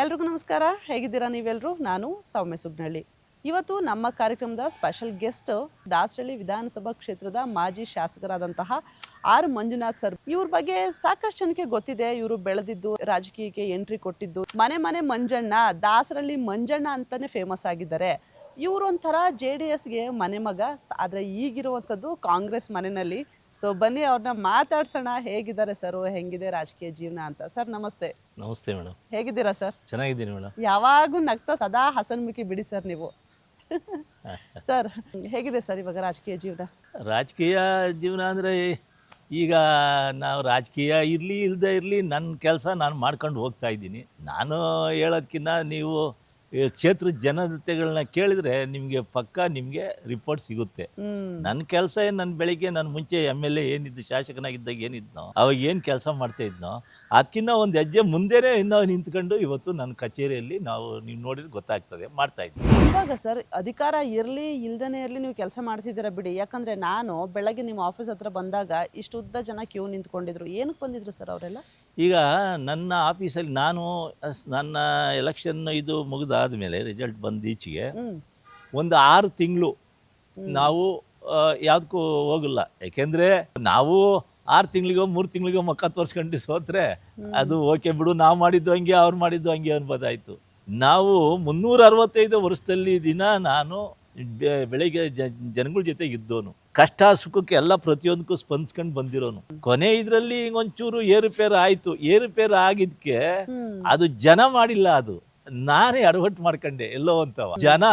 ಎಲ್ರಿಗೂ ನಮಸ್ಕಾರ. ಹೇಗಿದ್ದೀರಾ ನೀವೆಲ್ಲರೂ? ನಾನು ಸೌಮ್ಯ ಸುಗ್ನಳ್ಳಿ. ಇವತ್ತು ನಮ್ಮ ಕಾರ್ಯಕ್ರಮದ ಸ್ಪೆಷಲ್ ಗೆಸ್ಟ್ ದಾಸರಳ್ಳಿ ವಿಧಾನಸಭಾ ಕ್ಷೇತ್ರದ ಮಾಜಿ ಶಾಸಕರಾದಂತಹ ಆರ್ ಮಂಜುನಾಥ್ ಸರ್. ಇವ್ರ ಬಗ್ಗೆ ಸಾಕಷ್ಟು ಜನಕ್ಕೆ ಗೊತ್ತಿದೆ. ಇವರು ಬೆಳೆದಿದ್ದು, ರಾಜಕೀಯಕ್ಕೆ ಎಂಟ್ರಿ ಕೊಟ್ಟಿದ್ದು ಮನೆ ಮಂಜಣ್ಣ, ದಾಸರಳ್ಳಿ ಮಂಜಣ್ಣ ಅಂತಾನೆ ಫೇಮಸ್ ಆಗಿದ್ದಾರೆ. ಇವರೊಂಥರ JDSಗೆ ಮನೆ ಮಗ, ಆದರೆ ಈಗಿರುವಂಥದ್ದು ಕಾಂಗ್ರೆಸ್ ಮನೆಯಲ್ಲಿ. ಸೊ ಬನ್ನಿ ಅವ್ರನ್ನ ಮಾತಾಡ್ಸೋಣ. ಹೇಗಿದ್ದಾರೆ ಸರ್, ಹೆಂಗಿದೆ ರಾಜಕೀಯ ಜೀವನ ಅಂತ. ಸರ್ ನಮಸ್ತೆ. ನಮಸ್ತೆ ಮೇಡಮ್. ಹೇಗಿದ್ದೀರಾ ಸರ್? ಚೆನ್ನಾಗಿದ್ದೀನಿ ಮೇಡಮ್. ಯಾವಾಗೂ ನಗ್ತಾ ಸದಾ ಹಸನ್ಮುಖಿ ಬಿಡಿ ಸರ್ ನೀವು. ಸರ್ ಹೇಗಿದೆ ಸರ್ ಇವಾಗ ರಾಜಕೀಯ ಜೀವನ? ರಾಜಕೀಯ ಜೀವನ ಅಂದರೆ ಈಗ ನಾವು ರಾಜಕೀಯ ಇರಲಿ ಇಲ್ಲದೆ ಇರಲಿ ನನ್ನ ಕೆಲಸ ನಾನು ಮಾಡ್ಕೊಂಡು ಹೋಗ್ತಾ ಇದ್ದೀನಿ. ನಾನು ಹೇಳೋದಕ್ಕಿಂತ ನೀವು ಕ್ಷೇತ್ರದ ಜನತೆಗಳನ್ನ ಕೇಳಿದರೆ ನಿಮಗೆ ಪಕ್ಕ ನಿಮಗೆ ರಿಪೋರ್ಟ್ ಸಿಗುತ್ತೆ. ನನ್ನ ಕೆಲಸ ಏನು, ನನ್ನ ಬೆಳಿಗ್ಗೆ ನಾನು ಮುಂಚೆ MLA ಏನಿದ್ದು, ಶಾಸಕನಾಗಿದ್ದಾಗ ಏನಿದ್ನೋ ಅವಾಗ ಏನು ಕೆಲಸ ಮಾಡ್ತಾ ಇದ್ನೋ ಅದಕ್ಕಿಂತ ಒಂದು ಹೆಜ್ಜೆ ಮುಂದೆನೇ ಇನ್ನೂ ನಿಂತ್ಕೊಂಡು ಇವತ್ತು ನನ್ನ ಕಚೇರಿಯಲ್ಲಿ ನೀವು ನೋಡಿದ್ರೆ ಗೊತ್ತಾಗ್ತದೆ ಮಾಡ್ತಾ ಇದ್ದೀನಿ. ಇವಾಗ ಸರ್ ಅಧಿಕಾರ ಇರಲಿ ಇಲ್ದೇ ಇರಲಿ ನೀವು ಕೆಲಸ ಮಾಡ್ತಿದ್ದೀರಾ ಬಿಡಿ. ಯಾಕಂದರೆ ನಾನು ಬೆಳಗ್ಗೆ ನಿಮ್ಮ ಆಫೀಸ್ ಹತ್ರ ಬಂದಾಗ ಇಷ್ಟು ಉದ್ದ ಜನ ಕ್ಯೂ ನಿಂತ್ಕೊಂಡಿದ್ರು. ಏನಕ್ಕೆ ಬಂದಿದ್ರು ಸರ್ ಅವರೆಲ್ಲ? ಈಗ ನನ್ನ ಆಫೀಸಲ್ಲಿ ನನ್ನ ಎಲೆಕ್ಷನ್ ಇದು ಮುಗಿದಾದ ಮೇಲೆ ರಿಸಲ್ಟ್ ಬಂದು ಈಚೆಗೆ ಒಂದು 6 ತಿಂಗಳು ನಾವು ಯಾವುದಕ್ಕೂ ಹೋಗಲ್ಲ. ಯಾಕೆಂದರೆ ನಾವು 6 ತಿಂಗಳಿಗೋ 3 ತಿಂಗಳಿಗೋ ಮುಖ ತೋರಿಸ್ಕೊಂಡು ಸೋತ್ರೆ ಅದು ಓಕೆ ಬಿಡು, ನಾವು ಮಾಡಿದ್ದು ಹಂಗೆ ಅವ್ರು ಮಾಡಿದ್ದು ಹಂಗೆ ಅನ್ಬೋದಾಯಿತು. ನಾವು 365 ವರ್ಷದಲ್ಲಿ ದಿನ ನಾನು ಬೆಳಿಗ್ಗೆ ಜನಗಳ ಜೊತೆಗೆ ಇದ್ದೋನು, ಕಷ್ಟ ಸುಖಕ್ಕೆ ಎಲ್ಲ ಪ್ರತಿಯೊಂದಕ್ಕೂ ಸ್ಪಂದಿಸ್ಕೊಂಡು ಬಂದಿರೋನು. ಕೊನೆ ಇದರಲ್ಲಿ ಒಂಚೂರು ಏರುಪೇರು ಆಯಿತು. ಏರುಪೇರು ಆಗಿದ್ದಕ್ಕೆ ಅದು ಜನ ಮಾಡಿಲ್ಲ, ಅದು ನಾನೇ ಅಡವಟ್ಟು ಮಾಡ್ಕೊಂಡೆ ಎಲ್ಲೋ ಅಂತವ. ಜನ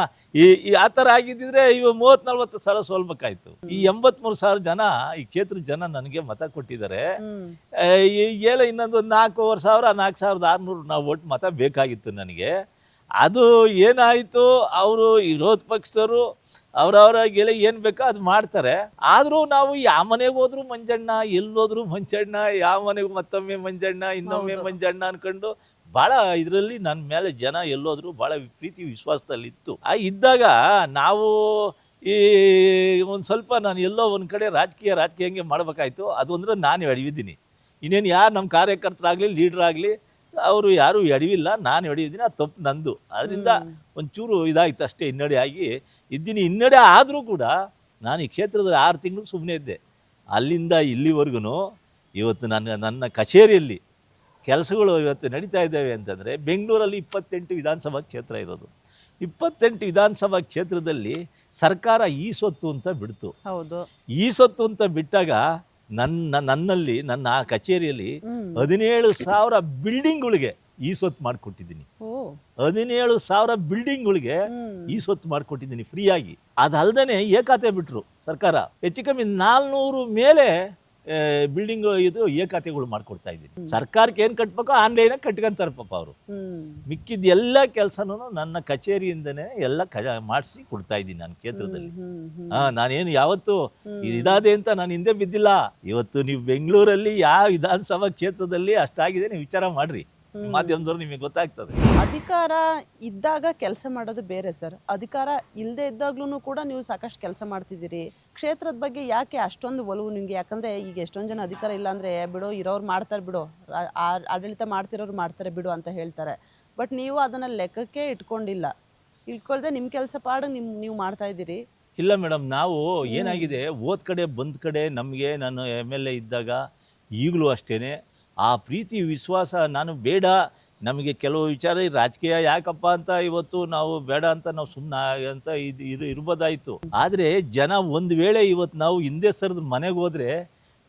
ಈ ಆ ಥರ ಆಗಿದ್ದಿದ್ರೆ ಇವ 30-40 ಸಾವಿರ ಸೋಲ್ಬೇಕಾಯ್ತು. ಈ 83,000 ಜನ ಈ ಕ್ಷೇತ್ರದ ಜನ ನನಗೆ ಮತ ಕೊಟ್ಟಿದ್ದಾರೆ. ಏಳ ಇನ್ನೊಂದು 4,600 ನಾವು ಒಟ್ಟು ಮತ ಬೇಕಾಗಿತ್ತು ನನಗೆ. ಅದು ಏನಾಯಿತು, ಅವರು ವಿರೋಧ ಪಕ್ಷದವರು ಅವರವರಾಗೆಲ್ಲ ಏನು ಬೇಕೋ ಅದು ಮಾಡ್ತಾರೆ. ಆದರೂ ನಾವು ಯಾವ ಮನೆಗೆ ಹೋದ್ರು ಮಂಜಣ್ಣ, ಎಲ್ಲೋದ್ರು ಮಂಜಣ್ಣ, ಯಾವ ಮನೆಗೆ ಮತ್ತೊಮ್ಮೆ ಮಂಜಣ್ಣ, ಇನ್ನೊಮ್ಮೆ ಮಂಜಣ್ಣ ಅನ್ಕೊಂಡು ಭಾಳ ಇದರಲ್ಲಿ ನನ್ನ ಮೇಲೆ ಜನ ಎಲ್ಲೋದ್ರು ಭಾಳ ಪ್ರೀತಿ ವಿಶ್ವಾಸದಲ್ಲಿತ್ತು. ಇದ್ದಾಗ ನಾವು ಈ ಒಂದು ಸ್ವಲ್ಪ ನಾನು ಎಲ್ಲೋ ಒಂದು ಕಡೆ ರಾಜಕೀಯ ಹಂಗೆ ಮಾಡಬೇಕಾಯ್ತು. ಅದು ಅಂದರೆ ನಾನು ಎಡವಿದ್ದೀನಿ. ಇನ್ನೇನು ಯಾರು ನಮ್ಮ ಕಾರ್ಯಕರ್ತರಾಗಲಿ ಲೀಡ್ರಾಗಲಿ ಅವರು ಯಾರೂ ಎಡವಿಲ್ಲ, ನಾನು ಎಡವಿದ್ದೀನಿ. ಅದು ತಪ್ಪು ನಂದು. ಅದರಿಂದ ಒಂಚೂರು ಇದಾಯಿತು ಅಷ್ಟೇ, ಹಿನ್ನಡೆ ಆಗಿ ಇದ್ದೀನಿ. ಹಿನ್ನಡೆ ಆದರೂ ಕೂಡ ನಾನು ಈ ಕ್ಷೇತ್ರದ 6 ತಿಂಗಳು ಸುಮ್ಮನೆ ಇದ್ದೆ. ಅಲ್ಲಿಂದ ಇಲ್ಲಿವರೆಗೂ ಇವತ್ತು ನನ್ನ ಕಚೇರಿಯಲ್ಲಿ ಕೆಲಸಗಳು ಇವತ್ತು ನಡೀತಾ ಇದ್ದಾವೆ ಅಂತಂದರೆ, ಬೆಂಗಳೂರಲ್ಲಿ 28 ವಿಧಾನಸಭಾ ಕ್ಷೇತ್ರ ಇರೋದು. 28 ವಿಧಾನಸಭಾ ಕ್ಷೇತ್ರದಲ್ಲಿ ಸರ್ಕಾರ ಈ ಸೊತ್ತು ಅಂತ ಬಿಡ್ತು. ಹೌದು, ಈ ಸೊತ್ತು ಅಂತ ಬಿಟ್ಟಾಗ ನನ್ನಲ್ಲಿ ನನ್ನ ಆ ಕಚೇರಿಯಲ್ಲಿ 17,000 ಬಿಲ್ಡಿಂಗ್ಗಳಿಗೆ ಈ ಸೊತ್ತು ಮಾಡಿಕೊಟ್ಟಿದ್ದೀನಿ. 17,000 ಬಿಲ್ಡಿಂಗ್ಗಳಿಗೆ ಈ ಸೊತ್ತು ಮಾಡಿಕೊಟ್ಟಿದ್ದೀನಿ ಫ್ರೀಯಾಗಿ. ಅದಲ್ದೇ ಏಕಾತೆ ಬಿಟ್ಟರು ಸರ್ಕಾರ. ಹೆಚ್ಚು ಕಮ್ಮಿ 400 ಮೇಲೆ ಬಿಲ್ಡಿಂಗ್ ಇದು ಏಕಾತೆಗಳು ಮಾಡ್ಕೊಡ್ತಾ ಇದ್ದೀನಿ. ಸರ್ಕಾರಕ್ಕೆ ಏನು ಕಟ್ಬೇಕೋ ಆನ್ಲೈನಾಗ ಕಟ್ಕೊಂತಾರೆ ಪಾಪ ಅವರು. ಮಿಕ್ಕಿದ ಎಲ್ಲ ಕೆಲಸನೂ ನನ್ನ ಕಚೇರಿಯಿಂದನೇ ಎಲ್ಲ ಮಾಡಿಸಿ ಕೊಡ್ತಾ ಇದ್ದೀನಿ ನನ್ನ ಕ್ಷೇತ್ರದಲ್ಲಿ. ನಾನೇನು ಯಾವತ್ತು ಇದಾದೆ ಅಂತ ನಾನು ಹಿಂದೆ ಬಿದ್ದಿಲ್ಲ. ಇವತ್ತು ನೀವು ಬೆಂಗಳೂರಲ್ಲಿ ಯಾವ ವಿಧಾನಸಭಾ ಕ್ಷೇತ್ರದಲ್ಲಿ ಅಷ್ಟಾಗಿದೆ, ನೀವು ವಿಚಾರ ಮಾಡ್ರಿ, ಮಾಧ್ಯಮದವ್ರು ನಿಮಗೆ ಗೊತ್ತಾಗ್ತದೆ. ಅಧಿಕಾರ ಇದ್ದಾಗ ಕೆಲಸ ಮಾಡೋದು ಬೇರೆ ಸರ್. ಅಧಿಕಾರ ಇಲ್ಲದೆ ಇದ್ದಾಗ್ಲೂ ಕೂಡ ನೀವು ಸಾಕಷ್ಟು ಕೆಲಸ ಮಾಡ್ತಿದ್ದೀರಿ. ಕ್ಷೇತ್ರದ ಬಗ್ಗೆ ಯಾಕೆ ಅಷ್ಟೊಂದು ಒಲವು ನಿಮಗೆ? ಯಾಕಂದರೆ ಈಗ ಎಷ್ಟೊಂದು ಜನ ಅಧಿಕಾರ ಇಲ್ಲ ಅಂದರೆ ಬಿಡು, ಇರೋರು ಮಾಡ್ತಾರೆ ಬಿಡು, ಆಡಳಿತ ಮಾಡ್ತಿರೋರು ಮಾಡ್ತಾರೆ ಬಿಡು ಅಂತ ಹೇಳ್ತಾರೆ. ಬಟ್ ನೀವು ಅದನ್ನು ಲೆಕ್ಕಕ್ಕೆ ಇಟ್ಕೊಳ್ದೆ ನಿಮ್ಮ ಕೆಲಸ ಪಾಡು ನೀವು ಮಾಡ್ತಾ ಇದ್ದೀರಿ. ಇಲ್ಲ ಮೇಡಮ್, ನಾವು ಏನಾಗಿದೆ, ಹೋದ ಕಡೆ ಬಂದ ಕಡೆ ನಮಗೆ ನಾನು MLA ಇದ್ದಾಗ ಈಗಲೂ ಅಷ್ಟೇ ಆ ಪ್ರೀತಿ ವಿಶ್ವಾಸ. ನಾನು ಬೇಡ, ನಮಗೆ ಕೆಲವು ವಿಚಾರ ರಾಜಕೀಯ ಯಾಕಪ್ಪ ಅಂತ ಇವತ್ತು ನಾವು ಬೇಡ ಅಂತ ನಾವು ಸುಮ್ಮನೆ ಅಂತ ಇರ್ಬೋದಾಯಿತು. ಆದರೆ ಜನ ಒಂದು ವೇಳೆ ಇವತ್ತು ನಾವು ಹಿಂದೆ ಸರಿದು ಮನೆಗೆ ಹೋದರೆ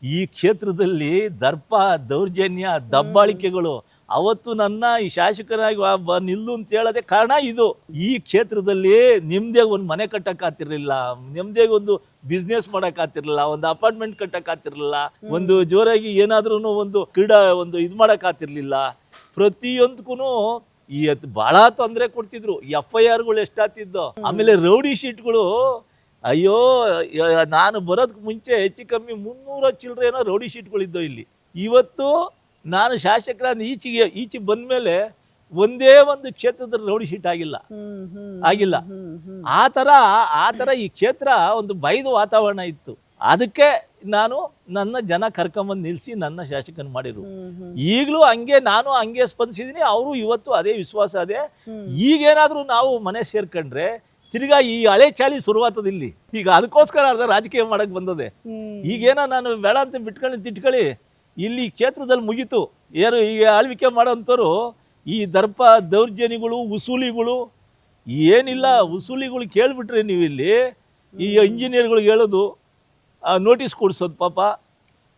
ಈ ಕ್ಷೇತ್ರದಲ್ಲಿ ದರ್ಪ, ದೌರ್ಜನ್ಯ, ದಬ್ಬಾಳಿಕೆಗಳು ಅವತ್ತು ನನ್ನ ಈ ಶಾಸಕರಾಗಿ ನಿಲ್ಲು ಅಂತ ಹೇಳೋದೇ ಕಾರಣ ಇದು. ಈ ಕ್ಷೇತ್ರದಲ್ಲಿ ನಿಮ್ಮದೇ ಒಂದು ಮನೆ ಕಟ್ಟಕ್ಕಾಗ್ತಿರ್ಲಿಲ್ಲ, ನಿಮ್ಮದೇ ಒಂದು ಬಿಸ್ನೆಸ್ ಮಾಡೋಕ್ಕಾಗ್ತಿರ್ಲಿಲ್ಲ, ಒಂದು ಅಪಾರ್ಟ್ಮೆಂಟ್ ಕಟ್ಟಕ್ಕಾಗ್ತಿರ್ಲಿಲ್ಲ, ಒಂದು ಜೋರಾಗಿ ಏನಾದ್ರೂ ಒಂದು ಕ್ರೀಡಾ ಒಂದು ಇದು ಮಾಡೋಕ್ಕಾಗ್ತಿರ್ಲಿಲ್ಲ. ಪ್ರತಿಯೊಂದಕ್ಕೂ ಭಾಳ ತೊಂದರೆ ಕೊಡ್ತಿದ್ರು. FIRಗಳು ಎಷ್ಟಾಗ್ತಿದ್ದೋ. ಆಮೇಲೆ ರೌಡಿ ಶೀಟ್ಗಳು, ಅಯ್ಯೋ, ನಾನು ಬರೋದಕ್ಕೆ ಮುಂಚೆ ಹೆಚ್ಚು ಕಮ್ಮಿ 300 ಚಿಲ್ಲರೇನೋ ರೌಡಿ ಶೀಟ್ಗಳಿದ್ದೋ ಇಲ್ಲಿ. ಇವತ್ತು ನಾನು ಶಾಸಕರ ಈಚೆಗೆ ಬಂದ ಮೇಲೆ ಒಂದೇ ಒಂದು ಕ್ಷೇತ್ರದ ರೌಡಿ ಶೀಟ್ ಆಗಿಲ್ಲ. ಆ ಥರ ಈ ಕ್ಷೇತ್ರ ಒಂದು ಬೈದು ವಾತಾವರಣ ಇತ್ತು. ಅದಕ್ಕೆ ನಾನು ನನ್ನ ಜನ ಕರ್ಕೊಂಬಂದು ನಿಲ್ಲಿಸಿ ನನ್ನ ಶಾಸಕನ ಮಾಡಿರು. ಈಗಲೂ ಹಂಗೆ ನಾನು ಹಂಗೆ ಸ್ಪಂದಿಸಿದ್ದೀನಿ, ಅವರು ಇವತ್ತು ಅದೇ ವಿಶ್ವಾಸ ಅದೇ. ಈಗೇನಾದರೂ ನಾವು ಮನೆ ಸೇರ್ಕೊಂಡ್ರೆ ತಿರ್ಗಾ ಈ ಹಳೆ ಚಾಲಿ ಶುರುವಾತದ ಇಲ್ಲಿ. ಈಗ ಅದಕ್ಕೋಸ್ಕರ ಅರ್ಧ ರಾಜಕೀಯ ಮಾಡಕ್ ಬಂದದೆ. ಈಗೇನೋ ನಾನು ಬೇಡ ಅಂತ ಬಿಟ್ಕೊಳ್ಳಿ ತಿಟ್ಕೊಳ್ಳಿ, ಇಲ್ಲಿ ಕ್ಷೇತ್ರದಲ್ಲಿ ಮುಗೀತು. ಏನು ಈಗ ಆಳ್ವಿಕೆ ಮಾಡೋಂಥವ್ರು ಈ ದರ್ಪ ದೌರ್ಜನ್ಯಗಳು ವಸೂಲಿಗಳು ಏನಿಲ್ಲ. ವಸೂಲಿಗಳು ಕೇಳಿಬಿಟ್ರೆ ನೀವು ಇಲ್ಲಿ ಈ ಇಂಜಿನಿಯರ್ಗಳಿಗೆ ಹೇಳೋದು, ನೋಟಿಸ್ ಕೊಡ್ಸೋದು. ಪಾಪ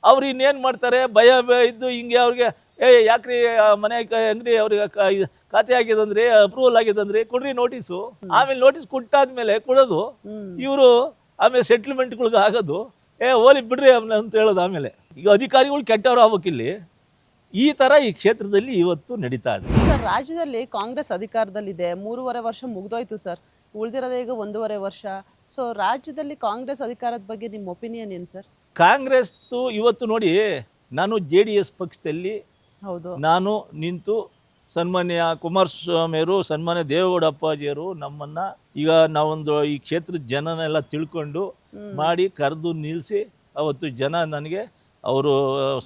ಅವ್ರು ಇನ್ನೇನು ಮಾಡ್ತಾರೆ, ಭಯ ಇದ್ದು ಹಿಂಗೆ ಅವ್ರಿಗೆ ಯಾಕ್ರಿ ಮನೆ ಅಂಗಡಿ ಅವ್ರಿಗೆ ಖಾತೆ ಆಗಿದಂದ್ರೆ ಅಪ್ರೂವಲ್ ಆಗಿದಂದ್ರೆ ಕೊಡ್ರಿ ನೋಟಿಸು. ಆಮೇಲೆ ನೋಟಿಸ್ ಕೊಟ್ಟಾದ್ಮೇಲೆ ಕೊಡೋದು ಇವರು, ಆಮೇಲೆ ಸೆಟ್ಲ್ಮೆಂಟ್ಗಳಿಗೆ ಆಗೋದು, ಹೋಲಿ ಬಿಡ್ರಿ ಅಂತ ಹೇಳೋದು. ಆಮೇಲೆ ಈಗ ಅಧಿಕಾರಿಗಳು ಕೆಟ್ಟವ್ರು ಆಗ್ಬೇಕಿಲ್ಲಿ. ಈ ಥರ ಈ ಕ್ಷೇತ್ರದಲ್ಲಿ ಇವತ್ತು ನಡೀತಾ ಇದೆ ಸರ್. ರಾಜ್ಯದಲ್ಲಿ ಕಾಂಗ್ರೆಸ್ ಅಧಿಕಾರದಲ್ಲಿದೆ, 3.5 ವರ್ಷ ಮುಗ್ದೋಯ್ತು ಸರ್. ಉಳಿದಿರೋದೇ ಈಗ 1.5 ವರ್ಷ. ಸೊ ರಾಜ್ಯದಲ್ಲಿ ಕಾಂಗ್ರೆಸ್ ಅಧಿಕಾರದ ಬಗ್ಗೆ ನಿಮ್ಮ ಒಪಿನಿಯನ್ ಏನು ಸರ್? ಕಾಂಗ್ರೆಸ್ದು ಇವತ್ತು ನೋಡಿ, ನಾನು JDS ಪಕ್ಷದಲ್ಲಿ ಹೌದು, ನಾನು ನಿಂತು ಸನ್ಮಾನ್ಯ ಕುಮಾರಸ್ವಾಮಿಯವರು, ಸನ್ಮಾನ್ಯ ದೇವೇಗೌಡ ಅಪ್ಪಾಜಿಯವರು ನಮ್ಮನ್ನು ಈಗ ನಾವೊಂದು ಈ ಕ್ಷೇತ್ರದ ಜನನೆಲ್ಲ ತಿಳ್ಕೊಂಡು ಮಾಡಿ ಕರೆದು ನಿಲ್ಲಿಸಿ, ಅವತ್ತು ಜನ ನನಗೆ ಅವರು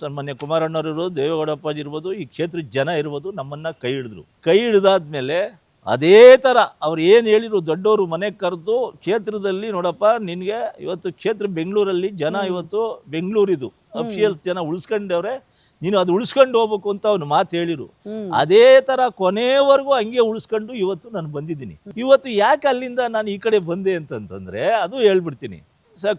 ಸನ್ಮಾನ್ಯ ಕುಮಾರಣ್ಣವ್ರು ಇರ್ಬೋದು, ದೇವೇಗೌಡ ಅಪ್ಪಾಜಿ ಇರ್ಬೋದು, ಈ ಕ್ಷೇತ್ರದ ಜನ ಇರ್ಬೋದು, ನಮ್ಮನ್ನು ಕೈ ಹಿಡಿದ್ರು. ಕೈ ಹಿಡಿದಾದ್ಮೇಲೆ ಅದೇ ಥರ ಅವ್ರು ಏನು ಹೇಳಿದ್ರು, ದೊಡ್ಡವರು ಮನೆಗೆ ಕರೆದು ಕ್ಷೇತ್ರದಲ್ಲಿ ನೋಡಪ್ಪ ನಿನಗೆ ಇವತ್ತು ಕ್ಷೇತ್ರ ಬೆಂಗಳೂರಲ್ಲಿ ಜನ ಇವತ್ತು ಬೆಂಗಳೂರಿದು ಅಫಿಷಿಯಲ್ಸ್ ಜನ ಉಳಿಸ್ಕೊಂಡವ್ರೆ, ನೀನು ಅದು ಉಳಿಸ್ಕೊಂಡು ಹೋಗ್ಬೇಕು ಅಂತ ಅವ್ನು ಮಾತು ಹೇಳಿರು. ಅದೇ ಥರ ಕೊನೆವರೆಗೂ ಹಂಗೆ ಉಳಿಸ್ಕೊಂಡು ಇವತ್ತು ನಾನು ಬಂದಿದ್ದೀನಿ. ಇವತ್ತು ಯಾಕೆ ಅಲ್ಲಿಂದ ನಾನು ಈ ಕಡೆ ಬಂದೆ ಅಂತಂತಂದರೆ ಅದು ಹೇಳ್ಬಿಡ್ತೀನಿ.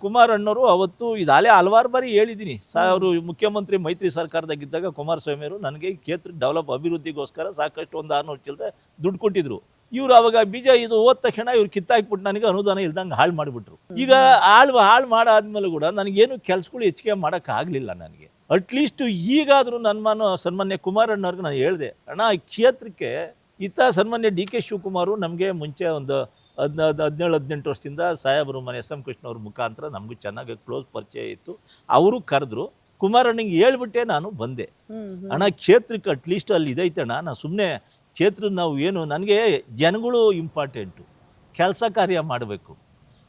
ಕುಮಾರಣ್ಣವರು ಅವತ್ತು ಇದಾಲೇ ಹಲವಾರು ಬಾರಿ ಹೇಳಿದ್ದೀನಿ. ಅವರು ಮುಖ್ಯಮಂತ್ರಿ ಮೈತ್ರಿ ಸರ್ಕಾರದಾಗಿದ್ದಾಗ ಕುಮಾರಸ್ವಾಮಿಯವರು ನನಗೆ ಕ್ಷೇತ್ರ ಡೆವಲಪ್ ಅಭಿವೃದ್ಧಿಗೋಸ್ಕರ ಸಾಕಷ್ಟು ಒಂದು 600 ಚಿಲ್ಲರೆ ದುಡ್ಡು ಕೊಟ್ಟಿದ್ರು. ಇವರು ಅವಾಗ ಬೀಜ ಇದು ಹೋದ ತಕ್ಷಣ ಇವ್ರು ಕಿತ್ತಾಕ್ಬಿಟ್ಟು ನನಗೆ ಅನುದಾನ ಇಲ್ದಂಗೆ ಹಾಳು ಮಾಡಿಬಿಟ್ರು. ಈಗ ಹಾಳು ಮಾಡಾದ್ಮೇಲೆ ಕೂಡ ನನಗೇನು ಕೆಲಸಗಳು ಹೆಚ್ಚಿಗೆ ಮಾಡೋಕ್ಕಾಗಲಿಲ್ಲ. ನನಗೆ ಅಟ್ಲೀಸ್ಟ್ ಈಗಾದರೂ ಸನ್ಮಾನ್ಯ ಕುಮಾರಣ್ಣವ್ರಿಗೆ ನಾನು ಹೇಳಿದೆ, ಅಣ್ಣ ಈ ಕ್ಷೇತ್ರಕ್ಕೆ ಸನ್ಮಾನ್ಯ DK ಶಿವಕುಮಾರು ನಮಗೆ ಮುಂಚೆ ಒಂದು 17-18 ವರ್ಷದಿಂದ ಸಾಹೇಬರು ಮನೆ SM ಕೃಷ್ಣ ಅವ್ರ ಮುಖಾಂತರ ನಮಗೂ ಚೆನ್ನಾಗಿ ಕ್ಲೋಸ್ ಪರಿಚಯ ಇತ್ತು. ಅವರು ಕರೆದ್ರು, ಕುಮಾರಣ್ಣಂಗೆ ಹೇಳ್ಬಿಟ್ಟೆ ನಾನು ಬಂದೆ. ಅಣ್ಣ ಕ್ಷೇತ್ರಕ್ಕೆ ಅಟ್ಲೀಸ್ಟ್ ಅಲ್ಲಿ ಇದೈತೆ ಅಣ್ಣ, ನಾನು ಸುಮ್ಮನೆ ಕ್ಷೇತ್ರದ ನಾವು ಏನು, ನನಗೆ ಜನಗಳು ಇಂಪಾರ್ಟೆಂಟು, ಕೆಲಸ ಕಾರ್ಯ ಮಾಡಬೇಕು.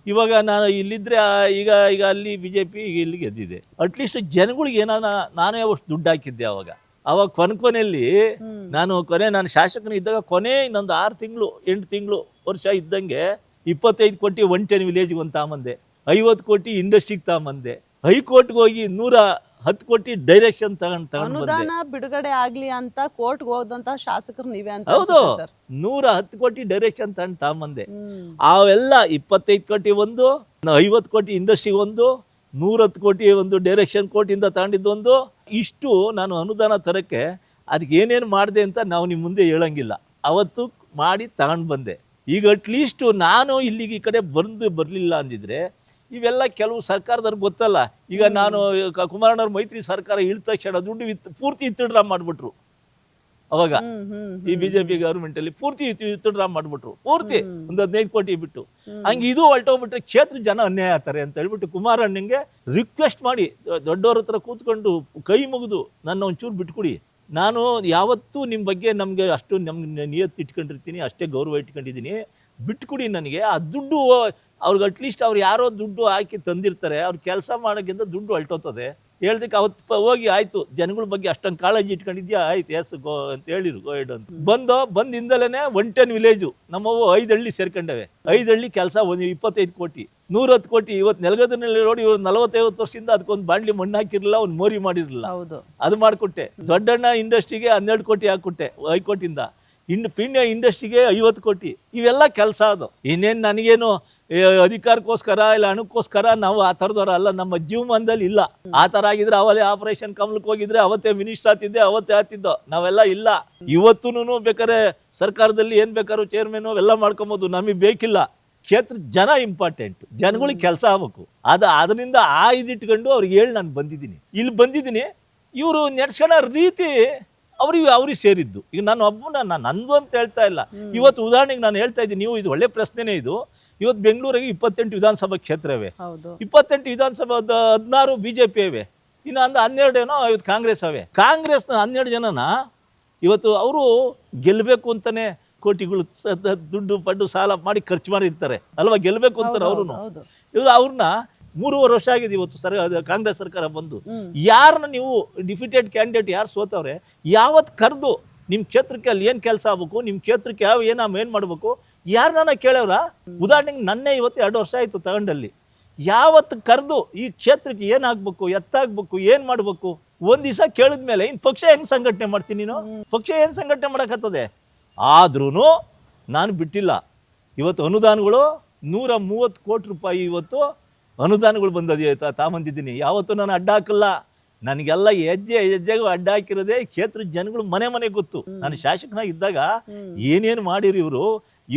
ಇವಾಗ ನಾನು ಇಲ್ಲಿದ್ದರೆ ಈಗ ಅಲ್ಲಿ BJP ಇಲ್ಲಿ ಗೆದ್ದಿದೆ. ಅಟ್ಲೀಸ್ಟ್ ಜನಗಳಿಗೆ ಏನಾನ ನಾನೇ ಅಷ್ಟು ದುಡ್ಡು ಹಾಕಿದ್ದೆ. ಅವಾಗ ಕೊನೆಯಲ್ಲಿ ನಾನು ಶಾಸಕನ ಇದ್ದಾಗ ಇನ್ನೊಂದು 6 ತಿಂಗಳು 8 ತಿಂಗಳು ವರ್ಷ ಇದ್ದಂಗೆ 25 ಕೋಟಿ 110 ವಿಲೇಜ್ಗೆ ಒಂದು ತಾಂಬಂದೆ, 50 ಕೋಟಿ ಇಂಡಸ್ಟ್ರಿಗೆ ತಾಂಬಂದೆ, ಹೈಕೋರ್ಟ್ಗೆ ಹೋಗಿ 110 ಕೋಟಿ ಡೈರೆಕ್ಷನ್ ತಗೊಂಡು ಅನುದಾನ ಬಿಡುಗಡೆ ಆಗ್ಲಿ ಅಂತ ಕೋರ್ಟ್ಗೆ ಹೋದಂತ ಶಾಸಕರು ನೀವೇ ಅಂತ. ಹೌದು, 110 ಕೋಟಿ ಡೈರೆಕ್ಷನ್ ತಾಂಬಂದೆ. ಅವೆಲ್ಲ 25 ಕೋಟಿ ಒಂದು, 50 ಕೋಟಿ ಇಂಡಸ್ಟ್ರಿಗೆ ಒಂದು, 110 ಕೋಟಿ ಒಂದು ಡೈರೆಕ್ಷನ್ ಕೋರ್ಟಿಂದ ತಗೊಂಡಿದ್ದೊಂದು. ಇಷ್ಟು ನಾನು ಅನುದಾನ ತರಕ್ಕೆ ಅದಕ್ಕೆ ಏನೇನು ಮಾಡಿದೆ ಅಂತ ನಾವು ನಿಮ್ಮ ಮುಂದೆ ಹೇಳಂಗಿಲ್ಲ. ಅವತ್ತು ಮಾಡಿ ತಗೊಂಡು ಬಂದೆ. ಈಗ ಅಟ್ಲೀಸ್ಟ್ ನಾನು ಇಲ್ಲಿಗೆ ಈ ಕಡೆ ಬರಲಿಲ್ಲ ಅಂದಿದ್ರೆ ಇವೆಲ್ಲ ಕೆಲವು ಸರ್ಕಾರದವ್ರಿಗೆ ಗೊತ್ತಲ್ಲ. ಈಗ ನಾನು ಕುಮಾರಣ್ಣವ್ರ ಮೈತ್ರಿ ಸರ್ಕಾರ ಇಳಿದ ತಕ್ಷಣ ದುಡ್ಡು ಪೂರ್ತಿ ವಿತ್ಡ್ರಾ ಮಾಡಿಬಿಟ್ರು. ಅವಾಗ ಈ BJP ಗೌರ್ಮೆಂಟಲ್ಲಿ ಪೂರ್ತಿ ವಿತ್ಡ್ರಾ ಮಾಡಿಬಿಟ್ರು, ಪೂರ್ತಿ ಒಂದು 15 ಕೋಟಿ ಬಿಟ್ಟು. ಹಂಗೆ ಇದು ಹೊರಟೋಗ್ಬಿಟ್ರೆ ಕ್ಷೇತ್ರ ಜನ ಅನ್ಯಾಯ ಆಗ್ತಾರೆ ಅಂತ ಹೇಳ್ಬಿಟ್ಟು ಕುಮಾರಣ್ಣಂಗೆ ರಿಕ್ವೆಸ್ಟ್ ಮಾಡಿ ದೊಡ್ಡವ್ರ ಹತ್ರ ಕೂತ್ಕೊಂಡು ಕೈ ಮುಗಿದು ನನ್ನ ಒಂಚೂರು ಬಿಟ್ಕೊಡಿ, ನಾನು ಯಾವತ್ತೂ ನಿಮ್ಮ ಬಗ್ಗೆ ನಮಗೆ ಅಷ್ಟು ನಮ್ಗೆ ನಿಯತ್ತು ಇಟ್ಕೊಂಡಿರ್ತೀನಿ, ಅಷ್ಟೇ ಗೌರವ ಇಟ್ಕೊಂಡಿದ್ದೀನಿ, ಬಿಟ್ಕೊಡಿ ನನಗೆ. ಆ ದುಡ್ಡು ಅವ್ರಿಗೆ ಅಟ್ಲೀಸ್ಟ್ ಅವ್ರು ಯಾರೋ ದುಡ್ಡು ಹಾಕಿ ತಂದಿರ್ತಾರೆ, ಅವ್ರು ಕೆಲಸ ಮಾಡೋಕ್ಕಿಂತ ದುಡ್ಡು ಹೊರಟೋಗ್ತದೆ. ಹೇಳ್ದಕ್ಕೆ ಅವತ್ತು ಹೋಗಿ ಆಯಿತು ಜನಗಳ ಬಗ್ಗೆ ಅಷ್ಟೊಂದು ಕಾಳಜಿ ಇಟ್ಕೊಂಡಿದ್ಯಾ, ಆಯ್ತು ಎಸ್ ಗೋ ಅಂತ ಹೇಳಿರು, ಗೋ ಹೆಡ್ ಅಂತ ಬಂದಿಂದಲೇ 110 ವಿಲೇಜು ನಮ್ಮವು 5 ಹಳ್ಳಿ ಸೇರ್ಕೊಂಡವೆ. 5 ಹಳ್ಳಿ ಕೆಲಸ 25 ಕೋಟಿ 110 ಕೋಟಿ. ಇವತ್ತು ನೆಲಗದನಲ್ಲಿ ನೋಡಿ ಇವ್ರು 40-50 ವರ್ಷದಿಂದ ಅದಕ್ಕೊಂದು ಬಾಂಡ್ಲಿ ಮಣ್ಣು ಹಾಕಿರಲಿಲ್ಲ, ಒಂದು ಮೋರಿ ಮಾಡಿರಲಿಲ್ಲ, ಅದು ಮಾಡಿಕೊಟ್ಟೆ. ದೊಡ್ಡಣ್ಣ ಇಂಡಸ್ಟ್ರಿಗೆ 12 ಕೋಟಿ ಹಾಕ್ಕೊಟ್ಟೆ ಹೈಕೋರ್ಟಿಂದ. ಪಿಣ್ಯ ಇಂಡಸ್ಟ್ರಿಗೆ 50 ಕೋಟಿ. ಇವೆಲ್ಲ ಕೆಲಸ ಅದು. ಇನ್ನೇನು ನನಗೇನು ಅಧಿಕಾರಕ್ಕೋಸ್ಕರ ಇಲ್ಲ ಹಣಕ್ಕೋಸ್ಕರ ನಾವು ಆ ಥರದವ್ರ ಅಲ್ಲ, ನಮ್ಮ ಜೀವಮಾನದಲ್ಲಿ ಇಲ್ಲ. ಆ ಥರ ಆಗಿದ್ರೆ ಅವಲೇ ಆಪರೇಷನ್ ಕಮಲಕ್ಕೆ ಹೋಗಿದ್ರೆ ಅವತ್ತೇ ಮಿನಿಸ್ಟರ್ ಆಗ್ತಿದ್ದೆ, ಅವತ್ತೇ ಆಗ್ತಿದ್ದೋ. ನಾವೆಲ್ಲ ಇಲ್ಲ. ಇವತ್ತೂ ಬೇಕಾದ್ರೆ ಸರ್ಕಾರದಲ್ಲಿ ಏನು ಬೇಕಾದ್ರೂ ಚೇರ್ಮನ್ ಅವೆಲ್ಲ ಮಾಡ್ಕೊಬೋದು, ನಮಗೆ ಬೇಕಿಲ್ಲ. ಕ್ಷೇತ್ರ ಜನ ಇಂಪಾರ್ಟೆಂಟ್, ಜನಗಳಿಗೆ ಕೆಲಸ ಆಗ್ಬೇಕು. ಅದರಿಂದ ಇದಿಟ್ಕೊಂಡು ಅವ್ರಿಗೆ ಹೇಳಿ ನಾನು ಬಂದಿದ್ದೀನಿ, ಇಲ್ಲಿ ಬಂದಿದ್ದೀನಿ. ಇವರು ನಡೆಸ್ಕೊಳ್ಳೋ ರೀತಿ ಅವ್ರಿಗೆ ಸೇರಿದ್ದು. ಈಗ ನಾನು ನಂದು ಅಂತ ಹೇಳ್ತಾ ಇಲ್ಲ. ಇವತ್ತು ಉದಾಹರಣೆಗೆ ನಾನು ಹೇಳ್ತಾ ಇದ್ದೀನಿ, ನೀವು ಇದು ಒಳ್ಳೆ ಪ್ರಶ್ನೆನೇ ಇದು. ಇವತ್ತು ಬೆಂಗಳೂರಿಗೆ 28 ವಿಧಾನಸಭಾ ಕ್ಷೇತ್ರ ಇವೆ. 28 ವಿಧಾನಸಭಾ 16 BJP ಇವೆ, ಇನ್ನು 12 ಏನೋ ಇವತ್ತು ಕಾಂಗ್ರೆಸ್ ಅವೆ. ಕಾಂಗ್ರೆಸ್ನ 12 ಜನನ ಇವತ್ತು ಅವರು ಗೆಲ್ಲಬೇಕು ಅಂತಾನೆ ಕೋಟಿಗಳು ದುಡ್ಡು ಪಡ್ಡು ಸಾಲ ಮಾಡಿ ಖರ್ಚು ಮಾಡಿರ್ತಾರೆ ಅಲ್ವಾ, ಗೆಲ್ಲಬೇಕು ಅಂತಾರೆ ಅವರು. ಇವರು ಅವ್ರನ್ನ 3.5 ವರ್ಷ ಆಗಿದೆ ಇವತ್ತು ಕಾಂಗ್ರೆಸ್ ಸರ್ಕಾರ ಬಂದು. ಯಾರನ್ನ ನೀವು ಡಿಫಿಟೆಡ್ ಕ್ಯಾಂಡಿಡೇಟ್ ಯಾರು ಸೋತವ್ರೆ ಯಾವತ್ತು ಕರೆದು ನಿಮ್ಮ ಕ್ಷೇತ್ರಕ್ಕೆ ಅಲ್ಲಿ ಏನು ಕೆಲಸ ಆಗ್ಬೇಕು, ನಿಮ್ಮ ಕ್ಷೇತ್ರಕ್ಕೆ ಏನು ಮಾಡಬೇಕು ಯಾರನ್ನ ಕೇಳವ್ರ? ಉದಾಹರಣೆಗೆ ನನ್ನೇ ಇವತ್ತು 2 ವರ್ಷ ಆಯಿತು ತಗೊಂಡಲ್ಲಿ. ಯಾವತ್ತು ಕರೆದು ಈ ಕ್ಷೇತ್ರಕ್ಕೆ ಏನಾಗಬೇಕು, ಎತ್ತಾಗಬೇಕು, ಏನು ಮಾಡಬೇಕು ಒಂದು ದಿವಸ ಕೇಳಿದ್ಮೇಲೆ ಇನ್ನು ಪಕ್ಷ ಹೆಂಗೆ ಸಂಘಟನೆ ಮಾಡ್ತೀನಿ ನೀನು? ಪಕ್ಷ ಏನು ಸಂಘಟನೆ ಮಾಡೋಕ್ಕತ್ತದೆ? ಆದ್ರೂ ನಾನು ಬಿಟ್ಟಿಲ್ಲ. ಇವತ್ತು ಅನುದಾನಗಳು 130 ಕೋಟಿ ರೂಪಾಯಿ ಇವತ್ತು ಅನುದಾನಗಳು ತಗೊಂಬಂದಿದ್ದೀನಿ. ಯಾವತ್ತೂ ನಾನು ಅಡ್ಡ ಹಾಕಲ್ಲ. ನನಗೆಲ್ಲ ಹೆಜ್ಜೆಗೂ ಅಡ್ಡ ಹಾಕಿರೋದೇ ಕ್ಷೇತ್ರದ ಜನಗಳು ಮನೆ ಗೊತ್ತು. ನಾನು ಶಾಸಕನಾಗಿದ್ದಾಗ ಏನೇನು ಮಾಡಿರಿ ಇವರು.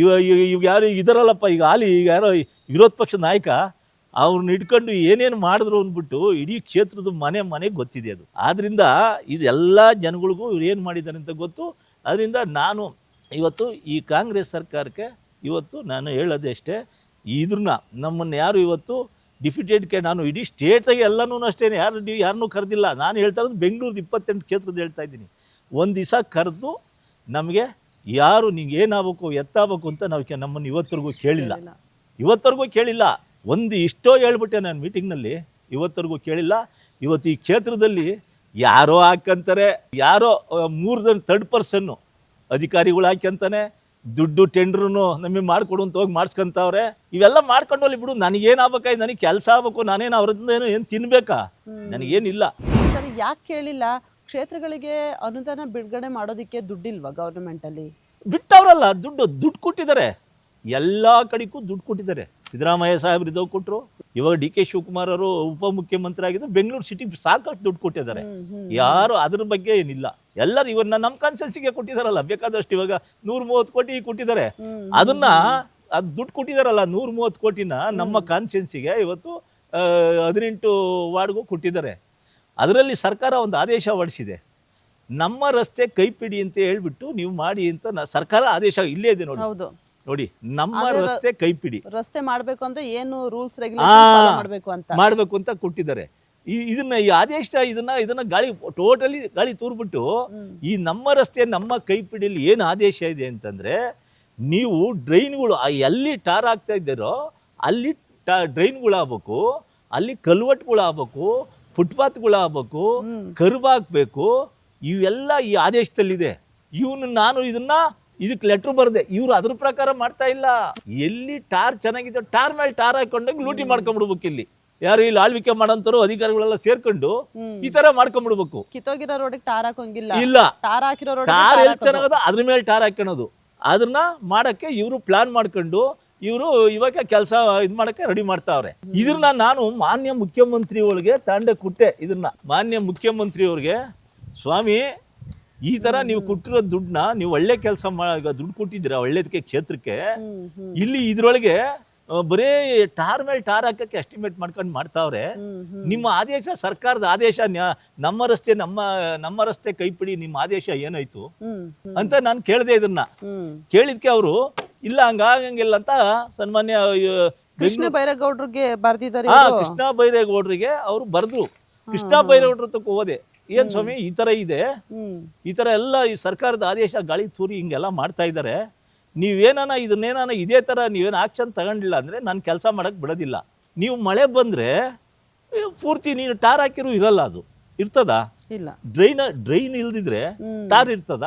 ಇವ್ ಯಾರು ಇದರಲ್ಲಪ್ಪ, ಈಗ ಈಗ ಯಾರೋ ವಿರೋಧ ಪಕ್ಷದ ನಾಯಕ ಅವ್ರನ್ನ ಇಟ್ಕೊಂಡು ಏನೇನು ಮಾಡಿದ್ರು ಅಂದ್ಬಿಟ್ಟು ಇಡೀ ಕ್ಷೇತ್ರದ ಮನೆಗೆ ಗೊತ್ತಿದೆ ಅದು. ಆದ್ರಿಂದ ಇದೆಲ್ಲ ಜನಗಳಿಗೂ ಇವ್ರು ಏನು ಮಾಡಿದ್ದಾರೆ ಅಂತ ಗೊತ್ತು. ಅದರಿಂದ ನಾನು ಇವತ್ತು ಈ ಕಾಂಗ್ರೆಸ್ ಸರ್ಕಾರಕ್ಕೆ ಇವತ್ತು ನಾನು ಹೇಳೋದೇ ಅಷ್ಟೇ, ಇದ್ರನ್ನ ನಮ್ಮನ್ನು ಯಾರು ಇವತ್ತು ಡಿಫಿಟೆಡ್ಗೆ ನಾನು ಇಡೀ ಸ್ಟೇಟಾಗೆ ಎಲ್ಲನೂ ಅಷ್ಟೇ ಯಾರನ್ನೂ ಕರೆದಿಲ್ಲ. ನಾನು ಹೇಳ್ತಾ ಇರೋದು ಬೆಂಗಳೂರು 28 ಕ್ಷೇತ್ರದ ಹೇಳ್ತಾ ಇದ್ದೀನಿ. ಒಂದು ದಿವಸ ಕರೆದು ನಮಗೆ ಯಾರು ನೀವು ಏನಾಗಬೇಕು ಎತ್ತಾಗಬೇಕು ಅಂತ ನಾವು ನಮ್ಮನ್ನು ಇವತ್ತರೆಗೂ ಕೇಳಿಲ್ಲ. ಒಂದು ಇಷ್ಟೋ ಹೇಳ್ಬಿಟ್ಟೆ ನಾನು ಮೀಟಿಂಗ್ನಲ್ಲಿ, ಇವತ್ತರೆಗೂ ಕೇಳಿಲ್ಲ. ಇವತ್ತು ಈ ಕ್ಷೇತ್ರದಲ್ಲಿ ಯಾರೋ ಹಾಕಂತಾರೆ, ಯಾರೋ 3 ಥರ್ಡ್ ಪರ್ಸನ್ನು ಅಧಿಕಾರಿಗಳು ಹಾಕ್ಯಂತಾನೆ, ದುಡ್ಡು ಟೆಂಡ್ರೂ ನಮಗೆ ಮಾಡಿಕೊಡು ಅಂತ ಹೋಗಿ ಮಾಡಿಸ್ಕೊಂತವ್ರೆ. ಇವೆಲ್ಲ ಮಾಡ್ಕೊಂಡು ಹೋಗ್ಲಿ ಬಿಡು, ನನಗೇನಾಗಬೇಕಾಯ್ತು, ನನಗೆ ಕೆಲಸ ಆಗ್ಬೇಕು, ನಾನೇನು ಅವ್ರದ್ದೇನು ಏನು ತಿನ್ಬೇಕಾ, ನನಗೇನಿಲ್ಲ. ಸರಿ, ಯಾಕೆ ಕೇಳಿಲ್ಲ? ಕ್ಷೇತ್ರಗಳಿಗೆ ಅನುದಾನ ಬಿಡುಗಡೆ ಮಾಡೋದಕ್ಕೆ ದುಡ್ಡಿಲ್ವಾ ಗೌರ್ಮೆಂಟಲ್ಲಿ? ಬಿಟ್ಟವ್ರಲ್ಲ, ದುಡ್ಡು ಕೊಟ್ಟಿದ್ದಾರೆ, ಎಲ್ಲ ಕಡೆಗೂ ದುಡ್ಡು ಕೊಟ್ಟಿದ್ದಾರೆ. ಸಿದ್ದರಾಮಯ್ಯ ಸಾಹೇಬ್ರು ಇದ್ದವು ಕೊಟ್ಟರು. ಇವಾಗ ಡಿ ಕೆ ಶಿವಕುಮಾರ್ ಅವರು ಉಪಮುಖ್ಯಮಂತ್ರಿ ಆಗಿದ್ದು ಬೆಂಗಳೂರು ಸಿಟಿಗೆ ಸಾಕಷ್ಟು ದುಡ್ಡು ಕೊಟ್ಟಿದ್ದಾರೆ. ಯಾರು ಅದ್ರ ಬಗ್ಗೆ ಏನಿಲ್ಲ. ಎಲ್ಲರೂ ಇವಾಗ ನಮ್ಮ ಕಾನ್ಸ್ಟಿಟ್ಯೂನ್ಸಿಗೆ ಕೊಟ್ಟಿದ್ದಾರಲ್ಲ ಬೇಕಾದಷ್ಟು. ಇವಾಗ 130 ಕೋಟಿ ಕೊಟ್ಟಿದ್ದಾರೆ. ಅದು ದುಡ್ಡು ಕೊಟ್ಟಿದ್ದಾರಲ್ಲ 130 ಕೋಟಿನ ನಮ್ಮ ಕಾನ್ಸ್ಟಿಟ್ಯೂನ್ಸಿಗೆ ಇವತ್ತು 18 ವಾರ್ಡ್ಗೂ ಕೊಟ್ಟಿದ್ದಾರೆ. ಅದರಲ್ಲಿ ಸರ್ಕಾರ ಒಂದು ಆದೇಶ ಹೊರಡಿಸಿದೆ, ನಮ್ಮ ರಸ್ತೆ ಕೈಪಿಡಿ ಅಂತ ಹೇಳ್ಬಿಟ್ಟು ನೀವು ಮಾಡಿ ಅಂತ ಸರ್ಕಾರ ಆದೇಶ ಇಲ್ಲೇ ಇದೆ ನೋಡಿ. ನಮ್ಮ ರಸ್ತೆ ಕೈಪಿಡಿ, ರಸ್ತೆ ಮಾಡಬೇಕು ಅಂದ್ರೆ ಏನು ರೂಲ್ಸ್ ರೆಗ್ಯುಲೇಷನ್ ಮಾಡಬೇಕು ಅಂತ ಕೊಟ್ಟಿದ್ದಾರೆ. ಇದನ್ನ ಈ ಆದೇಶ ಇದನ್ನ ಗಾಳಿ ತೂರ್ಬಿಟ್ಟು ಈ ನಮ್ಮ ರಸ್ತೆ ನಮ್ಮ ಕೈಪಿಡಿಯಲ್ಲಿ ಏನು ಆದೇಶ ಇದೆ ಅಂತಂದ್ರೆ, ನೀವು ಡ್ರೈನ್ಗಳು ಎಲ್ಲಿ ಟಾರ್ ಆಗ್ತಾ ಇದ್ದಾರೋ ಅಲ್ಲಿ ಡ್ರೈನ್ಗಳಾಗಬೇಕು, ಅಲ್ಲಿ ಕಲ್ವಟ್ಗಳಾಗಬೇಕು, ಫುಟ್ಪಾತ್ಗಳಾಗಬೇಕು, ಕರ್ಬಾಗಬೇಕು. ಇವೆಲ್ಲ ಈ ಆದೇಶದಲ್ಲಿದೆ. ನಾನು ಇದಕ್ಕೆ ಲೆಟ್ರ್ ಬರದೆ, ಇವ್ರು ಅದ್ರ ಪ್ರಕಾರ ಮಾಡ್ತಾ ಇಲ್ಲ. ಎಲ್ಲಿ ಟಾರ್ ಚೆನ್ನಾಗಿದೆ ಟಾರ್ ಮೇಲೆ ಟಾರ್ ಹಾಕೊಂಡಾಗ ಲೂಟಿ ಮಾಡ್ಕೊಂಡ್ಬಿಡ್ಬೇಕು. ಇಲ್ಲಿ ಯಾರು ಇಲ್ಲಿ ಆಳ್ವಿಕೆ ಮಾಡೋಂಥವ್ರು ಅಧಿಕಾರಿಗಳೆಲ್ಲ ಸೇರ್ಕೊಂಡು ಈ ತರ ಮಾಡ್ಕೊಂಡ್ಬಿಡ್ಬೇಕು. ಕಿತ್ತೋಗಿರೋ ರೋಡಿಗೆ ಟಾರ್ ಹಾಕೋಂಗಿಲ್ಲ. ಇಲ್ಲ, ಟಾರ್ ಹಾಕಿರೋ ಟಾರ್ ಎಲ್ಲಿ ಚೆನ್ನಾಗದ ಅದ್ರ ಮೇಲೆ ಟಾರ್ ಹಾಕೋದು. ಅದನ್ನ ಮಾಡಕ್ಕೆ ಇವರು ಪ್ಲಾನ್ ಮಾಡ್ಕೊಂಡು ಇವರು ಇವಾಗ ಕೆಲಸ ಮಾಡಕ್ಕೆ ರೆಡಿ ಮಾಡ್ತಾವ್ರೆ. ಇದನ್ನ ನಾನು ಮಾನ್ಯ ಮುಖ್ಯಮಂತ್ರಿ ಒಳಗೆ ತಂಡ ಕೊಟ್ಟೆ. ಇದನ್ನ ಮಾನ್ಯ ಮುಖ್ಯಮಂತ್ರಿ ಅವ್ರಿಗೆ, ಸ್ವಾಮಿ ಈ ತರ ನೀವು ಕೊಟ್ಟಿರೋ ದುಡ್ಡನ್ನ ನೀವು ಒಳ್ಳೆ ಕೆಲಸ ದುಡ್ಡು ಕೊಟ್ಟಿದ್ದೀರಾ ಒಳ್ಳೇದಕ್ಕೆ ಕ್ಷೇತ್ರಕ್ಕೆ. ಇಲ್ಲಿ ಇದ್ರೊಳಗೆ ಬರೀ ಟಾರ್ ಮೇಲೆ ಟಾರ್ ಹಾಕಕ್ಕೆ ಎಸ್ಟಿಮೇಟ್ ಮಾಡ್ಕೊಂಡು ಮಾಡ್ತಾವ್ರೆ. ನಿಮ್ಮ ಆದೇಶ, ಸರ್ಕಾರದ ಆದೇಶ, ನಮ್ಮ ರಸ್ತೆ ಕೈಪಿಡಿ ನಿಮ್ಮ ಆದೇಶ ಏನಾಯ್ತು ಅಂತ ನಾನು ಕೇಳಿದೆ. ಇದನ್ನ ಕೇಳಿದ್ಕೆ ಅವರು ಇಲ್ಲ ಹಂಗಾಗಂಗಿಲ್ಲ ಅಂತ ಸನ್ಮಾನ್ಯ ಕೃಷ್ಣ ಬೈರೇಗೌಡರಿಗೆ ಬರ್ದಿದ್ದಾರೆ. ಕೃಷ್ಣ ಬೈರೇಗೌಡರಿಗೆ ಅವರು ಬರ್ದ್ರು. ಕೃಷ್ಣ ಬೈರೇಗೌಡ್ರ ತಕ್ಕ ಹೋದೆ, ಏನ್ ಸ್ವಾಮಿ ಈ ತರ ಇದೆ, ಈ ತರ ಎಲ್ಲ ಈ ಸರ್ಕಾರದ ಆದೇಶ ಗಾಳಿ ತೂರಿ ಹಿಂಗೆಲ್ಲ ಮಾಡ್ತಾ ಇದ್ದಾರೆ, ಇದನ್ನೇನಾನ ಇದೇ ತರ ನೀವೇನು ಆಕ್ಷನ್ ತಗೊಂಡಿಲ್ಲ ಅಂದ್ರೆ ನಾನು ಕೆಲಸ ಮಾಡಕ್ ಬಿಡೋದಿಲ್ಲ. ನೀವು ಮಳೆ ಬಂದ್ರೆ ಪೂರ್ತಿ ನೀನು ಟಾರ್ ಹಾಕಿರೂ ಇರಲ್ಲ, ಅದು ಇರ್ತದಾ? ಇಲ್ಲ. ಡ್ರೈನ್ ಇಲ್ದಿದ್ರೆ ಟಾರ್ ಇರ್ತದ?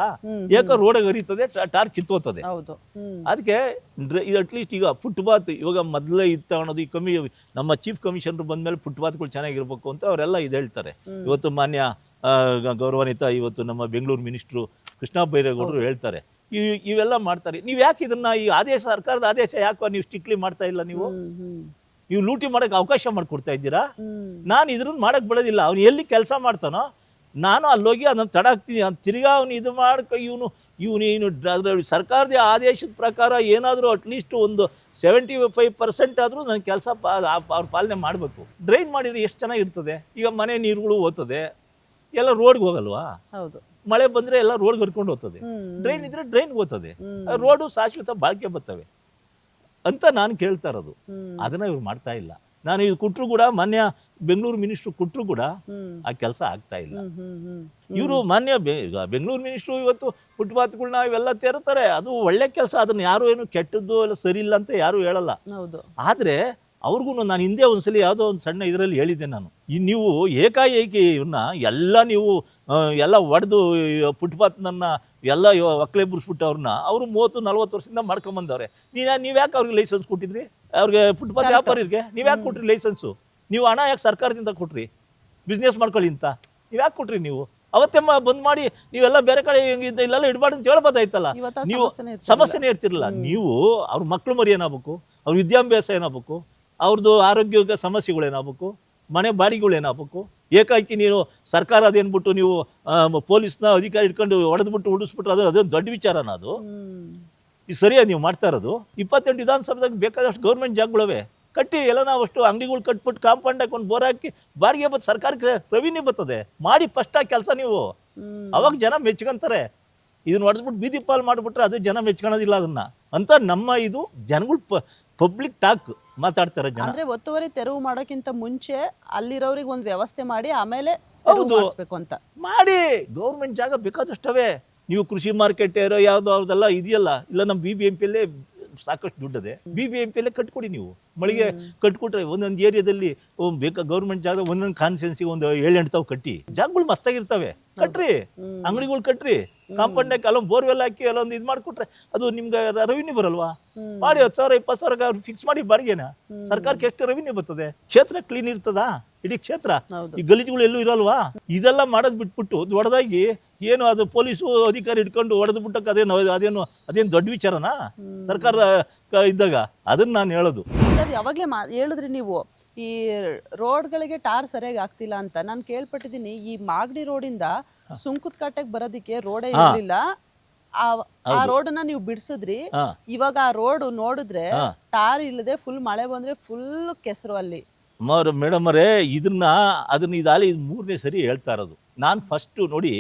ಯಾಕೆ ರೋಡ್ ಹರಿತದೆ, ಟಾರ್ ಕಿತ್ತೋತದೆ. ಅದಕ್ಕೆ ಅಟ್ಲೀಸ್ಟ್ ಈಗ ಫುಟ್ಪಾತ್ ಇವಾಗ ಮೊದಲೇ ಇತ್ತು ಅನ್ನೋದು, ಈ ನಮ್ಮ ಚೀಫ್ ಕಮಿಷನರ್ ಬಂದ್ಮೇಲೆ ಫುಟ್ಪಾತ್ಗಳು ಚೆನ್ನಾಗಿರ್ಬೇಕು ಅಂತ ಅವರೆಲ್ಲ ಇದು ಹೇಳ್ತಾರೆ. ಇವತ್ತು ಮಾನ್ಯ ಗೌರವಾನ್ವಿತ ಇವತ್ತು ನಮ್ಮ ಬೆಂಗಳೂರು ಮಿನಿಸ್ಟ್ರು ಕೃಷ್ಣ ಬೈರೇಗೌಡರು ಹೇಳ್ತಾರೆ, ಇವೆಲ್ಲ ಮಾಡ್ತಾರೆ. ನೀವು ಯಾಕೆ ಇದನ್ನ ಈ ಆದೇಶ, ಸರ್ಕಾರದ ಆದೇಶ ಯಾಕೆ ನೀವು ಸ್ಟ್ರಿಕ್ಟ್ಲಿ ಮಾಡ್ತಾ ಇಲ್ಲ? ನೀವು ಲೂಟಿ ಮಾಡಕ್ಕೆ ಅವಕಾಶ ಮಾಡಿಕೊಡ್ತಾ ಇದ್ದೀರಾ. ನಾನು ಇದ್ರನ್ನ ಮಾಡಕ್ ಬಿಡೋದಿಲ್ಲ. ಅವ್ನು ಎಲ್ಲಿ ಕೆಲಸ ಮಾಡ್ತಾನೋ ನಾನು ಅಲ್ಲೋಗಿ ಅದನ್ನು ತಡಾಕ್ತೀನಿ. ತಿರ್ಗಾ ಅವನು ಇದು ಮಾಡ್ಕೊ ಇವನು ಅದರಲ್ಲಿ ಸರ್ಕಾರದ ಆದೇಶದ ಪ್ರಕಾರ ಏನಾದರೂ ಅಟ್ಲೀಸ್ಟ್ ಒಂದು 75% ಆದರೂ ನನ್ನ ಕೆಲಸ ಅವ್ರ ಪಾಲನೆ ಮಾಡಬೇಕು. ಡ್ರೈನ್ ಮಾಡಿದ್ರೆ ಎಷ್ಟು ಚೆನ್ನಾಗಿರ್ತದೆ. ಈಗ ಮನೆ ನೀರುಗಳು ಹೋಗ್ತದೆ, ಎಲ್ಲ ರೋಡ್ಗೆ ಹೋಗಲ್ವಾ? ಹೌದು. ಮಳೆ ಬಂದರೆ ಎಲ್ಲ ರೋಡ್ಗೆ ಹರ್ಕೊಂಡು ಹೋಗ್ತದೆ. ಡ್ರೈನ್ ಇದ್ರೆ ಡ್ರೈನ್ಗೆ ಹೋಗ್ತದೆ, ರೋಡು ಶಾಶ್ವತ ಬಾಳಿಕೆ ಬರ್ತವೆ ಅಂತ ನಾನು ಕೇಳ್ತಾ ಇರೋದು. ಅದನ್ನ ಇವ್ರು ಮಾಡ್ತಾ ಇಲ್ಲ. ನಾನು ಇದು ಕೊಟ್ಟರು ಕೂಡ, ಮಾನ್ಯ ಬೆಂಗಳೂರು ಮಿನಿಸ್ಟ್ರು ಕೊಟ್ಟರು ಕೂಡ ಆ ಕೆಲಸ ಆಗ್ತಾ ಇಲ್ಲ. ಇವರು ಮಾನ್ಯ ಬೆಂಗಳೂರು ಮಿನಿಸ್ಟ್ರು ಇವತ್ತು ಫುಟ್ಪಾತ್ಗಳನ್ನ ಇವೆಲ್ಲ ತೆರತಾರೆ, ಅದು ಒಳ್ಳೆ ಕೆಲಸ. ಅದನ್ನ ಯಾರು ಏನು ಕೆಟ್ಟದ್ದು ಎಲ್ಲ ಸರಿ ಇಲ್ಲ ಅಂತ ಯಾರು ಹೇಳಲ್ಲ. ಆದ್ರೆ ಅವ್ರಿಗೂ ನಾನು ಹಿಂದೆ ಒಂದ್ಸಲಿ ಯಾವುದೋ ಒಂದು ಸಣ್ಣ ಇದರಲ್ಲಿ ಹೇಳಿದ್ದೆ ನಾನು, ನೀವು ಏಕಾಏಕಿ ಇವನ್ನ ಎಲ್ಲ ನೀವು ಎಲ್ಲ ಒಡೆದು ಫುಟ್ಪಾತ್ನನ್ನು ಎಲ್ಲ ಒಕ್ಕಲೆ ಬಿಡಿಸ್ಬಿಟ್ಟು ಅವ್ರನ್ನ ಅವರು 30-40 ವರ್ಷದಿಂದ ಮಾಡ್ಕೊಂಬಂದವ್ರೆ. ನೀವು ಯಾಕೆ ಅವ್ರಿಗೆ ಲೈಸೆನ್ಸ್ ಕೊಟ್ಟಿದ್ರಿ? ಅವ್ರಿಗೆ ಫುಟ್ಪಾತ್ ವ್ಯಾಪಾರಿಗೆ ನೀವು ಯಾಕೆ ಕೊಟ್ರಿ ಲೈಸೆನ್ಸು? ನೀವು ಹಣ ಯಾಕೆ ಸರ್ಕಾರದಿಂದ ಕೊಟ್ರಿ? ಬಿಸ್ನೆಸ್ ಮಾಡ್ಕೊಳ್ಳಿ ಅಂತ ನೀವು ಯಾಕೆ ಕೊಟ್ರಿ? ನೀವು ಅವತ್ತೇ ಬಂದ್ ಮಾಡಿ ನೀವೆಲ್ಲ ಬೇರೆ ಕಡೆ ಇಲ್ಲೆಲ್ಲ ಇಡಬಾರ್ದು ಅಂತ ಹೇಳ್ಬೋದಾಯ್ತಲ್ಲ. ನೀವು ಸಮಸ್ಯೆನೇ ಇರ್ತಿರಲಿಲ್ಲ. ನೀವು ಅವ್ರ ಮಕ್ಳು ಮರಿ ಏನಾಗಬೇಕು, ಅವ್ರ ವಿದ್ಯಾಭ್ಯಾಸ ಏನಾಗಬೇಕು, ಅವ್ರದ್ದು ಆರೋಗ್ಯ ಸಮಸ್ಯೆಗಳು ಏನಾಗಬೇಕು, ಮನೆ ಬಾಡಿಗೆಗಳು ಏನಾಗಬೇಕು. ಏಕಾಏಕಿ ನೀನು ಸರ್ಕಾರ ಅದೇನ್ಬಿಟ್ಟು ನೀವು ಪೊಲೀಸ್ನ ಅಧಿಕಾರಿ ಇಟ್ಕೊಂಡು ಹೊಡೆದ್ಬಿಟ್ಟು ಉಡಿಸ್ಬಿಟ್ರೆ ಅದೊಂದು ದೊಡ್ಡ ವಿಚಾರನ ಅದು? ಇದು ಸರಿಯಾ ನೀವು ಮಾಡ್ತಾ ಇರೋದು? 28 ವಿಧಾನಸಭೆದಾಗ ಬೇಕಾದಷ್ಟು ಗೌರ್ಮೆಂಟ್ ಜಾಗಗಳವೆ ಕಟ್ಟಿ ಎಲ್ಲ ನಾವು ಅಷ್ಟು ಅಂಗಡಿಗಳು ಕಟ್ಬಿಟ್ಟು ಕಾಂಪೌಂಡ್ ಹಾಕೊಂಡು ಬೋರ್ ಹಾಕಿ ಬಾಡಿಗೆ ಬತ್ತು, ಸರ್ಕಾರಕ್ಕೆ ರೆವಿನ್ಯೂ ಬರ್ತದೆ. ಮಾಡಿ ಫಸ್ಟ್ ಆ ಕೆಲಸ ನೀವು, ಅವಾಗ ಜನ ಮೆಚ್ಕೊಂತಾರೆ. ಇದನ್ನ ಹೊಡೆದ್ಬಿಟ್ಟು ಬೀದಿ ಪಾಲ್ ಮಾಡಿಬಿಟ್ರೆ ಅದು ಜನ ಮೆಚ್ಕೊಳೋದಿಲ್ಲ ಅದನ್ನ ಅಂತ. ನಮ್ಮ ಇದು ಜನಗಳು ಪಬ್ಲಿಕ್ ಟಾಕ್ ಮಾತಾಡ್ತಾರೆ ಜನ. ಅಂದ್ರೆ ಒತ್ತುವರಿ ತೆರವು ಮಾಡೋಕ್ಕಿಂತ ಮುಂಚೆ ಅಲ್ಲಿರೋರಿಗೆ ಒಂದು ವ್ಯವಸ್ಥೆ ಮಾಡಿ ಆಮೇಲೆ ಹೌದು ಅಂತ ಮಾಡಿ. ಗೌರ್ಮೆಂಟ್ ಜಾಗ ಬೇಕಾದಷ್ಟವೇ. ನೀವು ಕೃಷಿ ಮಾರ್ಕೆಟ್ ಯಾವ್ದು ಅವ್ರದೆಲ್ಲ ಇದೆಯಲ್ಲ, ಇಲ್ಲ ನಮ್ಮ BBMPಯಲ್ಲೇ ಸಾಕಷ್ಟು ದುಡ್ಡದೆ, BBMPಯಲ್ಲೇ ಕಟ್ಕೊಡಿ. ನೀವು ಮಳಿಗೆ ಕಟ್ಕೊಟ್ರೆ ಒಂದೊಂದು ಏರಿಯಾದಲ್ಲಿ ಗೌರ್ಮೆಂಟ್ ಜಾಗ ಒಂದೊಂದು ಕಾನ್ಸ್ಟಿಟ್ಯೂನ್ಸಿಗೆ ಒಂದು 7-8 ತಾವು ಕಟ್ಟಿ. ಜಾಗಗಳು ಮಸ್ತಾಗಿರ್ತವೆ, ಕಟ್ರಿ. ಅಂಗಡಿಗಳು ಕಟ್ರಿ, ಕಾಂಪೌಂಡ್ ಹಾಕಿ ಅಲ್ಲೊಂದು ಬೋರ್ವೆಲ್ ಹಾಕಿ ಅಲ್ಲೊಂದು ಇದು ಮಾಡಿಕೊಟ್ರೆ ಅದು ನಿಮ್ಗೆ ರೆವಿನ್ಯೂ ಬರಲ್ವಾ? ಮಾಡಿ 10,000-20,000 ಅವ್ರು ಫಿಕ್ಸ್ ಮಾಡಿ ಬಾಡಿಗೆನ. ಸರ್ಕಾರಕ್ಕೆ ಎಷ್ಟು ರೆವಿನ್ಯೂ ಬರ್ತದೆ? ಕ್ಷೇತ್ರ ಕ್ಲೀನ್ ಇರ್ತದಾ? ಇಡೀ ಕ್ಷೇತ್ರ ಈ ಗಲೀಜುಗಳು ಎಲ್ಲೂ ಇರಲ್ವಾ? ಇದೆಲ್ಲ ಮಾಡೋದು ಬಿಟ್ಬಿಟ್ಟು ದೊಡ್ಡದಾಗಿ ಏನು ಅದು ಪೊಲೀಸು ಅಧಿಕಾರಿ ಇಟ್ಕೊಂಡು ಹೊಡೆದು ಬಿಟ್ಟಕ್ಕೆ ಅದೇನು ದೊಡ್ಡ ವಿಚಾರನಾ ಸರ್ಕಾರದ ಇದ್ದಾಗ? ಅದನ್ನ ನಾನು ಹೇಳೋದು. ಸರ್, ಯಾವಾಗಲೇ ಹೇಳಿದ್ರಿ ನೀವು ಈ ರೋಡ್ಗಳಿಗೆ ಟಾರ್ ಸರಿಯಾಗಿ ಆಗ್ತಿಲ್ಲ ಅಂತ. ನಾನು ಕೇಳ್ಪಟ್ಟಿದ್ದೀನಿ, ಈ ಮಾಗಡಿ ರೋಡಿಂದ ಸುಂಕದಕಟ್ಟೆಗೆ ಬರೋದಿಕ್ಕೆ ರೋಡೇ ಇರಲಿಲ್ಲ. ಆ ರೋಡನ್ನ ನೀವು ಬಿಡಿಸಿದ್ರಿ. ಇವಾಗ ಆ ರೋಡ್ ನೋಡಿದ್ರೆ ಟಾರ್ ಇಲ್ಲದೆ ಫುಲ್ ಮಳೆ ಬಂದ್ರೆ ಫುಲ್ ಕೆಸರು ಅಲ್ಲಿ. ಮೇಡಮ್ ಅವರೇ, ಅದನ್ನ ಇದಾಲಿ 3ನೇ ಸರಿ ಹೇಳ್ತಾ ಇರೋದು ನಾನು. ಫಸ್ಟು ನೋಡಿ,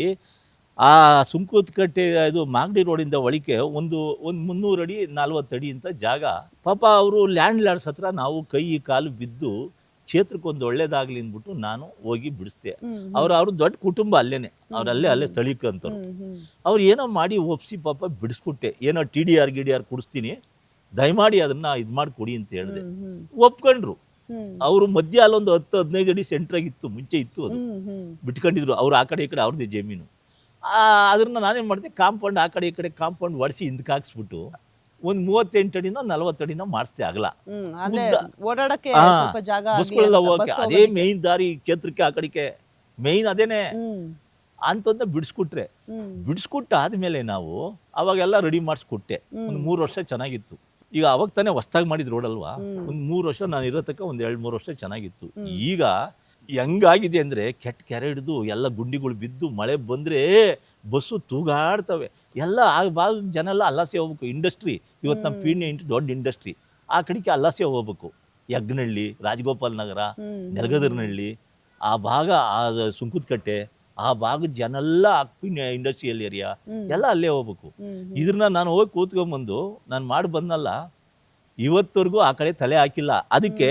ಆ ಸುಂಕದಕಟ್ಟೆ ಇದು ಮಾಗಡಿ ರೋಡಿಂದ ಒಳಕ್ಕೆ ಒಂದು 300 ಅಡಿ 40 ಅಡಿ ಅಂತ ಜಾಗ. ಪಾಪ ಅವರು ಲ್ಯಾಂಡ್ ಲಾರ್ಡ್ಸ್ ಹತ್ರ ನಾವು ಕೈ ಕಾಲು ಬಿದ್ದು ಕ್ಷೇತ್ರಕ್ಕೊಂದು ಒಳ್ಳೇದಾಗ್ಲಿ ಅಂದ್ಬಿಟ್ಟು ನಾನು ಹೋಗಿ ಬಿಡಿಸ್ದೆ. ಅವ್ರು ದೊಡ್ಡ ಕುಟುಂಬ ಅಲ್ಲೇನೆ, ಅಲ್ಲೇ ಸ್ಥಳೀಕಂತವ್ರು. ಅವ್ರು ಏನೋ ಮಾಡಿ ಒಪ್ಸಿ ಪಾಪ ಬಿಡಿಸ್ಕೊಟ್ಟೆ. ಏನೋ TDR ಕೊಡಿಸ್ತೀನಿ, ದಯಮಾಡಿ ಅದನ್ನ ಇದು ಮಾಡಿ ಕೊಡಿ ಅಂತ ಹೇಳಿದೆ. ಒಪ್ಕೊಂಡ್ರು. ಅವರು ಮಧ್ಯ ಅಲ್ಲೊಂದು 10-15 ಅಡಿ ಸೆಂಟ್ರಾಗಿತ್ತು, ಮುಂಚೆ ಇತ್ತು, ಅದು ಬಿಟ್ಕೊಂಡಿದ್ರು. ಅವ್ರು ಆ ಕಡೆ ಈ ಕಡೆ ಅವ್ರದ್ದೇ ಜಮೀನು. ಅದನ್ನ ನಾನೇನು ಮಾಡಿದೆ, ಕಾಂಪೌಂಡ್ ಆ ಕಡೆ ಈ ಕಡೆ ಕಾಂಪೌಂಡ್ ಒಡಿಸಿ ಹಿಂದಕ್ಕೆ ಹಾಕ್ಸ್ಬಿಟ್ಟು ಒಂದು 38 ಅಡಿನೋ 40 ಅಡಿನೋ ಮಾಡಿಸ್ದೆ ಅಗಲ. ಬಸ್ಗಳೆಲ್ಲ ಹೋಗಕ್ಕೆ ಅದೇ ಮೇಯ್ನ್ ದಾರಿ ಕ್ಷೇತ್ರಕ್ಕೆ, ಆ ಕಡೆಗೆ ಮೇಯ್ನ್ ಅದೇನೆ ಅಂತಂದ ಬಿಡಿಸ್ಕೊಟ್ರೆ. ಬಿಡಿಸ್ಕೊಟ್ಟು ಆದ್ಮೇಲೆ ನಾವು ಅವಾಗೆಲ್ಲ ರೆಡಿ ಮಾಡಿಸ್ಕೊಟ್ಟೆ. ಒಂದು 3 ವರ್ಷ ಚೆನ್ನಾಗಿತ್ತು. ಈಗ ಅವಾಗ ತಾನೇ ಹೊಸ್ದಾಗಿ ಮಾಡಿದ ರೋಡ್ ಅಲ್ವಾ, ಒಂದು 3 ವರ್ಷ ನಾನು ಇರೋತಕ್ಕ ಒಂದು 2-3 ವರ್ಷ ಚೆನ್ನಾಗಿತ್ತು. ಈಗ ಹೆಂಗಾಗಿದೆ ಅಂದರೆ ಕೆಟ್ಟ ಕೆರೆ ಹಿಡಿದು ಎಲ್ಲ ಗುಂಡಿಗಳು ಬಿದ್ದು ಮಳೆ ಬಂದರೆ ಬಸ್ಸು ತೂಗಾಡ್ತವೆ ಎಲ್ಲ. ಆ ಭಾಗ ಜನ ಎಲ್ಲ ಅಲ್ಲಾಸೆ ಹೋಗ್ಬೇಕು. ಇಂಡಸ್ಟ್ರಿ ಇವತ್ತು ನಮ್ಮ ಪೀಣ್ಯ ದೊಡ್ಡ ಇಂಡಸ್ಟ್ರಿ, ಆ ಕಡೆಗೆ ಅಲ್ಲಾಸೆ ಹೋಗ್ಬೇಕು. ಯಗ್ನಹಳ್ಳಿ, ರಾಜಗೋಪಾಲ್ ನಗರ, ನೆಲಗದರ್ನಹಳ್ಳಿ, ಆ ಭಾಗ, ಆ ಸುಂಕದಕಟ್ಟೆ, ಆ ಭಾಗದ ಜನ ಎಲ್ಲ ಇಂಡಸ್ಟ್ರಿಯಲ್ ಏರಿಯಾ ಎಲ್ಲ ಅಲ್ಲೇ ಹೋಗ್ಬೇಕು. ಇದನ್ನ ನಾನು ಹೋಗಿ ಕೂತ್ಕೊಂಡ್ಬಂದು ನಾನು ಮಾಡಿ ಬಂದಲ್ಲ, ಇವತ್ತವರೆಗೂ ಆ ಕಡೆ ತಲೆ ಹಾಕಿಲ್ಲ. ಅದಕ್ಕೆ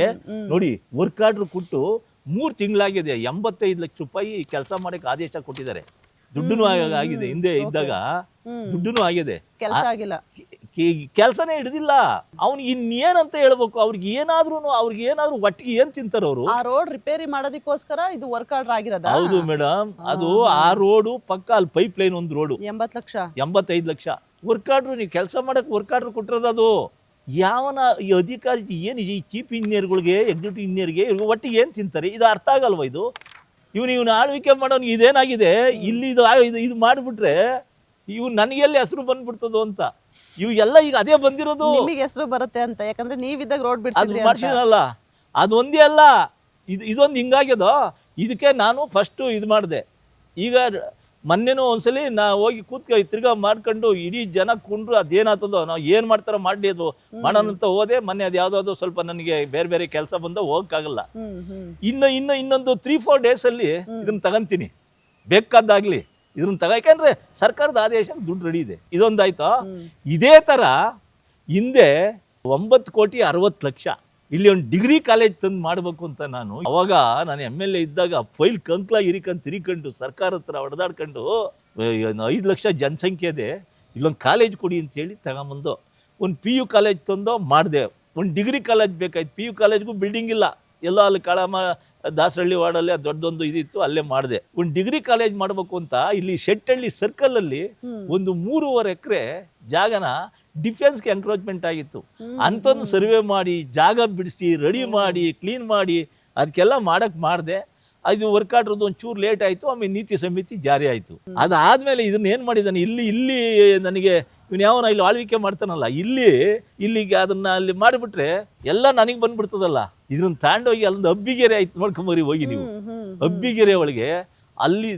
ನೋಡಿ, ವರ್ಕ್ ಆರ್ಡರ್ ಕೊಟ್ಟು 3 ತಿಂಗಳಾಗಿದೆ. 85 ಲಕ್ಷ ರೂಪಾಯಿ ಕೆಲಸ ಮಾಡಕ್ಕೆ ಆದೇಶ ಕೊಟ್ಟಿದ್ದಾರೆ. ದುಡ್ಡು ಆಗಿದೆ, ಹಿಂದೆ ಇದ್ದಾಗ ದುಡ್ಡು ಆಗಿದೆ, ಕೆಲಸನೇ ಹಿಡಿದಿಲ್ಲ. ಅವ್ನಿಗೆ ಇನ್ನೇನಂತ ಹೇಳ್ಬೇಕು? ಅವ್ರಿಗೆ ಏನಾದ್ರೂ ಒಟ್ಟಿಗೆ ಏನ್ ತಿಂತಾರ ಅವರು? ಆ ರೋಡ್ ರಿಪೇರಿ ಮಾಡೋದಕ್ಕೋಸ್ಕರ ಇದು ವರ್ಕ್ ಆರ್ಡರ್ ಆಗಿರೋದ? ಹೌದು ಮೇಡಮ್. ಅದು ಆ ರೋಡು ಪಕ್ಕ ಅಲ್ಲಿ ಪೈಪ್ ಲೈನ್ ಒಂದು ರೋಡು 85 ಲಕ್ಷ ವರ್ಕ್ ಆರ್ಡರ್. ನೀವು ಕೆಲಸ ಮಾಡಕ್ ವರ್ಕ್ ಆರ್ಡರ್ ಕೊಟ್ಟಿರೋದು. ಅದು ಯಾವನ ಈ ಅಧಿಕಾರಿ ಏನು ಈ ಚೀಫ್ ಇಂಜಿನಿಯರ್ಗಳಿಗೆ, ಎಕ್ಸಿಕ್ಯೂಟಿವ್ ಇಂಜಿನಿಯರ್ಗೆ ಇವ್ರಿಗೆ ಒಟ್ಟಿಗೆ ಏನು ತಿಂತಾರೆ? ಇದು ಅರ್ಥ ಆಗಲ್ವ? ಇದು ಇವನು ಆಳ್ವಿಕೆ ಮಾಡೋನು ಇದೇನಾಗಿದೆ ಇಲ್ಲಿ, ಇದು ಮಾಡಿಬಿಟ್ರೆ ಇವು ನನಗೆಲ್ಲಿ ಹೆಸರು ಬಂದ್ಬಿಡ್ತದೋ ಅಂತ. ಇವು ಎಲ್ಲ ಈಗ ಅದೇ ಬಂದಿರೋದು. ನಿಮಗೆ ಹೆಸರು ಬರುತ್ತೆ ಅಂತ, ಯಾಕಂದ್ರೆ ನೀವಿದ್ದಾಗ ರೋಡ್ ಮಾಡ್ಸಿದ್ರಲ್ಲ. ಅದೊಂದೇ ಅಲ್ಲ, ಇದೊಂದು ಹಿಂಗಾಗ್ಯದೋ. ಇದಕ್ಕೆ ನಾನು ಫಸ್ಟು ಇದು ಮಾಡಿದೆ. ಈಗ ಮೊನ್ನೆನೂ ಒಂದ್ಸಲಿ ನಾ ಹೋಗಿ ತಿರ್ಗಾ ಮಾಡ್ಕೊಂಡು ಇಡೀ ಜನ ಕುಂಡ್ರು ಅದೇನಾಗ್ತದೋ, ನಾವು ಏನು ಮಾಡ್ತಾರೋ ಮಾಡಿ ಅದು ಮಾಡೋಣಂತ ಹೋದೆ. ಮೊನ್ನೆ ಅದು ಯಾವುದಾದ್ರು ಸ್ವಲ್ಪ ನನಗೆ ಬೇರೆ ಕೆಲಸ ಬಂದ ಹೋಗಕ್ಕಾಗಲ್ಲ. ಇನ್ನೊಂದು 3-4 ಡೇಸಲ್ಲಿ ಇದನ್ನ ತಗೊಂತೀನಿ, ಬೇಕಾದಾಗ್ಲಿ ಇದನ್ನ ಯಾಕಂದ್ರೆ ಸರ್ಕಾರದ ಆದೇಶ ದುಡ್ಡು ರೆಡಿ ಇದೆ. ಇದೊಂದಾಯ್ತಾ? ಇದೇ ತರ ಹಿಂದೆ 9,60,00,000 ಇಲ್ಲಿ ಒಂದು ಡಿಗ್ರಿ ಕಾಲೇಜ್ ತಂದು ಮಾಡಬೇಕು ಅಂತ ನಾನು ಅವಾಗ ನಾನು MLA ಇದ್ದಾಗ ಫೈಲ್ ಕಂಕ್ಲ ತಿರಿಕೊಂಡು ಸರ್ಕಾರ ಹತ್ರ ಹೊಡೆದಾಡ್ಕೊಂಡು 5 ಲಕ್ಷ ಜನಸಂಖ್ಯೆ ಇದೆ, ಇಲ್ಲೊಂದು ಕಾಲೇಜ್ ಕೊಡಿ ಅಂತೇಳಿ ತಗೊಂಬಂದು ಒಂದು PU ಕಾಲೇಜ್ ತಂದು ಮಾಡಿದೆ. ಒಂದು ಡಿಗ್ರಿ ಕಾಲೇಜ್ ಬೇಕಾಯ್ತು, PU ಕಾಲೇಜ್ಗೂ ಬಿಲ್ಡಿಂಗ್ ಇಲ್ಲ. ಎಲ್ಲೋ ಅಲ್ಲಿ ಕಳಮ ದಾಸರಳ್ಳಿ ವಾರ್ಡಲ್ಲಿ ದೊಡ್ಡದೊಂದು ಇದಿತ್ತು, ಅಲ್ಲೇ ಮಾಡಿದೆ. ಒಂದು ಡಿಗ್ರಿ ಕಾಲೇಜ್ ಮಾಡಬೇಕು ಅಂತ ಇಲ್ಲಿ ಶೆಟ್ಟಹಳ್ಳಿ ಸರ್ಕಲಲ್ಲಿ ಒಂದು 3.5 ಎಕರೆ ಜಾಗನ ಡಿಫೆನ್ಸ್ಗೆ ಎಂಕ್ರೋಚ್ಮೆಂಟ್ ಆಗಿತ್ತು. ಅಂಥದ್ದು ಸರ್ವೆ ಮಾಡಿ ಜಾಗ ಬಿಡಿಸಿ ರೆಡಿ ಮಾಡಿ ಕ್ಲೀನ್ ಮಾಡಿ ಅದಕ್ಕೆಲ್ಲ ಮಾಡಿದೆ. ಅದು ವರ್ಕ್ ಆಡ್ರದ್ದು ಒಂಚೂರು ಲೇಟ್ ಆಯಿತು. ಆಮೇಲೆ ನೀತಿ ಸಮಿತಿ ಜಾರಿ ಆಯಿತು. ಅದಾದಮೇಲೆ ಇದನ್ನ ಏನು ಮಾಡಿದ್ದಾನೆ, ಇಲ್ಲಿ ನನಗೆ ಇವನು ಯಾವನ ಇಲ್ಲಿ ಆಳ್ವಿಕೆ ಮಾಡ್ತಾನಲ್ಲ, ಇಲ್ಲಿಗೆ ಅದನ್ನ ಅಲ್ಲಿ ಮಾಡಿಬಿಟ್ರೆ ಎಲ್ಲ ನನಗೆ ಬಂದ್ಬಿಡ್ತದಲ್ಲ. ಇದನ್ನ ತಗೊಂಡೋಗಿ ಅಲ್ಲೊಂದು ಅಬ್ಬಿಗೆರೆ ಆಯ್ತು, ನೋಡ್ಕೊಂಬರಿ ಹೋಗಿ ನೀವು. ಅಬ್ಬಿಗೆರೆ ಒಳಗೆ ಅಲ್ಲಿ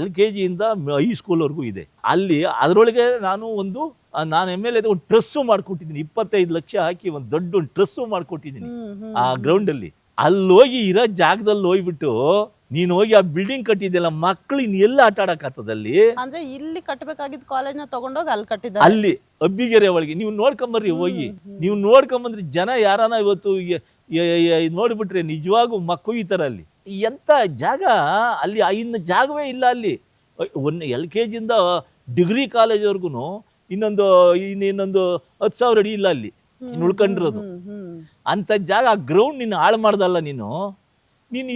LKG ಇಂದ ಹೈಸ್ಕೂಲ್ವರೆಗೂ ಇದೆ. ಅಲ್ಲಿ ಅದರೊಳಗೆ ನಾನು MLA ಒಂದು ಟ್ರಸ್ಸು ಮಾಡಿಕೊಟ್ಟಿದ್ದೀನಿ. 25 ಲಕ್ಷ ಹಾಕಿ ಒಂದು ದೊಡ್ಡ ಟ್ರಸ್ಸು ಮಾಡಿಕೊಟ್ಟಿದ್ದೀನಿ ಆ ಗ್ರೌಂಡಲ್ಲಿ. ಅಲ್ಲಿ ಹೋಗಿ ಇರೋ ಜಾಗದಲ್ಲಿ ಹೋಗ್ಬಿಟ್ಟು ನೀನು ಹೋಗಿ ಆ ಬಿಲ್ಡಿಂಗ್ ಕಟ್ಟಿದ್ದೆಲ್ಲ, ಮಕ್ಕಳು ಇನ್ನು ಎಲ್ಲ ಆಟ ಆಡಕ್ಕಾಗ್ತದಲ್ಲಿ. ಅಂದ್ರೆ ಇಲ್ಲಿ ಕಟ್ಟಬೇಕಾಗಿದ್ದ ಕಾಲೇಜ್ನ ತಗೊಂಡೋಗಿ ಅಲ್ಲಿ ಕಟ್ಟಿದ್ದಾರೆ, ಅಲ್ಲಿ ಅಬ್ಬಿಗೆರೆ ಒಳಗೆ. ನೀವು ನೋಡ್ಕೊಂಬರ್ರಿ ಹೋಗಿ. ನೀವು ನೋಡ್ಕೊಂಬಂದ್ರಿ ಜನ ಯಾರಾನ ಇವತ್ತು ನೋಡ್ಬಿಟ್ರೆ ನಿಜವಾಗೂ ಮಕ್ಕಳು ಅಲ್ಲಿ ಎಂತ ಜಾಗ. ಅಲ್ಲಿ ಇನ್ನು ಜಾಗವೇ ಇಲ್ಲ ಅಲ್ಲಿ. ಒಂದು LKG ಇಂದ ಡಿಗ್ರಿ ಕಾಲೇಜ್ವರೆಗೂ ಇನ್ನೊಂದು 10,000 ಅಡಿ ಇಲ್ಲ ಅಲ್ಲಿ ಇನ್ನು ಉಳ್ಕೊಂಡಿರೋದು. ಅಂತ ಜಾಗ ಗ್ರೌಂಡ್ ನೀನು ಹಾಳು ಮಾಡ್ದಲ್ಲ ನೀನು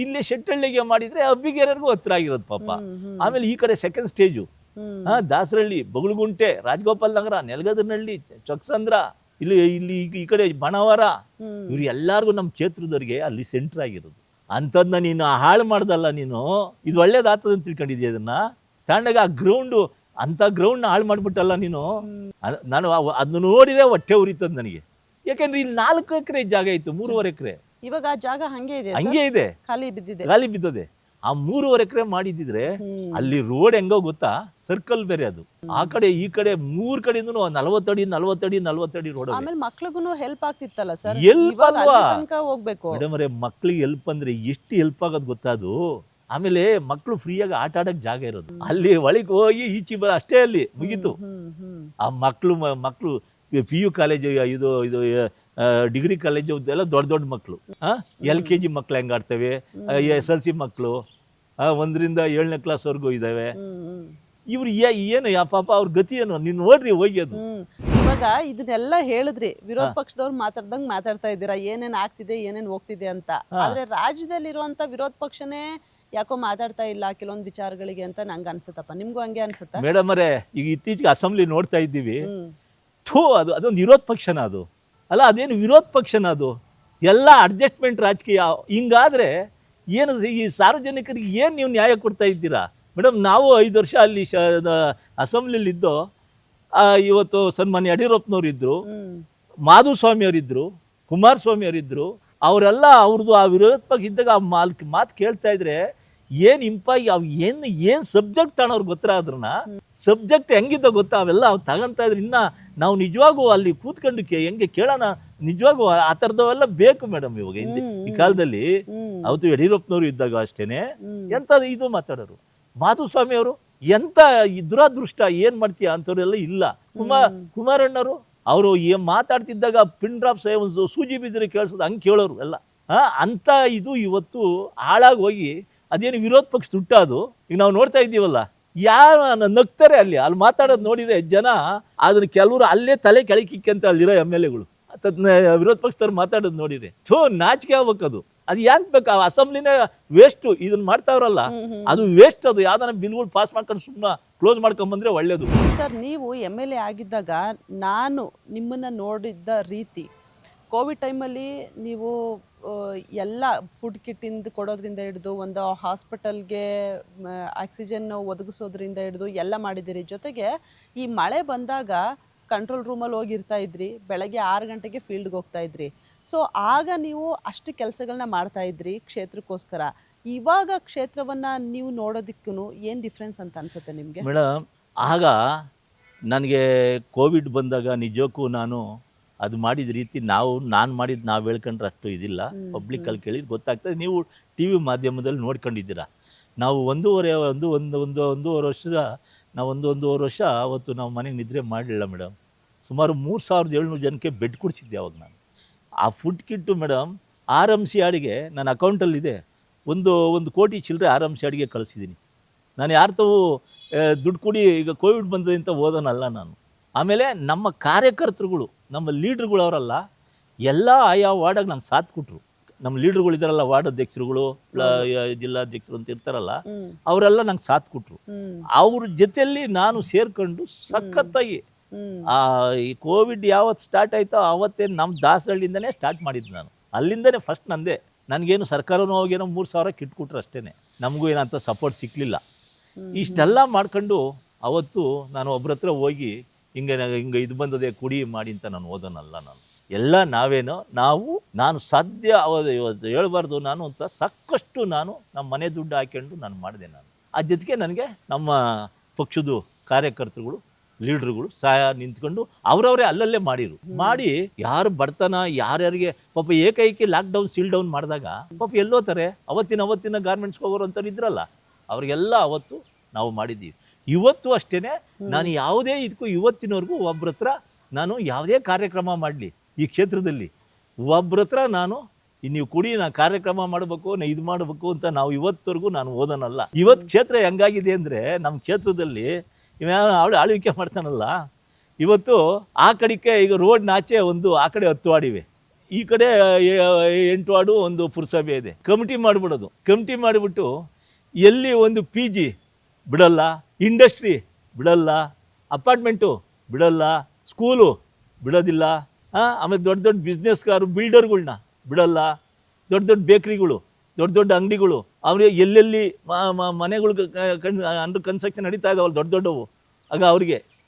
ಇಲ್ಲೇ ಶೆಟ್ಟಹಳ್ಳಿಗೆ ಮಾಡಿದ್ರೆ ಅಬ್ಬಿಗೆರೆಗೂ ಹತ್ರ ಆಗಿರೋದು ಪಾಪ. ಆಮೇಲೆ ಈ ಕಡೆ ಸೆಕೆಂಡ್ ಸ್ಟೇಜು ದಾಸರಳ್ಳಿ, ಬಗಲಗುಂಟೆ, ರಾಜಗೋಪಾಲ್ ನಗರ, ನೆಲಗದನಹಳ್ಳಿ, ಚೊಕ್ಸಂದ್ರ, ಇಲ್ಲಿ ಈ ಕಡೆ ಬಣವಾರ, ಇವ್ರು ಎಲ್ಲಾರ್ಗು ನಮ್ಮ ಕ್ಷೇತ್ರದವ್ರಿಗೆ ಅಲ್ಲಿ ಸೆಂಟ್ರ್ ಆಗಿರೋದು. ಅಂಥದ್ನ ನೀನು ಹಾಳು ಮಾಡ್ದಲ್ಲ ನೀನು. ಇದು ಒಳ್ಳೇದಾಗ್ತದೆ ಅಂತ ತಿಳ್ಕೊಂಡಿದ್ಯಾ ಅದನ್ನ ತಗೊಂಡಾಗ ಆ ಗ್ರೌಂಡು, ಅಂಥ ಗ್ರೌಂಡ್ನ ಹಾಳು ಮಾಡ್ಬಿಟ್ಟಲ್ಲ ನೀನು. ನಾನು ಅದನ್ನ ನೋಡಿದ್ರೆ ಹೊಟ್ಟೆ ಉರಿತದ ನನಗೆ. ಯಾಕೆಂದ್ರೆ ಇಲ್ಲಿ 4 ಎಕರೆ ಜಾಗ ಇತ್ತು, 3.5 ಎಕರೆ. ಇವಾಗ ಆ ಜಾಗ ಹಂಗೆ ಇದೆ, ಖಾಲಿ ಬಿದ್ದದೆ. ಆ 3.5 ಎಕರೆ ಮಾಡಿದ್ರೆ ಅಲ್ಲಿ ರೋಡ್ ಹೆಂಗೋ ಗೊತ್ತಾ, ಸರ್ಕಲ್ ಬೇರೆ ಅದು. ಆ ಕಡೆ ಈ ಕಡೆ 3 ಕಡೆಯಿಂದ 40 ಅಡಿ ರೋಡ್. ಆಮೇಲೆ ಮಕ್ಳಿಗೂ ಹೆಲ್ಪ್ ಆಗ್ತಿತ್ತಲ್ಲ ಸರ್. ಹೋಗ್ಬೇಕು ಮೇಡಮ್ ಅವರೇ, ಮಕ್ಳಿಗೆ ಹೆಲ್ಪ್ ಅಂದ್ರೆ ಎಷ್ಟು ಹೆಲ್ಪ್ ಆಗೋದು ಗೊತ್ತಾ ಅದು. ಆಮೇಲೆ ಮಕ್ಕಳು ಫ್ರೀಯಾಗಿ ಆಟ ಆಡಕ್ ಜಾಗ ಇರೋದು. ಅಲ್ಲಿ ಒಳಗೆ ಹೋಗಿ ಈಚೆ ಬರ ಅಷ್ಟೇ, ಅಲ್ಲಿ ಮುಗೀತು. ಆ ಮಕ್ಕಳು PU ಕಾಲೇಜು, ಇದು ಡಿಗ್ರಿ ಕಾಲೇಜು ಎಲ್ಲ ದೊಡ್ಡ ಮಕ್ಕಳು. LKG ಮಕ್ಳು ಹೆಂಗ್ ಆಡ್ತವೆ, SLC ಮಕ್ಕಳು 1ರಿಂದ 7ನೇ ಕ್ಲಾಸ್ವರೆಗೂ ಇದಾವೆ. ಇವ್ರು ಏನು ಪಾಪ ಅವ್ರ ಗತಿ ಏನು ನೀನ್ ನೋಡ್ರಿ ಹೋಗಿ. ಅದು ಇವಾಗ ಇದನ್ನೆಲ್ಲ ಹೇಳಿದ್ರಿ, ವಿರೋಧ ಪಕ್ಷದವ್ರು ಮಾತಾಡ್ದಂಗ್ ಮಾತಾಡ್ತಾ ಇದ್ದೀರಾ, ಏನೇನ್ ಆಗ್ತಿದೆ ಏನೇನ್ ಹೋಗ್ತಿದೆ ಅಂತ. ಆದ್ರೆ ರಾಜ್ಯದಲ್ಲಿರುವಂತ ವಿರೋಧ ಪಕ್ಷನೇ ಯಾಕೋ ಮಾತಾಡ್ತಾ ಇಲ್ಲ ಕೆಲವೊಂದು ವಿಚಾರಗಳಿಗೆ ಅಂತ ನಂಗೆ ಅನ್ಸುತ್ತಪ್ಪ. ನಿಮ್ಗೂ ಹಂಗೆ ಅನ್ಸುತ್ತಾ? ಮೇಡಮ್ ಅವರೇ, ಈಗ ಇತ್ತೀಚೆಗೆ ಅಸೆಂಬ್ಲಿ ನೋಡ್ತಾ ಇದ್ದೀವಿ. ಅದೊಂದು ವಿರೋಧ ಪಕ್ಷನ ಅದು ಅಲ್ಲ, ಅದೇನು ವಿರೋಧ ಪಕ್ಷನ ಅದು. ಎಲ್ಲ ಅಡ್ಜಸ್ಟ್ಮೆಂಟ್ ರಾಜಕೀಯ. ಹಿಂಗಾದ್ರೆ ಏನು ಈ ಸಾರ್ವಜನಿಕರಿಗೆ ಏನು ನೀವು ನ್ಯಾಯ ಕೊಡ್ತಾ ಇದ್ದೀರಾ ಮೇಡಮ್? ನಾವು 5 ವರ್ಷ ಅಲ್ಲಿ ಅಸೆಂಬ್ಲಿಲಿ ಇದ್ದೋ. ಇವತ್ತು ಸನ್ಮಾನ್ಯ ಯಡಿಯೂರಪ್ಪನವ್ರು ಇದ್ರು, ಮಾಧುಸ್ವಾಮಿ ಅವರಿದ್ರು, ಕುಮಾರಸ್ವಾಮಿ ಅವರಿದ್ರು. ಅವರೆಲ್ಲ ಅವ್ರದ್ದು ಆ ವಿರೋಧ ಪಕ್ಷ ಇದ್ದಾಗ ಆ ಮಾತು ಕೇಳ್ತಾ ಇದ್ರೆ ಏನು ಇಂಪಾಗಿ ಏನು ಸಬ್ಜೆಕ್ಟ್ ತಗೊಳೋರು ಗೊತ್ತರ. ಅದ್ರನ್ನ ಸಬ್ಜೆಕ್ಟ್ ಹೆಂಗಿದ್ದ ಗೊತ್ತಾ, ಅವೆಲ್ಲ ಅವ್ರು ತಗೊಂತ ಇದ್ರೆ ಇನ್ನ ನಾವು ನಿಜವಾಗೂ ಅಲ್ಲಿ ಕೂತ್ಕೊಂಡು ಹೆಂಗೆ ಕೇಳೋಣ. ನಿಜವಾಗೂ ಆ ಥರದವೆಲ್ಲ ಬೇಕು ಮೇಡಮ್. ಇವಾಗ ಈ ಕಾಲದಲ್ಲಿ ಅವತ್ತು ಯಡಿಯೂರಪ್ಪನವ್ರು ಇದ್ದಾಗ ಅಷ್ಟೇನೆ ಎಂತ ಇದು ಮಾತಾಡೋರು. ಮಾಧುಸ್ವಾಮಿ ಅವರು ಎಂತ ದುರಾದೃಷ್ಟ, ಏನ್ ಮಾಡ್ತೀಯ ಅಂತವ್ರೆಲ್ಲ ಇಲ್ಲ. ಕುಮಾರಣ್ಣವರು ಅವರು ಮಾತಾಡ್ತಿದ್ದಾಗ ಪಿನ್ ಡ್ರಾಪ್ ಸೂಜಿ ಬಿದ್ದರೆ ಕೇಳಿಸೋದು ಹಂಗೆ ಕೇಳೋರು ಎಲ್ಲ. ಅಂತ ಇದು ಇವತ್ತು ಹಾಳಾಗಿ ಹೋಗಿ ಅದೇನು ವಿರೋಧ ಪಕ್ಷ ದುಟ್ಟ ಅದು. ಈಗ ನಾವು ನೋಡ್ತಾ ಇದ್ದೀವಲ್ಲ, ಯಾರು ನಗ್ತಾರೆ ಅಲ್ಲಿ ಮಾತಾಡೋದು ನೋಡಿದ್ರೆ ಜನ. ಅದನ್ನ ಕೆಲವರು ಅಲ್ಲೇ ತಲೆ ಕೆಳಕಿಕ್ಕಂತ ಅಲ್ಲಿರೋ MLAಗಳು ವಿರೋಧ ಪಕ್ಷದವ್ರು ಮಾತಾಡೋದು ನೋಡಿದ್ರೆ ನಾಚಿಕೆ ಆಗ್ಬೇಕದು. ಅದು ಯಾಕೆ ಬೇಕು? ಆ ಅಸೆಂಬ್ಲಿನೇ ವೇಸ್ಟ್. ಇದನ್ನ ಮಾಡ್ತಾವ್ರಲ್ಲ ಅದು ವೇಸ್ಟ್. ಅದು ಯಾವ್ದಾನ ಬಿಲ್ಗಳು ಪಾಸ್ ಮಾಡ್ಕೊಂಡು ಸುಮ್ಮನೆ ಕ್ಲೋಸ್ ಮಾಡ್ಕೊಂಡ್ ಬಂದ್ರೆ ಒಳ್ಳೇದು. ಸರ್, ನೀವು MLA ಆಗಿದ್ದಾಗ ನಾನು ನಿಮ್ಮನ್ನ ನೋಡಿದ್ದ ರೀತಿ, ಕೋವಿಡ್ ಟೈಮಲ್ಲಿ ನೀವು ಎಲ್ಲ ಫುಡ್ ಕಿಟ್ಟಿಂದ ಕೊಡೋದ್ರಿಂದ ಹಿಡಿದು ಒಂದು ಹಾಸ್ಪಿಟಲ್ಗೆ ಆಕ್ಸಿಜನ್ ಒದಗಿಸೋದ್ರಿಂದ ಹಿಡಿದು ಎಲ್ಲ ಮಾಡಿದ್ದೀರಿ. ಜೊತೆಗೆ ಈ ಮಳೆ ಬಂದಾಗ ಕಂಟ್ರೋಲ್ ರೂಮಲ್ಲಿ ಹೋಗಿರ್ತಾ ಇದ್ರಿ, ಬೆಳಗ್ಗೆ 6 ಗಂಟೆಗೆ ಫೀಲ್ಡ್ಗೆ ಹೋಗ್ತಾ ಇದ್ರಿ. ಸೊ ಆಗ ನೀವು ಅಷ್ಟು ಕೆಲಸಗಳನ್ನ ಮಾಡ್ತಾ ಇದ್ರಿ ಕ್ಷೇತ್ರಕ್ಕೋಸ್ಕರ. ಇವಾಗ ಕ್ಷೇತ್ರವನ್ನ ನೀವು ನೋಡೋದಕ್ಕೂ ಏನು ಡಿಫ್ರೆನ್ಸ್ ಅಂತ ಅನ್ಸುತ್ತೆ ನಿಮಗೆ? ಮೇಡಮ್, ಆಗ ನನಗೆ ಕೋವಿಡ್ ಬಂದಾಗ ನಿಜಕ್ಕೂ ನಾನು ಅದು ಮಾಡಿದ ರೀತಿ ನಾನು ಮಾಡಿದ್ದು ನಾವು ಹೇಳ್ಕೊಂಡ್ರೆ ಅಷ್ಟು ಇದಿಲ್ಲ. ಪಬ್ಲಿಕ್ಕಲ್ಲಿ ಕೇಳಿದ್ದು ಗೊತ್ತಾಗ್ತದೆ. ನೀವು TV ಮಾಧ್ಯಮದಲ್ಲಿ ನೋಡ್ಕೊಂಡಿದ್ದೀರಾ. ನಾವು ಒಂದೂವರೆ ವರ್ಷದ ಒಂದೂವರೆ ವರ್ಷ ಅವತ್ತು ನಾವು ಮನೆಗೆ ನಿದ್ರೆ ಮಾಡಲಿಲ್ಲ ಮೇಡಮ್. ಸುಮಾರು 3,700 ಜನಕ್ಕೆ ಬೆಡ್ ಕೊಡಿಸಿದ್ದೆ ಅವಾಗ ನಾನು. ಆ ಫುಡ್ ಕಿಟ್ಟು ಮೇಡಮ್ RMC ಅಡಿಗೆ ನನ್ನ ಅಕೌಂಟಲ್ಲಿದೆ. 1 ಕೋಟಿ ಚಿಲ್ಲರೆ RMC ಅಡಿಗೆ ಕಳಿಸಿದ್ದೀನಿ ನಾನು. ಯಾರ್ತವೂ ದುಡ್ಡು ಕೊಡಿ ಈಗ ಕೋವಿಡ್ ಬಂದದಂತ ಓದೋನಲ್ಲ ನಾನು. ಆಮೇಲೆ ನಮ್ಮ ಕಾರ್ಯಕರ್ತರುಗಳು, ನಮ್ಮ ಲೀಡ್ರುಗಳು ಅವರಲ್ಲ, ಎಲ್ಲ ಆಯಾ ವಾರ್ಡಾಗ ನಂಗೆ ಸಾಥ್ ಕೊಟ್ರು. ನಮ್ಮ ಲೀಡರ್ಗಳಿದಾರಲ್ಲ, ವಾರ್ಡ್ ಅಧ್ಯಕ್ಷರುಗಳು, ಜಿಲ್ಲಾಧ್ಯಕ್ಷರು ಅಂತ ಇರ್ತಾರಲ್ಲ, ಅವರೆಲ್ಲ ನಂಗೆ ಸಾಥ್ ಕೊಟ್ರು. ಅವ್ರ ಜೊತೆಯಲ್ಲಿ ನಾನು ಸೇರ್ಕೊಂಡು ಸಖತ್ತಾಗಿ ಈ ಕೋವಿಡ್ ಯಾವತ್ತು ಸ್ಟಾರ್ಟ್ ಆಯ್ತೋ ಆವತ್ತೇ ನಮ್ಮ ದಾಸರಳ್ಳಿಯಿಂದನೇ ಸ್ಟಾರ್ಟ್ ಮಾಡಿದ್ದು ನಾನು. ಅಲ್ಲಿಂದನೇ ಫಸ್ಟ್ ನಂದೇ. ನನಗೇನು ಸರ್ಕಾರನೂ ಹೋಗೇನೋ 3,000 ಕಿಟ್ಕೊಟ್ರು ಅಷ್ಟೇ, ನಮಗೂ ಏನಂತ ಸಪೋರ್ಟ್ ಸಿಕ್ಕಲಿಲ್ಲ. ಇಷ್ಟೆಲ್ಲ ಮಾಡ್ಕೊಂಡು ಅವತ್ತು ನಾನು ಒಬ್ರ ಹತ್ರ ಹೋಗಿ ಹಿಂಗೆ ಇದು ಬಂದದೆ ಕುಡಿ ಮಾಡಿ ಅಂತ ನಾನು ಓದೋನಲ್ಲ. ನಾನು ಎಲ್ಲ ನಾನು ಸಾಧ್ಯ ಇವತ್ತು ಹೇಳ್ಬಾರ್ದು ನಾನು ಅಂತ ಸಾಕಷ್ಟು ನಮ್ಮ ಮನೆ ದುಡ್ಡು ಹಾಕ್ಕೊಂಡು ನಾನು ಮಾಡಿದೆ. ನಾನು ಆ ಜೊತೆಗೆ ನನಗೆ ನಮ್ಮ ಪಕ್ಷದ ಕಾರ್ಯಕರ್ತರುಗಳು, ಲೀಡ್ರುಗಳು ಸಹಾಯ ನಿಂತ್ಕೊಂಡು ಅವರವರೇ ಅಲ್ಲಲ್ಲೇ ಮಾಡಿ ಯಾರು ಬಡತನ ಯಾರ್ಯಾರಿಗೆ ಪಾಪ ಏಕೈಕಿ ಲಾಕ್ಡೌನ್ ಸೀಲ್ ಡೌನ್ ಮಾಡಿದಾಗ ಪಾಪ ಎಲ್ಲೋತಾರೆ ಅವತ್ತಿನ ಗಾರ್ಮೆಂಟ್ಸ್ಗೆ ಹೋಗೋರು ಅಂತ ಇದ್ರಲ್ಲ, ಅವ್ರಿಗೆಲ್ಲ ಅವತ್ತು ನಾವು ಮಾಡಿದ್ದೀವಿ. ಇವತ್ತು ಅಷ್ಟೇ ನಾನು ಯಾವುದೇ ಇದಕ್ಕೂ ಇವತ್ತಿನವರೆಗೂ ಒಬ್ರ ಹತ್ರ ನಾನು ಯಾವುದೇ ಕಾರ್ಯಕ್ರಮ ಮಾಡಲಿ ಈ ಕ್ಷೇತ್ರದಲ್ಲಿ ಒಬ್ರ ಹತ್ರ ನಾನು ನೀವು ಕುಡಿ ನಾ ಕಾರ್ಯಕ್ರಮ ಮಾಡಬೇಕು ನಾ ಇದು ಮಾಡಬೇಕು ಅಂತ ನಾವು ಇವತ್ತವರೆಗೂ ನಾನು ಓದೋನಲ್ಲ. ಇವತ್ತು ಕ್ಷೇತ್ರ ಹೆಂಗಾಗಿದೆ ಅಂದರೆ, ನಮ್ಮ ಕ್ಷೇತ್ರದಲ್ಲಿ ಆಳ್ವಿಕೆ ಮಾಡ್ತಾನಲ್ಲ, ಇವತ್ತು ಆ ಕಡೆಗೆ ಈಗ ರೋಡ್ನಾಚೆ ಆ ಕಡೆ 10 ವಾರ್ಡಿವೆ, ಈ ಕಡೆ 8 ವಾರ್ಡು ಒಂದು ಪುರಸಭೆ ಇದೆ. ಕಮಿಟಿ ಮಾಡಿಬಿಡೋದು. ಕಮಿಟಿ ಮಾಡಿಬಿಟ್ಟು ಎಲ್ಲಿ ಒಂದು PG ಬಿಡಲ್ಲ, ಇಂಡಸ್ಟ್ರಿ ಬಿಡಲ್ಲ, ಅಪಾರ್ಟ್ಮೆಂಟು ಬಿಡಲ್ಲ, ಸ್ಕೂಲು ಬಿಡೋದಿಲ್ಲ, ಆಮೇಲೆ ದೊಡ್ಡ ಬಿಸ್ನೆಸ್ಗಾರು ಬಿಲ್ಡರ್ಗಳ್ನ ಬಿಡಲ್ಲ, ದೊಡ್ಡ ಬೇಕ್ರಿಗಳು, ದೊಡ್ಡ ಅಂಗಡಿಗಳು, ಅವ್ರಿಗೆ ಎಲ್ಲೆಲ್ಲಿ ಮನೆಗಳು ಅಂಡರ್ ಕನ್ಸ್ಟ್ರಕ್ಷನ್ ನಡೀತಾ ಇದಾವಲ್ಲ ದೊಡ್ಡವು, ಆಗ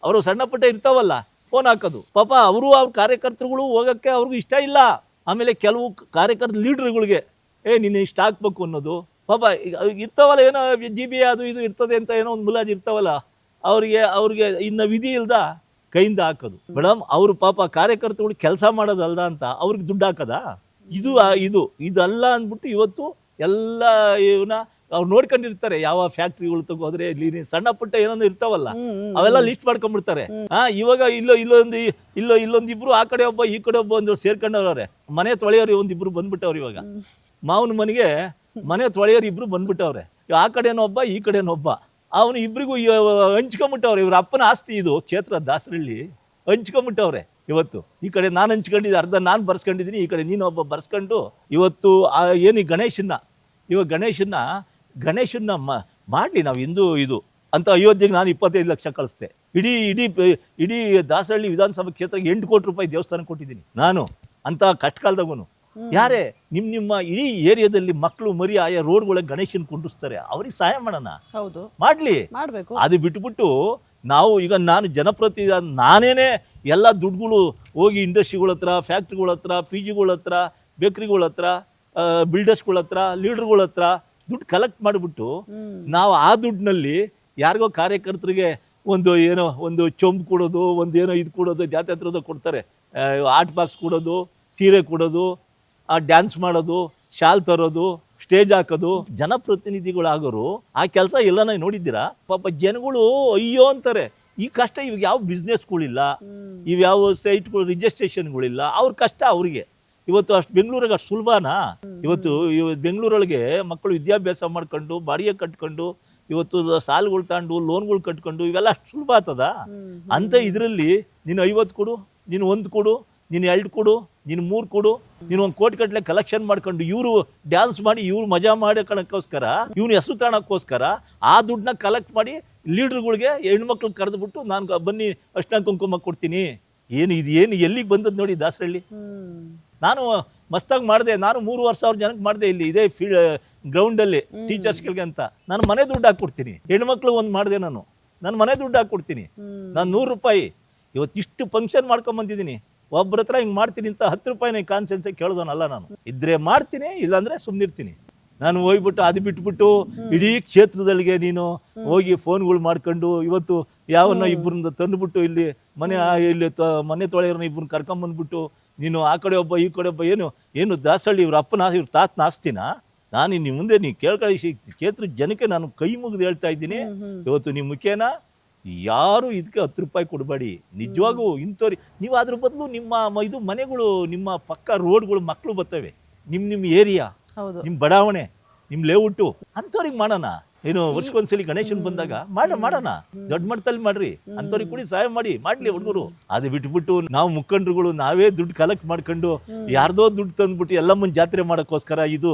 ಅವರು ಸಣ್ಣ ಪುಟ್ಟ ಇರ್ತಾವಲ್ಲ ಫೋನ್ ಹಾಕೋದು. ಪಾಪ ಅವರು ಅವ್ರ ಕಾರ್ಯಕರ್ತರುಗಳು ಹೋಗೋಕ್ಕೆ ಅವ್ರಿಗೂ ಇಷ್ಟ ಇಲ್ಲ. ಆಮೇಲೆ ಕೆಲವು ಕಾರ್ಯಕರ್ತ ಲೀಡ್ರುಗಳಿಗೆ ನೀನು ಇಷ್ಟ ಹಾಕ್ಬೇಕು ಅನ್ನೋದು. ಪಾಪ ಇರ್ತಾವಲ್ಲ, ಏನೋ GB ಅದು ಇದು ಇರ್ತದೆ ಅಂತ ಏನೋ ಒಂದು ಮುಲಾಜ್ ಇರ್ತಾವಲ್ಲ, ಅವ್ರಿಗೆ ಇನ್ನು ವಿಧಿ ಇಲ್ದ ಕೈಯಿಂದ ಹಾಕೋದು. ಮೇಡಮ್, ಅವರು ಪಾಪ ಕಾರ್ಯಕರ್ತರುಗಳು ಕೆಲಸ ಮಾಡೋದಲ್ದ ಅಂತ ಅವ್ರಿಗೆ ದುಡ್ಡು ಹಾಕದ? ಇದಲ್ಲ ಅಂದ್ಬಿಟ್ಟು ಇವತ್ತು ಎಲ್ಲ ಅವ್ರು ನೋಡ್ಕೊಂಡಿರ್ತಾರೆ. ಯಾವ ಫ್ಯಾಕ್ಟ್ರಿಗಳು ತಗೋದ್ರೆ ಇಲ್ಲಿ ಸಣ್ಣ ಪುಟ್ಟ ಏನೊಂದು ಇರ್ತಾವಲ್ಲ ಅವೆಲ್ಲ ಲಿಸ್ಟ್ ಮಾಡ್ಕೊಂಡ್ಬಿಡ್ತಾರೆ. ಇವಾಗ ಇಲ್ಲೊಂದಿಬ್ರು ಆ ಕಡೆ ಒಬ್ಬ ಈ ಕಡೆ ಒಬ್ಬ ಒಂದು ಸೇರ್ಕೊಂಡವ್ರೆ. ಮನೆ ತೊಳೆಯೋರು ಒಂದಿಬ್ರು ಬಂದ್ಬಿಟ್ಟವ್ರು. ಇವಾಗ ಮಾವನ ಮನೆಗೆ ಮನೆ ತೊಳೆಯೋರು ಇಬ್ರು ಬಂದ್ಬಿಟ್ಟವ್ರೆ. ಆ ಕಡೆನೋ ಒಬ್ಬ ಈ ಕಡೆನೋ ಒಬ್ಬ. ಅವನು ಇಬ್ರಿಗೂ ಹಂಚ್ಕೊಂಬಿಟ್ಟವ್ರೆ. ಇವ್ರ ಅಪ್ಪನ ಆಸ್ತಿ ಇದು ಕ್ಷೇತ್ರ ದಾಸರಳ್ಳಿ, ಹಂಚ್ಕೊಂಬಿಟ್ಟವ್ರೆ. ಇವತ್ತು ಈ ಕಡೆ ನಾನು ಹಂಚ್ಕೊಂಡಿದ್ದೆ, ಅರ್ಧ ನಾನು ಬರ್ಸ್ಕೊಂಡಿದ್ದೀನಿ, ಈ ಕಡೆ ನೀನೊಬ್ಬ ಬರ್ಸ್ಕೊಂಡು ಇವತ್ತು ಏನು ಇವಾಗ ಗಣೇಶನ್ನ ಮಾಡಲಿ ನಾವು ಇದು ಅಂತ ಅಯೋಧ್ಯೆಗೆ ನಾನು 25 ಲಕ್ಷ ಕಳಿಸ್ದೆ. ಇಡೀ ದಾಸರಳ್ಳಿ ವಿಧಾನಸಭಾ ಕ್ಷೇತ್ರಕ್ಕೆ 8 ಕೋಟಿ ರೂಪಾಯಿ ದೇವಸ್ಥಾನ ಕೊಟ್ಟಿದ್ದೀನಿ ನಾನು. ಅಂತ ಕಷ್ಟಕಾಲದಾಗೂ ಯಾರೇ ನಿಮ್ಮ ಇಡೀ ಏರಿಯಾದಲ್ಲಿ ಮಕ್ಕಳು ಮರಿ ಆಯಾ ರೋಡ್ಗಳಿಗೆ ಗಣೇಶನ್ ಕುಂಡಿಸ್ತಾರೆ, ಅವ್ರಿಗೆ ಸಹಾಯ ಮಾಡೋಣ, ಮಾಡ್ಲಿ. ಅದು ಬಿಟ್ಬಿಟ್ಟು ನಾನು ಜನಪ್ರತಿನಿಧಿ, ನಾನೇನೆ ಎಲ್ಲ ದುಡ್ಡುಗಳು ಹೋಗಿ ಇಂಡಸ್ಟ್ರಿಗಳ ಹತ್ರ, ಫ್ಯಾಕ್ಟ್ರಿಗಳ ಹತ್ರ, PGಗಳ ಹತ್ರ, ಬೇಕ್ರಿಗಳ ಹತ್ರ, ಬಿಲ್ಡರ್ಸ್ಗಳ ಹತ್ರ, ಲೀಡರ್ಗಳ ಹತ್ರ ದುಡ್ಡು ಕಲೆಕ್ಟ್ ಮಾಡಿಬಿಟ್ಟು ನಾವು ಆ ದುಡ್ಡಿನಲ್ಲಿ ಯಾರಿಗೋ ಕಾರ್ಯಕರ್ತರಿಗೆ ಒಂದು ಚೊಂಬು ಕೊಡೋದು, ಒಂದೇನೋ ಇದು ಕೊಡೋದು, ಜಾತಿ ಹತ್ರದ ಕೊಡ್ತಾರೆ, ಆರ್ಟ್ ಬಾಕ್ಸ್ ಕೊಡೋದು, ಸೀರೆ ಕೊಡೋದು, ಡ್ಯಾನ್ಸ್ ಮಾಡೋದು, ಶಾಲ್ ತರೋದು, ಸ್ಟೇಜ್ ಹಾಕೋದು. ಜನಪ್ರತಿನಿಧಿಗಳಾಗೋರು ಆ ಕೆಲಸ ಎಲ್ಲ ನೋಡಿದ್ದೀರಾ? ಪಾಪ ಜನಗಳು ಅಯ್ಯೋ ಅಂತಾರೆ. ಈ ಕಷ್ಟ ಇವಾಗ ಯಾವ ಬಿಸ್ನೆಸ್ಗಳಿಲ್ಲ, ಇವ್ಯಾವ ಸೈಟ್ಗಳು ರಿಜಿಸ್ಟ್ರೇಷನ್ಗಳಿಲ್ಲ, ಅವ್ರ ಕಷ್ಟ ಅವ್ರಿಗೆ. ಇವತ್ತು ಅಷ್ಟು ಬೆಂಗಳೂರಿಗೆ ಅಷ್ಟು ಸುಲಭನಾ? ಇವತ್ತು ಬೆಂಗಳೂರೊಳಗೆ ಮಕ್ಕಳು ವಿದ್ಯಾಭ್ಯಾಸ ಮಾಡ್ಕೊಂಡು ಬಾಡಿಗೆ ಕಟ್ಕೊಂಡು ಇವತ್ತು ಸಾಲಗಳು ತಗೊಂಡು ಲೋನ್ಗಳು ಕಟ್ಕೊಂಡು ಇವೆಲ್ಲ ಅಷ್ಟು ಸುಲಭ ಆಗ್ತದ? ಅಂತ ಇದರಲ್ಲಿ ನೀನು 50 ಕೊಡು, ನೀನು 1 ಕೊಡು, ನೀನು 2 ಕೊಡು, ನೀನು 3 ಕೊಡು, ನೀನು 1 ಕೋಟಿ ಗಟ್ಟಲೆ ಕಲೆಕ್ಷನ್ ಮಾಡ್ಕೊಂಡು ಇವರು ಡ್ಯಾನ್ಸ್ ಮಾಡಿ ಇವ್ರು ಮಜಾ ಮಾಡೋಕ್ಕೋಸ್ಕರ, ಇವ್ನ ಹೆಸರು ತಾಣಕ್ಕೋಸ್ಕರ ಆ ದುಡ್ಡನ್ನ ಕಲೆಕ್ಟ್ ಮಾಡಿ ಲೀಡ್ರುಗಳಿಗೆ ಹೆಣ್ಮಕ್ಳು ಕರೆದ್ಬಿಟ್ಟು ನಾನು ಬನ್ನಿ ಅರ್ಶಿನ ಕುಂಕುಮ ಕೊಡ್ತೀನಿ. ಏನು ಎಲ್ಲಿಗೆ ಬಂದದ್ದು ನೋಡಿ ದಾಸರಳ್ಳಿ. ನಾನು ಮಸ್ತಾಗಿ ಮಾಡಿದೆ. ನಾನು 3,500 ಜನಕ್ಕೆ ಮಾಡಿದೆ ಇಲ್ಲಿ ಇದೇ ಗ್ರೌಂಡಲ್ಲಿ ಟೀಚರ್ಸ್ಗಳಿಗೆ ಅಂತ. ನಾನು ಮನೆ ದುಡ್ಡು ಹಾಕ್ಕೊಡ್ತೀನಿ. ಹೆಣ್ಮಕ್ಳು ಒಂದು ಮಾಡಿದೆ ನಾನು, ನನ್ನ ಮನೆ ದುಡ್ಡು ಹಾಕ್ಕೊಡ್ತೀನಿ. ನಾನು 100 ರೂಪಾಯಿ ಇವತ್ತು ಇಷ್ಟು ಫಂಕ್ಷನ್ ಮಾಡ್ಕೊಂಬಂದಿದ್ದೀನಿ. ಒಬ್ಬರ ಹತ್ರ ಹಿಂಗೆ ಮಾಡ್ತೀನಿ ಅಂತ 10 ರೂಪಾಯಿನ ಕಾನ್ಸೆನ್ಸ್ ಕೇಳೋದನಲ್ಲ ನಾನು. ಇದ್ರೆ ಮಾಡ್ತೀನಿ, ಇಲ್ಲಾಂದ್ರೆ ಸುಮ್ಮನಿರ್ತೀನಿ. ನಾನು ಹೋಗ್ಬಿಟ್ಟು ಅದು ಬಿಟ್ಬಿಟ್ಟು ಇಡೀ ಕ್ಷೇತ್ರದಲ್ಲಿಗೆ ನೀನು ಹೋಗಿ ಫೋನ್ಗಳು ಮಾಡ್ಕೊಂಡು ಇವತ್ತು ಯಾವನ್ನ ಇಬ್ಬರನ್ನ ತಂದುಬಿಟ್ಟು ಇಲ್ಲಿ ಮನೆ ತೊಳೆಯೋರನ್ನ ಇಬ್ಬರನ್ನ ಕರ್ಕೊಂಬಂದ್ಬಿಟ್ಟು ನೀನು ಆ ಕಡೆ ಒಬ್ಬ ಈ ಕಡೆ ಒಬ್ಬ ಏನು ದಾಸಹಳ್ಳಿ ಇವ್ರ ತಾತನ ಆಸ್ತಿನ ನಾನು ಇನ್ನು ಮುಂದೆ ನೀವು ಕೇಳ್ಕೊಳ್ಳಿ ಕ್ಷೇತ್ರ ಜನಕ್ಕೆ ನಾನು ಕೈ ಮುಗಿದು ಹೇಳ್ತಾ ಇದ್ದೀನಿ. ಇವತ್ತು ನಿಮ್ಮ ಮುಖೇನ ಯಾರು ಇದಕ್ಕೆ 10 ರೂಪಾಯಿ ಕೊಡಬೇಡಿ. ನಿಜವಾಗೂ ಇಂಥವ್ರಿ ನೀವು ಅದ್ರ ಬದಲು ನಿಮ್ಮ ಇದು ಮನೆಗಳು, ನಿಮ್ಮ ಪಕ್ಕ ರೋಡ್ಗಳು, ಮಕ್ಕಳು ಬರ್ತವೆ, ನಿಮ್ಮ ಏರಿಯಾ, ನಿಮ್ಮ ಬಡಾವಣೆ, ನಿಮ್ಮ ಲೇಔಟು ಅಂಥವ್ರಿಗೆ ಮಾಡೋಣ. ಏನು ವರ್ಷಕ್ಕೊಂದ್ಸಲಿ ಗಣೇಶನ್ ಬಂದಾಗ ಮಾಡೋಣ ದೊಡ್ಡ ಮಟ್ಟದಲ್ಲಿ ಮಾಡ್ರಿ ಅಂತವ್ರಿಗೆ ಕೂಡ ಸಹಾಯ ಮಾಡ್ಲಿ ಹುಡುಗರು. ಅದು ಬಿಟ್ಬಿಟ್ಟು ನಾವು ಮುಖಂಡರುಗಳು ನಾವೇ ದುಡ್ಡು ಕಲೆಕ್ಟ್ ಮಾಡ್ಕೊಂಡು ಯಾರ್ದೋ ದುಡ್ಡು ತಂದ್ಬಿಟ್ಟು ಎಲ್ಲಮ್ಮನ ಜಾತ್ರೆ ಮಾಡೋಕ್ಕೋಸ್ಕರ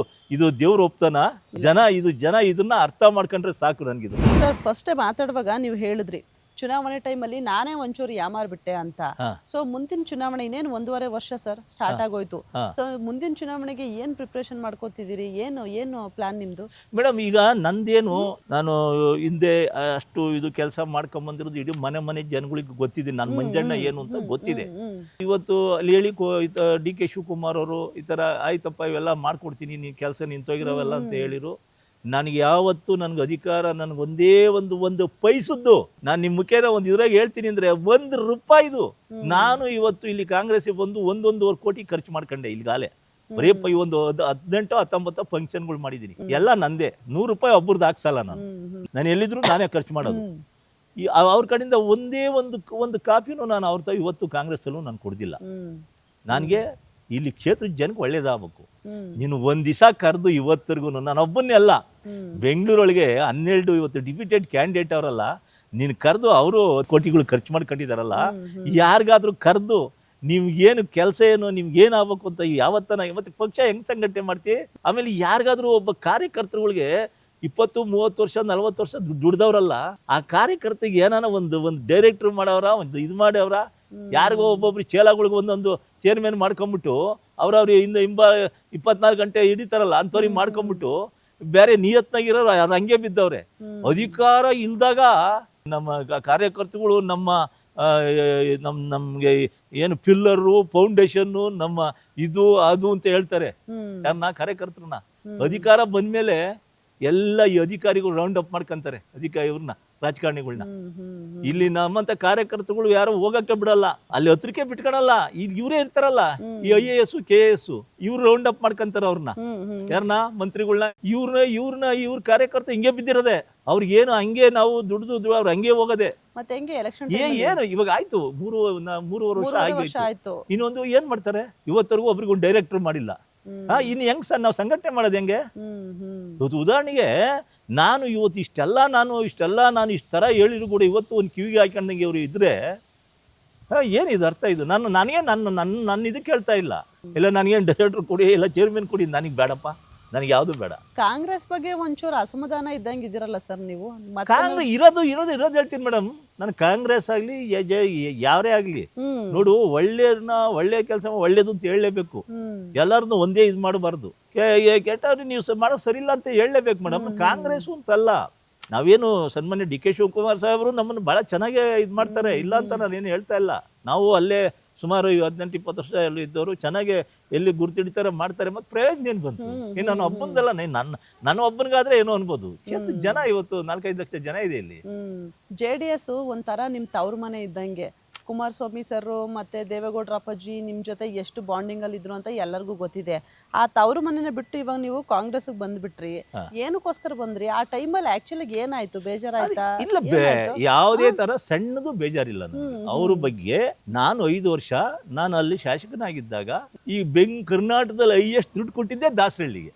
ಇದು ದೇವ್ರು ಒಪ್ತಾನ? ಜನ ಇದನ್ನ ಅರ್ಥ ಮಾಡ್ಕೊಂಡ್ರೆ ಸಾಕು ನನ್ಗಿದು. ಸರ್ ಫಸ್ಟ್ ಮಾತಾಡುವಾಗ ನೀವು ಹೇಳಿದ್ರಿ ಚುನಾವಣೆ ಟೈಮಲ್ಲಿ ನಾನೇ ಒಂಚೂರು ಯಾಮಾರ್ಬಿಟ್ಟೆ ಅಂತ. ಸೊ ಮುಂದಿನ ಚುನಾವಣೆ ಇನ್ನೇನು 1.5 ವರ್ಷ ಸರ್ ಸ್ಟಾರ್ಟ್ ಆಗೋಯ್ತು. ಸೊ ಮುಂದಿನ ಚುನಾವಣೆಗೆ ಏನ್ ಪ್ರಿಪರೇಷನ್ ಮಾಡ್ಕೋತಿದ್ದೀರಿ? ಏನು ಪ್ಲಾನ್ ನಿಮ್ದು? ಮೇಡಮ್ ಈಗ ನಂದೇನು, ನಾನು ಹಿಂದೆ ಅಷ್ಟು ಇದು ಕೆಲಸ ಮಾಡ್ಕೊಂಬಂದಿರೋದು ಇಡೀ ಮನೆ ಜನಗಳಿಗೆ ಗೊತ್ತಿದೆ. ನನ್ನ ಮಂಜಣ್ಣ ಏನು ಅಂತ ಗೊತ್ತಿದೆ. ಇವತ್ತು ಅಲ್ಲಿ ಹೇಳಿ DK ಶಿವಕುಮಾರ್ ಅವರು ಈ ತರ ಆಯ್ತಪ್ಪ ಇವೆಲ್ಲ ಮಾಡ್ಕೊಡ್ತೀನಿ, ನೀನ್ ಕೆಲಸ ನಿಂತೋಗಿರೋವೆಲ್ಲ ಅಂತ ಹೇಳಿರು. ನನಗೆ ಯಾವತ್ತು ನನ್ಗೆ ಅಧಿಕಾರ ಒಂದೇ ಒಂದು ಪೈಸದ್ದು ನಾನು ನಿಮ್ಮ ಮುಖೇನ ಒಂದು ಇದ್ರಾಗ ಹೇಳ್ತೀನಿ ಅಂದ್ರೆ ₹1 ನಾನು ಇವತ್ತು ಇಲ್ಲಿ ಕಾಂಗ್ರೆಸ್ ಬಂದು 1.5 ಕೋಟಿ ಖರ್ಚು ಮಾಡ್ಕೊಂಡೆ ಇಲ್ಲಿಗಾಲೆ. ಬರೀ ಒಂದು 18-19 ಫಂಕ್ಷನ್ಗಳು ಮಾಡಿದೀನಿ. ಎಲ್ಲ ನಂದೇ. ₹100 ಒಬ್ಬರದ್ದು ಹಾಕ್ಸಲ್ಲ. ನಾನು ಎಲ್ಲಿದ್ರು ನಾನೇ ಖರ್ಚು ಮಾಡೋದು. ಅವ್ರ ಕಡೆಯಿಂದ ಒಂದೇ ಒಂದು ಕಾಪಿನೂ ನಾನು ಅವ್ರ ಇವತ್ತು ಕಾಂಗ್ರೆಸ್ ಅಲ್ಲೂ ನಾನು ಕೊಡ್ದಿಲ್ಲ. ನನಗೆ ಇಲ್ಲಿ ಕ್ಷೇತ್ರದ ಜನಕ್ಕೆ ಒಳ್ಳೇದಾಗಬೇಕು. ನೀನು ಒಂದ್ ದಿವಸ ಕರೆದು ಇವತ್ತರೆಗೂ ನಾನು ಒಬ್ಬನ್ನೇ ಅಲ್ಲ, ಬೆಂಗಳೂರೊಳಗೆ 12 ಇವತ್ತು ಡಿಪ್ಯೂಟೆಡ್ ಕ್ಯಾಂಡಿಡೇಟ್ ಅವರಲ್ಲ, ನೀನು ಕರೆದು ಅವರು ಕೋಟಿಗಳು ಖರ್ಚು ಮಾಡ್ಕೊಂಡಿದಾರಲ್ಲ, ಯಾರಿಗಾದ್ರೂ ಕರೆದು ನಿಮ್ಗೇನು ಕೆಲಸ ಏನು, ನಿಮ್ಗೆ ಏನಾಗಬೇಕು ಅಂತ ಯಾವತ್ತನ ಇವತ್ತು ಪಕ್ಷ ಹೆಂಗ್ ಸಂಘಟನೆ ಮಾಡ್ತೀವಿ. ಆಮೇಲೆ ಯಾರಿಗಾದ್ರೂ ಒಬ್ಬ ಕಾರ್ಯಕರ್ತರುಗಳಿಗೆ 20-30 ವರ್ಷ 40 ವರ್ಷ ದುಡ್ದವ್ರಲ್ಲ, ಆ ಕಾರ್ಯಕರ್ತೆಗೆ ಏನಾನ ಒಂದು ಡೈರೆಕ್ಟರ್ ಮಾಡವ್ರ, ಒಂದು ಇದು ಮಾಡವ್ರ, ಯಾರಿಗೋ ಒಬ್ಬೊಬ್ರು ಚೇಲಾಗಳಿಗೆ ಒಂದೊಂದು ಚೇರ್ಮನ್ ಮಾಡ್ಕೊಂಬಿಟ್ಟು ಅವ್ರವ್ರ ಹಿಂದೆ 24 ಗಂಟೆ ಹಿಡಿತಾರಲ್ಲ ಅಂಥವ್ರಿಗೆ ಮಾಡ್ಕೊಂಬಿಟ್ಟು ಬೇರೆ ನಿಯತ್ನಾಗಿರೋರು ಹಂಗೆ ಬಿದ್ದವ್ರೆ. ಅಧಿಕಾರ ಇಲ್ದಾಗ ನಮ್ಮ ಕಾರ್ಯಕರ್ತಗಳು ನಮ್ಗೆ ಏನು ಪಿಲ್ಲರು ಫೌಂಡೇಶನ್ ನಮ್ಮ ಇದು ಅದು ಅಂತ ಹೇಳ್ತಾರೆ ಯಾರನ್ನ ಕಾರ್ಯಕರ್ತರನ್ನ. ಅಧಿಕಾರ ಬಂದ್ಮೇಲೆ ಎಲ್ಲ ಈ ಅಧಿಕಾರಿಗಳು ರೌಂಡ್ ಅಪ್ ಮಾಡ್ಕೊಂತಾರೆ ಇವ್ರನ್ನ ರಾಜಕಾರಣಿಗಳನ್ನ. ಇಲ್ಲಿ ನಮ್ಮಂತ ಕಾರ್ಯಕರ್ತಗಳು ಯಾರು ಹೋಗಕ್ಕೆ ಬಿಡಲ್ಲ, ಅಲ್ಲಿ ಹತ್ರಕ್ಕೆ ಬಿಟ್ಕೊಳಲ್ಲ. ಇವ್ರೇ ಇರ್ತಾರಲ್ಲ ಈ IAS KAS, ಇವ್ರು ರೌಂಡ್ ಅಪ್ ಮಾಡ್ಕೊಂತಾರ ಅವ್ರನ್ನ, ಯಾರನ್ನ ಮಂತ್ರಿಗಳನ್ನ. ಇವ್ರ ಕಾರ್ಯಕರ್ತ ಹಿಂಗೆ ಬಿದ್ದಿರೋದೆ. ಅವ್ರಿಗೇನು ಹಂಗೆ ನಾವು ದುಡ್ದು ಅವ್ರು ಹಂಗೆ ಹೋಗದೆ. ಮತ್ತೆ ಹೆಂಗೆ ಎಲೆಕ್ಷನ್ ಏನು ಇವಾಗ ಆಯ್ತು 3 ವರ್ಷ ಆಯ್ತು. ಇನ್ನೊಂದು ಏನ್ ಮಾಡ್ತಾರೆ, ಇವತ್ತರೆಗೂ ಒಬ್ರಿಗೊಂದು ಡೈರೆಕ್ಟರ್ ಮಾಡಿಲ್ಲ. ಇನ್ನು ಹೆಂಗ್ ಸರ್ ನಾವು ಸಂಘಟನೆ ಮಾಡೋದು ಹೆಂಗೆ? ಇವತ್ತು ಉದಾಹರಣೆಗೆ ನಾನು ಇವತ್ತು ಇಷ್ಟೆಲ್ಲ ನಾನು ಇಷ್ಟ ತರ ಹೇಳಿದ್ರು ಕೂಡ ಇವತ್ತು ಒಂದು ಕಿವಿಗೆ ಹಾಕೊಂಡಂಗೆ ಅವ್ರು ಇದ್ರೆ ಏನಿದು ಅರ್ಥ? ಇದು ನನ್ನ ಇದಕ್ಕೆ ಹೇಳ್ತಾ ಇಲ್ಲ. ಇಲ್ಲ ನನಗೇನು ಡೈರೆಕ್ಟರ್ ಕೊಡಿ, ಇಲ್ಲ ಚೇರ್ಮನ್ ಕೊಡಿ, ನನಗೆ ಬೇಡಪ್ಪ, ನನಗೆ ಯಾವುದು ಬೇಡ. ಕಾಂಗ್ರೆಸ್ ಬಗ್ಗೆ ಒಂಚೂರು ಅಸಮಾಧಾನ ಇದ್ದಂಗೆ ಇದ್ದೀರಲ್ಲ ಸರ್ ನೀವು? ಕಾಂಗ್ರೆಸ್ ಇರೋದು ಹೇಳ್ತೀನಿ ಮೇಡಮ್. ನಾನು ಕಾಂಗ್ರೆಸ್ ಆಗ್ಲಿ ಯಾರೇ ಆಗ್ಲಿ ನೋಡು, ಒಳ್ಳೆ ಕೆಲಸ ಒಳ್ಳೇದು ಅಂತ ಹೇಳಲೇಬೇಕು. ಎಲ್ಲಾರನ್ನು ಒಂದೇ ಇದು ಮಾಡಬಾರ್ದು. ಕೆಟ್ಟವ್ರು ನೀವು ಮಾಡೋ ಸರಿ ಇಲ್ಲ ಅಂತ ಹೇಳಲೇಬೇಕು ಮೇಡಮ್. ಕಾಂಗ್ರೆಸ್ ಅಂತಲ್ಲ, ನಾವೇನು ಸನ್ಮಾನ್ಯ DK ಶಿವಕುಮಾರ್ ಸಾಹೇಬರು ನಮ್ಮನ್ನು ಬಹಳ ಚೆನ್ನಾಗಿ ಇದು ಮಾಡ್ತಾರೆ, ಇಲ್ಲ ಅಂತ ನಾನೇನು ಹೇಳ್ತಾ ಇಲ್ಲ. ನಾವು ಅಲ್ಲೇ ಸುಮಾರು 18-20 ವರ್ಷ ಎಲ್ಲ ಇದ್ದವರು ಚೆನ್ನಾಗಿ ಎಲ್ಲಿ ಗುರುತಿಡ್ತಾರೆ ಮಾಡ್ತಾರೆ. ಮತ್ತೆ ಪ್ರಯೋಜನ ಏನು ಬಂತು? ಇನ್ನು ನಾನು ಒಬ್ಬಂದಲ್ಲ, ನಾನು ಒಬ್ಬನಿಗಾದ್ರೆ ಏನೋ ಅನ್ಬೋದು. ಜನ ಇವತ್ತು 4-5 ಲಕ್ಷ ಜನ ಇದೆ ಇಲ್ಲಿ. JDS ಒಂಥರ ನಿಮ್ ತವ್ರ ಮನೆ ಇದ್ದಂಗೆ. ಕುಮಾರಸ್ವಾಮಿ ಸರ್ ಮತ್ತೆ ದೇವೇಗೌಡರ ಅಪ್ಪಾಜಿ ನಿಮ್ ಜೊತೆ ಎಷ್ಟು ಬಾಂಡಿಂಗ್ ಅಲ್ಲಿ ಇದ್ರು ಅಂತ ಎಲ್ಲರಿಗೂ ಗೊತ್ತಿದೆ. ಆ ತವ್ರ ಮನೆನ ಬಿಟ್ಟು ಇವಾಗ ನೀವು ಕಾಂಗ್ರೆಸ್ ಬಂದ್ಬಿಟ್ರಿ. ಏನಕ್ಕೋಸ್ಕರ ಬಂದ್ರಿ? ಆ ಟೈಮಲ್ಲಿ ಆಕ್ಚುಲಿ ಏನಾಯ್ತು? ಬೇಜಾರಾಯ್ತಾ? ಇಲ್ಲ, ಯಾವುದೇ ತರ ಸಣ್ಣದು ಬೇಜಾರಿಲ್ಲ. ಅವ್ರ ಬಗ್ಗೆ ನಾನು 5 ವರ್ಷ ನಾನು ಅಲ್ಲಿ ಶಾಸಕನಾಗಿದ್ದಾಗ ಈ ಕರ್ನಾಟಕದಲ್ಲಿ ಹೈಯೆಸ್ಟ್ ದುಡ್ಡು ಕೊಟ್ಟಿದ್ದೆ ದಾಸರಳ್ಳಿಗೆ.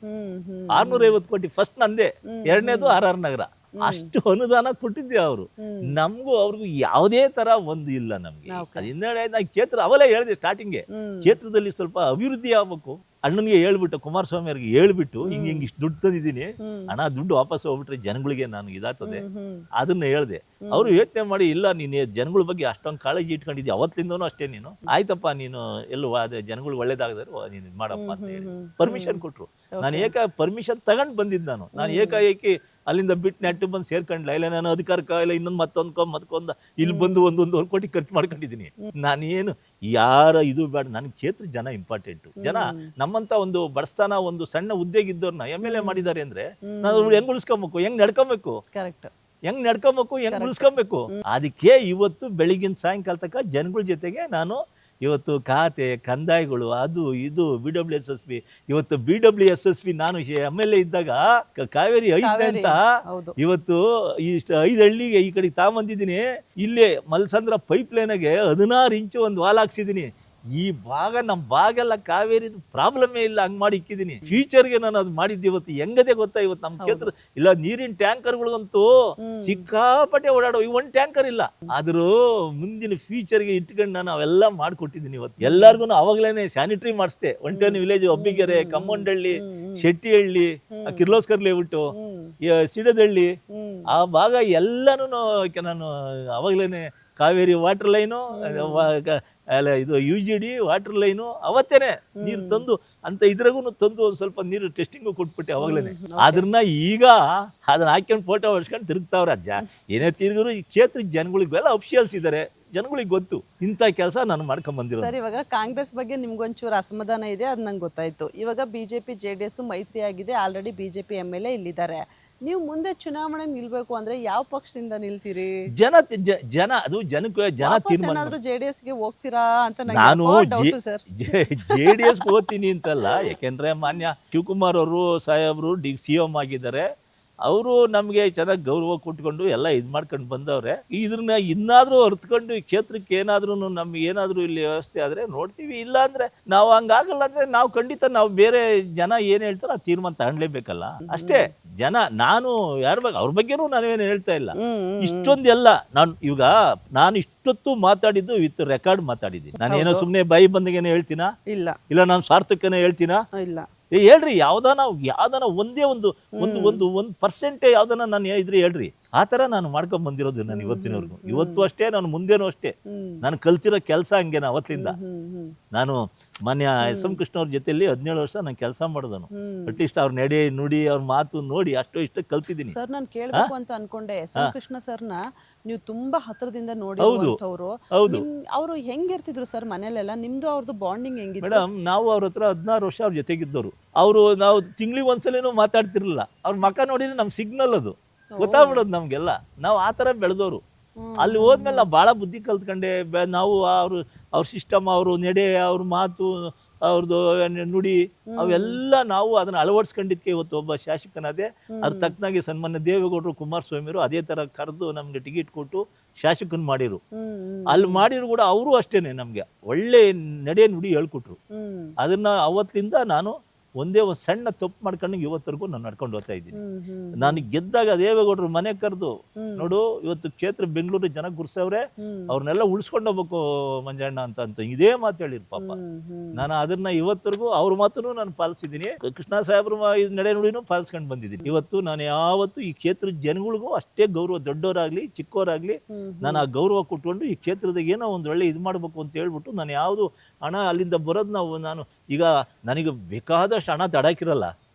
650 ಕೋಟಿ ಫಸ್ಟ್ ನಂದೇ, ಎರಡನೇದು RR ನಗರ. ಅಷ್ಟು ಅನುದಾನ ಕೊಟ್ಟಿದ್ದೆ ಅವರು. ನಮಗೂ ಅವ್ರಿಗೂ ಯಾವುದೇ ತರ ಒಂದು ಇಲ್ಲ ನಮ್ಗೆ. ಅದರಿಂದ ನಾ ಕ್ಷೇತ್ರ ಅವಲೇ ಹೇಳಿದೆ ಸ್ಟಾರ್ಟಿಂಗ್ಗೆ, ಕ್ಷೇತ್ರದಲ್ಲಿ ಸ್ವಲ್ಪ ಅಭಿವೃದ್ಧಿ ಆಗ್ಬೇಕು. ಅಣ್ಣನಿಗೆ ಹೇಳ್ಬಿಟ್ಟು, ಕುಮಾರಸ್ವಾಮಿ ಅವ್ರಿಗೆ ಹೇಳ್ಬಿಟ್ಟು, ಹಿಂಗೆ ಇಷ್ಟು ದುಡ್ಡು ತಂದಿದ್ದೀನಿ ಅಣ್ಣ, ದುಡ್ಡು ವಾಪಸ್ ಹೋಗ್ಬಿಟ್ರೆ ಜನಗಳಿಗೆ ನಾನು ಇದಾಗ್ತದೆ, ಅದನ್ನ ಹೇಳ್ದೆ. ಅವರು ಯೋಚನೆ ಮಾಡಿ, ಇಲ್ಲ ನೀನು ಜನಗಳ ಬಗ್ಗೆ ಅಷ್ಟೊಂದು ಕಾಳಜಿ ಇಟ್ಕೊಂಡಿದ್ದಿ ಅವತ್ತಿಂದನೂ ಅಷ್ಟೇ, ನೀನು ಆಯ್ತಪ್ಪ, ನೀನು ಎಲ್ಲೂ ಅದೇ ಜನಗಳು ಒಳ್ಳೇದಾಗದಾರು ನೀನು ಇದು ಮಾಡಪ್ಪ ಅಂತ ಹೇಳಿ ಪರ್ಮಿಷನ್ ಕೊಟ್ರು. ನಾನು ಪರ್ಮಿಷನ್ ತಗೊಂಡ್ ಬಂದಿದ್ದು. ನಾನು ಏಕಾಏಕಿ ಅಲ್ಲಿಂದ ಬಿಟ್ಟು ನೆಟ್ಟು ಬಂದು ಸೇರ್ಕೊಂಡ್ಲ. ಇಲ್ಲ ನಾನು ಅಧಿಕಾರಕ್ಕೆ ಇಲ್ಲ ಇನ್ನೊಂದು ಮತ್ತೊಂದು ಇಲ್ಲಿ ಬಂದು 1.5 ಕೋಟಿ ಖರ್ಚು ಮಾಡ್ಕೊಂಡಿದ್ದೀನಿ. ನಾನೇನು ಯಾರ ಇದು ಬೇಡ, ನನ್ ಕ್ಷೇತ್ರ ಜನ ಇಂಪಾರ್ಟೆಂಟ್. ಜನ ನಮ್ಮಂತ ಒಂದು ಬಡಸ್ತಾನ ಒಂದು ಸಣ್ಣ ಹುದ್ದೆಗಿದ್ದವ್ರನ್ನ MLA ಮಾಡಿದ್ದಾರೆ ಅಂದ್ರೆ ನಾವು ಹೆಂಗ್ ಉಳಿಸ್ಕೊಬೇಕು, ಹೆಂಗ್ ನಡ್ಕೊಬೇಕು, ಹೆಂಗ್ ಉಳಿಸ್ಕೊಬೇಕು. ಅದಕ್ಕೆ ಇವತ್ತು ಬೆಳಿಗಿನ ಸಾಯಂಕಾಲ ತನಕ ಜನಗಳ ಜೊತೆಗೆ ನಾನು ಇವತ್ತು ಖಾತೆ ಕಂದಾಯಗಳು ಅದು ಇದು BWSSB. ಇವತ್ತು BWSSB ನಾನು MLA ಇದ್ದಾಗ ಕಾವೇರಿ 5 ಅಂತ ಇವತ್ತು ಇಷ್ಟು 5 ಹಳ್ಳಿಗೆ ಈ ಕಡೆ ತಾಂಬಂದಿದ್ದೀನಿ. ಇಲ್ಲೇ ಮಲ್ಸಂದ್ರ ಪೈಪ್ ಲೈನ್ಗೆ 16 ಇಂಚು ಒಂದು ವಾಲ್ ಹಾಕ್ಸಿದೀನಿ. ಈ ಭಾಗ ನಮ್ಮ ಭಾಗೆಲ್ಲ ಕಾವೇರಿದು ಪ್ರಾಬ್ಲಮೇ ಇಲ್ಲ, ಹಂಗ್ ಮಾಡಿ ಇಕ್ಕಿದೀನಿ. ಫ್ಯೂಚರ್ಗೆ ನಾನು ಅದು ಮಾಡಿದ್ದೆ. ಇವತ್ತು ಹೆಂಗದೆ ಗೊತ್ತಾ, ಇವತ್ತು ನಮ್ಮ ಕ್ಷೇತ್ರ ಇಲ್ಲ ನೀರಿನ ಟ್ಯಾಂಕರ್ಗಳಿಗಂತೂ ಸಿಕ್ಕಾಪಟ್ಟೆ ಓಡಾಡೋ, ಈ ಒಂದ್ ಟ್ಯಾಂಕರ್ ಇಲ್ಲ. ಆದ್ರೂ ಮುಂದಿನ ಫ್ಯೂಚರ್ಗೆ ಇಟ್ಕೊಂಡು ನಾನು ಅವೆಲ್ಲ ಮಾಡ್ಕೊಟ್ಟಿದ್ದೀನಿ. ಇವತ್ತು ಎಲ್ಲಾರ್ಗು ಅವಾಗ್ಲೇನೆ ಸ್ಯಾನಿಟರಿ ಮಾಡಿಸ್ದೆ. ಒಂಟೇನು ವಿಲೇಜ್, ಒಬ್ಬಿಗೆರೆ, ಕಮ್ಮೊಂಡಹಳ್ಳಿ, ಶೆಟ್ಟಿಹಳ್ಳಿ, ಕಿರ್ಲೋಸ್ಕರ್ ಲೇಔಟು, ಸಿಡದಹಳ್ಳಿ, ಆ ಭಾಗ ಎಲ್ಲಾನು ನಾನು ಅವಾಗ್ಲೇನೆ ಕಾವೇರಿ ವಾಟರ್ ಲೈನು, ಇದು UGD ವಾಟರ್ ಲೈನು ಅವತ್ತೇನೆ ನೀರು ತಂದು ಅಂತ ಇದ್ರಾಗೂ ತಂದು ಒಂದ್ ಸ್ವಲ್ಪ ನೀರು ಟೆಸ್ಟಿಂಗು ಕೊಟ್ಬಿಟ್ಟೆ ಅವಾಗ್ಲೇನೆ. ಅದನ್ನ ಈಗ ಅದನ್ನ ಹಾಕ್ಕೊಂಡು ಫೋಟೋ ಹೊಡ್ಸ್ಕೊಂಡು ತಿರುಗ್ತಾವ್ರ. ಏನೇ ತಿರುಗಿದ್ರು ಈ ಕ್ಷೇತ್ರ ಜನಗಳಿಗೆ ಎಲ್ಲ ಅಫಿಷಿಯಲ್ಸ್ ಇದ್ದಾರೆ, ಜನಗಳಿಗೆ ಗೊತ್ತು ಇಂಥ ಕೆಲಸ ನಾನು ಮಾಡ್ಕೊಂಡ್ ಬಂದಿರೋ. ಸರ್, ಇವಾಗ ಕಾಂಗ್ರೆಸ್ ಬಗ್ಗೆ ನಿಮ್ಗೊಂಚೂರು ಅಸಮಾಧಾನ ಇದೆ, ಅದು ನಂಗೆ ಗೊತ್ತಾಯ್ತು. ಇವಾಗ BJP JDS ಮೈತ್ರಿ ಆಗಿದೆ, ಆಲ್ರೆಡಿ BJP MLA ಇಲ್ಲಿದ್ದಾರೆ. ನೀವು ಮುಂದೆ ಚುನಾವಣೆ ನಿಲ್ಬೇಕು ಅಂದ್ರೆ ಯಾವ ಪಕ್ಷದಿಂದ ನಿಲ್ತೀರಿ? ಜನ ಅದು ಜನಕ್ಕೆ ಜನ ತೀರ್ಮಾನ. JDSಗೆ ಹೋಗ್ತೀರಾ ಅಂತ ನಾನು ಸರ್. JDS ಹೋಗ್ತೀನಿ ಅಂತಲ್ಲ, ಯಾಕೆಂದ್ರೆ ಮಾನ್ಯ ಶಿವಕುಮಾರ್ ಅವರು ಸಾಹೇಬ್ರು CM ಆಗಿದ್ದಾರೆ. ಅವರು ನಮಗೆ ಚೆನ್ನಾಗಿ ಗೌರವ ಕೊಟ್ಕೊಂಡು ಎಲ್ಲ ಇದು ಮಾಡ್ಕೊಂಡು ಬಂದವ್ರೆ. ಇದನ್ನ ಇನ್ನಾದ್ರೂ ಅರ್ತ್ಕೊಂಡು ಈ ಕ್ಷೇತ್ರಕ್ಕೆ ಏನಾದ್ರೂ ನಮ್ಗೆ ಏನಾದ್ರೂ ಇಲ್ಲಿ ವ್ಯವಸ್ಥೆ ಆದ್ರೆ ನೋಡ್ತೀವಿ. ಇಲ್ಲ ಅಂದ್ರೆ ನಾವು ಹಂಗಾಗಲ್ಲ ಅಂದ್ರೆ ನಾವು ಖಂಡಿತ ನಾವು ಬೇರೆ ಜನ ಏನ್ ಹೇಳ್ತಾರೋ ಆ ತೀರ್ಮಾನ ತಗೊಂಡ್ಲೇಬೇಕಲ್ಲ, ಅಷ್ಟೇ. ಜನ ನಾನು ಯಾರ ಬಗ್ಗೆ ಅವ್ರ ಬಗ್ಗೆನೂ ನಾನೇನು ಹೇಳ್ತಾ ಇಲ್ಲ. ಇಷ್ಟೊಂದೆಲ್ಲ ನಾನು ಇಷ್ಟೊತ್ತು ಮಾತಾಡಿದ್ದು ವಿತ್ ರೆಕಾರ್ಡ್ ಮಾತಾಡಿದ್ದೀನಿ. ನಾನೇನೋ ಸುಮ್ನೆ ಬಾಯಿ ಬಂದಾಗೇನೋ ಹೇಳ್ತೀನಾ? ಇಲ್ಲ ನಾನು ಸಾರ್ಥಕನೇ ಹೇಳ್ತೀನಾ? ಇಲ್ಲ. ಹೇಳ್ರಿ, ಯಾವ್ದಾನ ಒಂದೇ ಒಂದು ಪರ್ಸೆಂಟೇ ಯಾವ್ದಾನ ನಾನು ಇದ್ರೆ ಹೇಳ್ರಿ. ಆ ತರ ನಾನು ಮಾಡ್ಕೊಂಡ್ ಬಂದಿರೋದು ನಾನು ಇವತ್ತಿನವರೆಗೂ. ಇವತ್ತು ಅಷ್ಟೇ, ನಾನು ಮುಂದೇನು ಅಷ್ಟೇ. ನಾನು ಕಲ್ತಿರೋ ಕೆಲಸ ಹಂಗೇನ ಅವತ್ತಿಂದ. ನಾನು ಮಾನ್ಯ SM ಕೃಷ್ಣ ಅವ್ರ ಜೊತೆಲಿ 17 ವರ್ಷ ನಾನು ಕೆಲಸ ಮಾಡಿದನು. ಅಟ್ಲೀಸ್ಟ್ ಅವ್ರ ನಡೆ ನುಡಿ ಅವ್ರ ಮಾತು ನೋಡಿ ಅಷ್ಟೋ ಇಷ್ಟ ಕಲ್ತಿದ್ದೀನಿ. ಸರ್, ನಾನು ಕೇಳ್ಬೇಕು ಅಂತ ಅನ್ಕೊಂಡೆ, SM ಕೃಷ್ಣ ಸರ್ನ ನೀವು ತುಂಬಾ ಹತ್ರದಿಂದ ನೋಡಿರುವಂತವ್ರು. ಅವರು ಹೆಂಗಿರ್ತಿದ್ರು ಸರ್ ಮನೇಲೆಲ್ಲ? ನಿಮ್ದು ಅವ್ರದ್ದು ಬಾಂಡಿಂಗ್ ಹೆಂಗಿತ್ತು? ಮೇಡಮ್, ನಾವು ಅವ್ರ ಹತ್ರ 16 ವರ್ಷ ಅವ್ರ ಜೊತೆಗಿದ್ದವರು. ನಾವು ತಿಂಗಳಿಗೆ ಒಂದ್ಸಲೇನೂ ಮಾತಾಡ್ತಿರ್ಲಿಲ್ಲ. ಅವ್ರ ಮಕ ನೋಡಿದ್ರೆ ನಮ್ ಸಿಗ್ನಲ್ ಅದು ಗೊತ್ತಾಗ್ಬಿಡೋದು ನಮ್ಗೆಲ್ಲ. ನಾವು ಆ ತರ ಬೆಳೆದವರು. ಅಲ್ಲಿ ಹೋದ್ಮೇಲೆ ನಾವು ಭಾಳ ಬುದ್ಧಿ ಕಲ್ತ್ಕೊಂಡೆ. ನಾವು ಅವ್ರ ಸಿಸ್ಟಮ್, ಅವರು ನಡೆ, ಅವ್ರ ಮಾತು, ಅವ್ರದ್ದು ನುಡಿ, ಅವೆಲ್ಲ ನಾವು ಅದನ್ನ ಅಳವಡಿಸ್ಕೊಂಡಿದ್ಕೆ ಇವತ್ತು ಒಬ್ಬ ಶಾಸಕನಾದೆ. ಅದ್ರ ತಕ್ಕನಾಗಿ ಸನ್ಮಾನ್ಯ ದೇವೇಗೌಡರು, ಕುಮಾರಸ್ವಾಮಿರು ಅದೇ ತರ ಕರೆದು ನಮ್ಗೆ ಟಿಕೆಟ್ ಕೊಟ್ಟು ಶಾಸಕನ್ ಮಾಡಿರು. ಅಲ್ಲಿ ಮಾಡಿರು ಕೂಡ ಅವರು ಅಷ್ಟೇನೆ ನಮ್ಗೆ ಒಳ್ಳೆ ನಡೆ ನುಡಿ ಹೇಳ್ಕೊಟ್ರು. ಅದನ್ನ ಅವತ್ತಿಂದ ನಾನು ಒಂದೇ ಒಂದು ಸಣ್ಣ ತಪ್ಪು ಮಾಡ್ಕೊಂಡು ಇವತ್ತರೆಗೂ ನಾನು ನಡ್ಕೊಂಡು ಹೋಗ್ತಾ ಇದ್ದೀನಿ. ನಾನು ಗೆದ್ದಾಗ ದೇವೇಗೌಡರು ಮನೆ ಕರೆದು, ನೋಡು ಇವತ್ತು ಕ್ಷೇತ್ರ ಬೆಂಗಳೂರು ಜನ ಗುರ್ಸವ್ರೆ, ಅವ್ರನ್ನೆಲ್ಲ ಉಳಿಸ್ಕೊಂಡು ಹೋಗ್ಬೇಕು ಮಂಜಣ್ಣ ಅಂತ ಇದೇ ಮಾತು ಹೇಳಿರು ಪಾಪ. ನಾನು ಅದನ್ನ ಇವತ್ತರೆಗೂ ಅವ್ರ ಮಾತನ್ನು ನಾನು ಪಾಲಿಸಿದ್ದೀನಿ. ಕೃಷ್ಣ ಸಾಹೇಬ್ರು ನಡೆ ನುಡಿನೂ ಪಾಲಿಸ್ಕೊಂಡು ಬಂದಿದ್ದೀನಿ. ಇವತ್ತು ನಾನು ಯಾವತ್ತು ಈ ಕ್ಷೇತ್ರದ ಜನಗಳಿಗೂ ಅಷ್ಟೇ ಗೌರವ, ದೊಡ್ಡವರಾಗ್ಲಿ ಚಿಕ್ಕವರಾಗ್ಲಿ, ನಾನು ಆ ಗೌರವ ಕೊಟ್ಕೊಂಡು ಈ ಕ್ಷೇತ್ರದಾಗ ಏನೋ ಒಂದು ಒಳ್ಳೆ ಇದು ಮಾಡ್ಬೇಕು ಅಂತ ಹೇಳ್ಬಿಟ್ಟು ನಾನು ಯಾವುದು ಹಣ ಅಲ್ಲಿಂದ ಬರೋದು ನಾನು ಈಗ ನನಗೆ ಬೇಕಾದಷ್ಟು ಹಣ ತಡಾಕಿರಲ್ಲ,